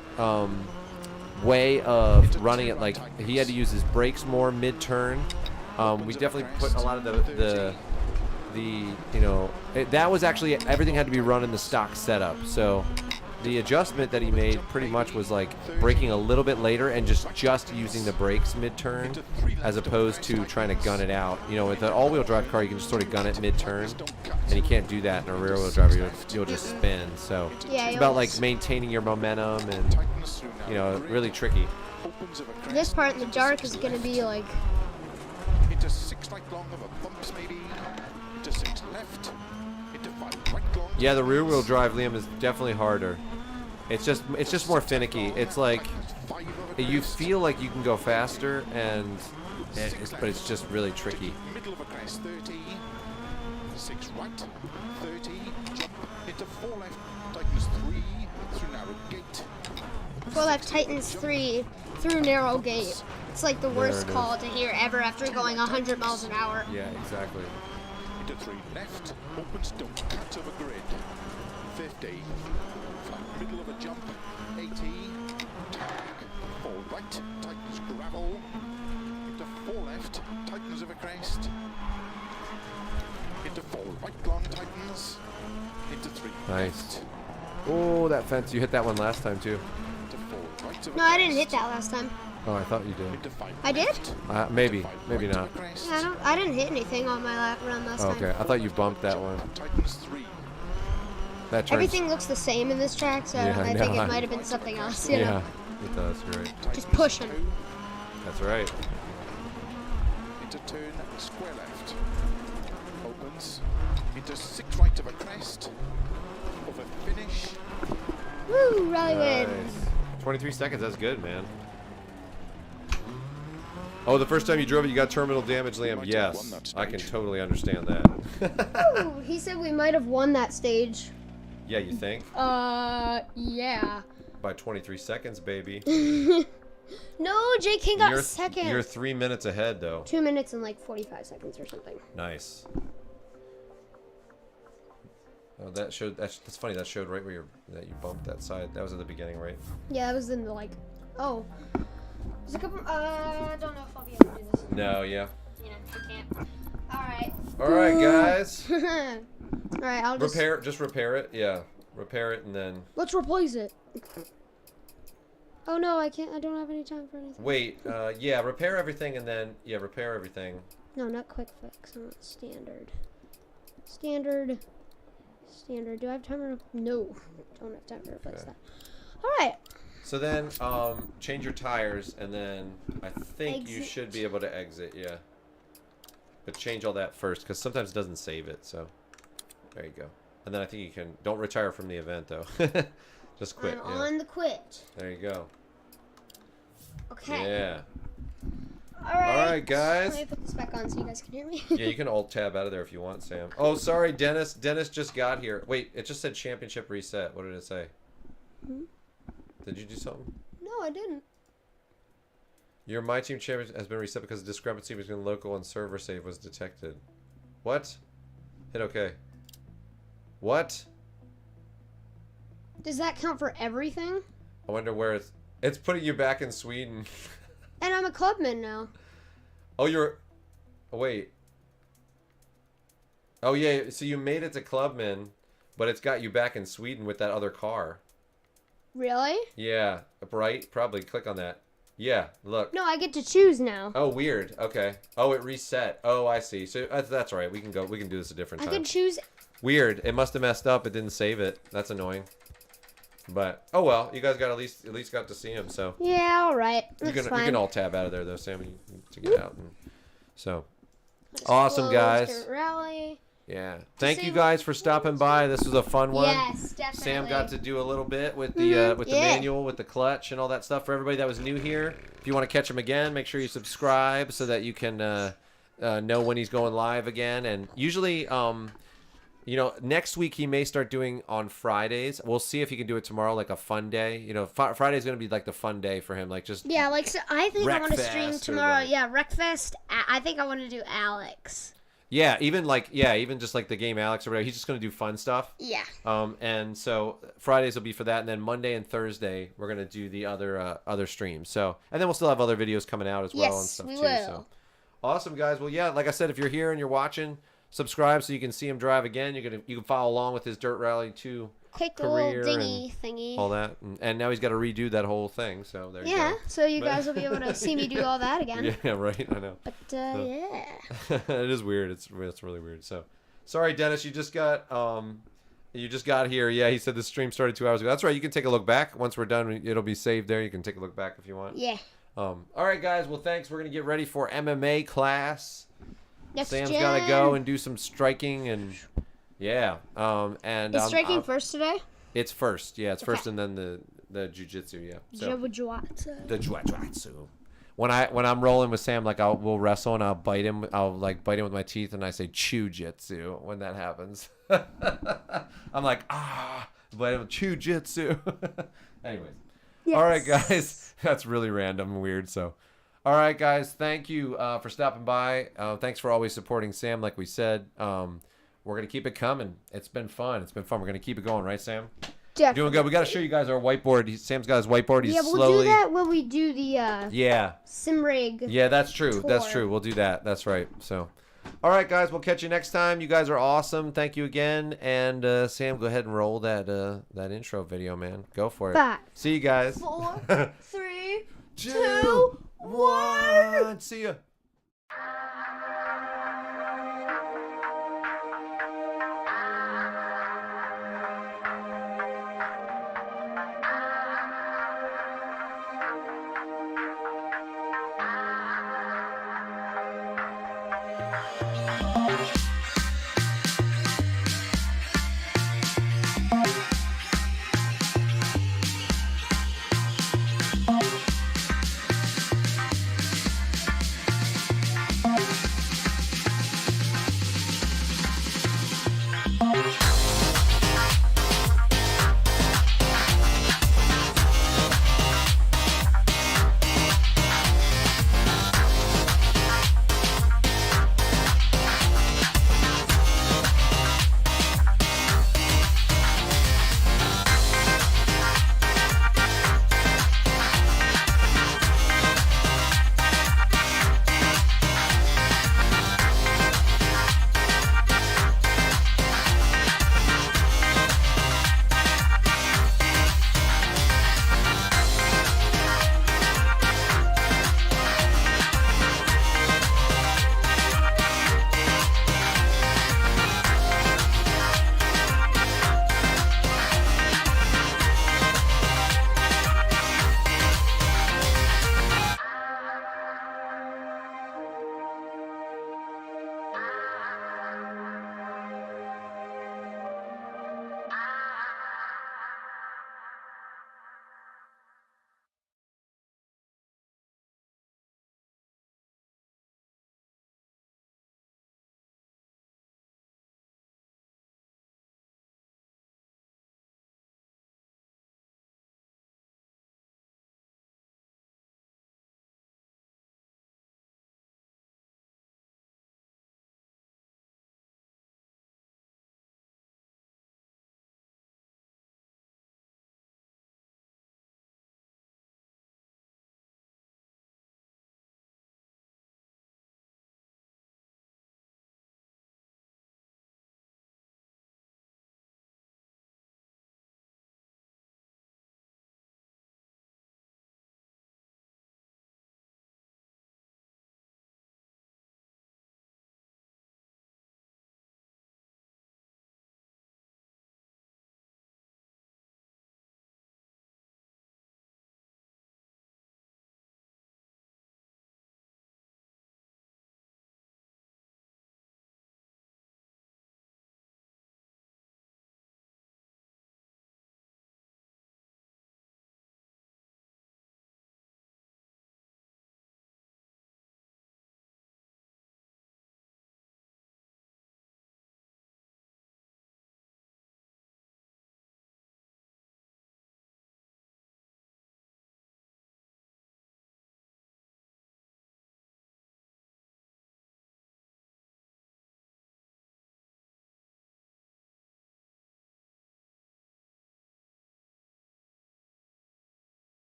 way of running it. Like he had to use his brakes more mid-turn. We definitely put a lot of that was actually everything had to be run in the stock setup. So the adjustment that he made pretty much was like braking a little bit later and just using the brakes mid-turn as opposed to trying to gun it out. With an all-wheel drive car, you can just sort of gun it mid-turn, and you can't do that in a rear-wheel driver. You'll just spin. So Yeah, it's you'll about like just- maintaining your momentum and really tricky. This part in the dark is going to be like, Into 6 right long over bumps maybe. Into 6 left. Into 5 right long. Yeah, the rear-wheel drive, Liam, is definitely harder. It's just more finicky. It's like you feel like you can go faster, but it's just really tricky. Middle of a crest 30. 6 right. 30. Jump into 4 left. Tightens 3 through narrow gate. 4 left tightens 3 through narrow gate. It's like the worst it is. call to hear ever after going 100 miles an hour. Yeah, exactly. Into 3 left. Opens, don't cut over grid. 50. Flat middle of a jump. 80. Tag. 4 right. Tightens gravel. Into 4 left. Tightens over crest. Into 4 right long tightens. Into 3 Nice. left. Oh, that fence! You hit that one last time too. Into 4 right over No, I didn't hit crest. that last time. Oh, I thought you did. Into 5 I did? left. Maybe, 5 maybe right not. over crest. Yeah, I didn't hit anything on my run last Oh, time. okay, I thought you bumped that one. Tightens 3. That turns. Everything looks the same in this track, so Yeah, I no, think I- it might have been something else. You know? Yeah, it does. You're right. Tightens pushing. 2. That's right. Into turn, square left. Opens. Into 6 right of a crest. Over finish. Woo, rally win. Nice. 23 seconds. That's good, man. Oh, the first time you drove it, you got terminal damage, Liam. might have won Yes, that I can stage. totally understand that. Ooh, he said we might have won that stage. Yeah, you think? Yeah. By 23 seconds, baby. No, J King got You're second. You're 3 minutes ahead, though. 2 minutes and like 45 seconds or something. Nice. Oh, that's funny. That showed right where that you bumped that side. That was at the beginning, right? Yeah, that was in the like. Oh. There's a couple. I don't know if I'll be able to do this. No, yeah. Yeah, I can't. Alright. All right, guys. Alright, I'll just. Just repair it. Yeah, repair it and then Let's replace it. Oh no, I can't. I don't have any time for anything. wait. Yeah, repair everything and then repair everything No, not quick fix. I want standard. Standard. Do I have time to... No. Don't have time to replace that. Alright. So then, change your tires, and then I think you Exit. should be able to exit, yeah. But change all that first, because sometimes it doesn't save it, so. There you go. And then I think you can... Don't retire from the event, though. Just quit, I'm yeah. on the quit. There you go. Okay. Yeah. Alright, guys. Let me put this back on so you guys can hear me. Yeah, you can Alt-Tab out of there if you want, Sam. Oh, sorry, Dennis. Dennis just got here. Wait, it just said championship reset. What did it say? Hmm? Did you do something? No, I didn't. Your My Team champion has been reset because a discrepancy between local and server save was detected. What? Hit OK. What? Does that count for everything? I wonder where it's... It's putting you back in Sweden. And I'm a clubman now. Oh, you're... Oh, wait. Oh, yeah, so you made it to Clubman, but it's got you back in Sweden with that other car. Really? Yeah, right? Probably click on that. Yeah, look. No, I get to choose now. Oh, weird. Okay. Oh, it reset. Oh, I see. So that's all right. We can go. We can do this a different I time. can choose. Weird. It must have messed up. It didn't save it. That's annoying. But oh well. You guys got at least got to see him. So Yeah, all right. That's you fine. can all tab out of there though, Sam, to get out. And, so awesome, guys. Rally. Yeah. Thank you guys for stopping by. This was a fun one. Yes, definitely. Sam got to do a little bit with the the yeah. manual, with the clutch and all that stuff. For everybody that was new here, if you want to catch him again, make sure you subscribe so that you can know when he's going live again. And usually, you know, next week he may start doing on Fridays. We'll see if he can do it tomorrow, like a fun day. You know, Friday's gonna be like the fun day for him, like just Yeah, like so I think I want to stream Wreckfest or tomorrow. like- Yeah, Wreckfest. I think I want to do Alex. yeah, even just like the game Alex or whatever. He's just gonna do fun stuff. Yeah. And so Fridays will be for that, and then Monday and Thursday we're gonna do the other streams. So, and then we'll still have other videos coming out as well and Yes, stuff we too. will. So, awesome guys. Well, yeah, like I said, if you're here and you're watching, subscribe so you can see him drive again. You can follow along with his Dirt Rally 2 Quick career little dingy thingy. all that, and now he's got to redo that whole thing. So there you go. Yeah, so you guys will be able to see me do all that again. Yeah, right. I know. But yeah. It is weird. It's really weird. So, sorry, Dennis. You just got here. Yeah, he said the stream started 2 hours ago. That's right. You can take a look back once we're done. It'll be saved there. You can take a look back if you want. Yeah. All right, guys. Well, thanks. We're gonna get ready for MMA class. Next Sam's gen. gotta go and do some striking and yeah. And Is striking first today? It's first. Yeah, it's first, Okay. and then the jiu-jitsu. Yeah. So Jiu-jitsu. the jiu-jitsu. When I'm rolling with Sam, like we'll wrestle and I'll bite him. I'll like bite him with my teeth and I say chew-jitsu when that happens. I'm like bite him with chew-jitsu. Anyways. Yes. All right, guys. That's really random and weird. So, all right, guys. Thank you for stopping by. Thanks for always supporting Sam, like we said. We're gonna keep it coming. It's been fun. We're gonna keep it going, right, Sam? Definitely. Doing good. We gotta show you guys our whiteboard. Sam's got his whiteboard. He's we'll slowly. do that when we do the Yeah. sim rig. Yeah, that's true. That's tour. true. We'll do that. That's right. So, all right, guys. We'll catch you next time. You guys are awesome. Thank you again. And Sam, go ahead and roll that intro video, man. Go for it. 5, See you guys. 4, 3, 2, 1. See ya.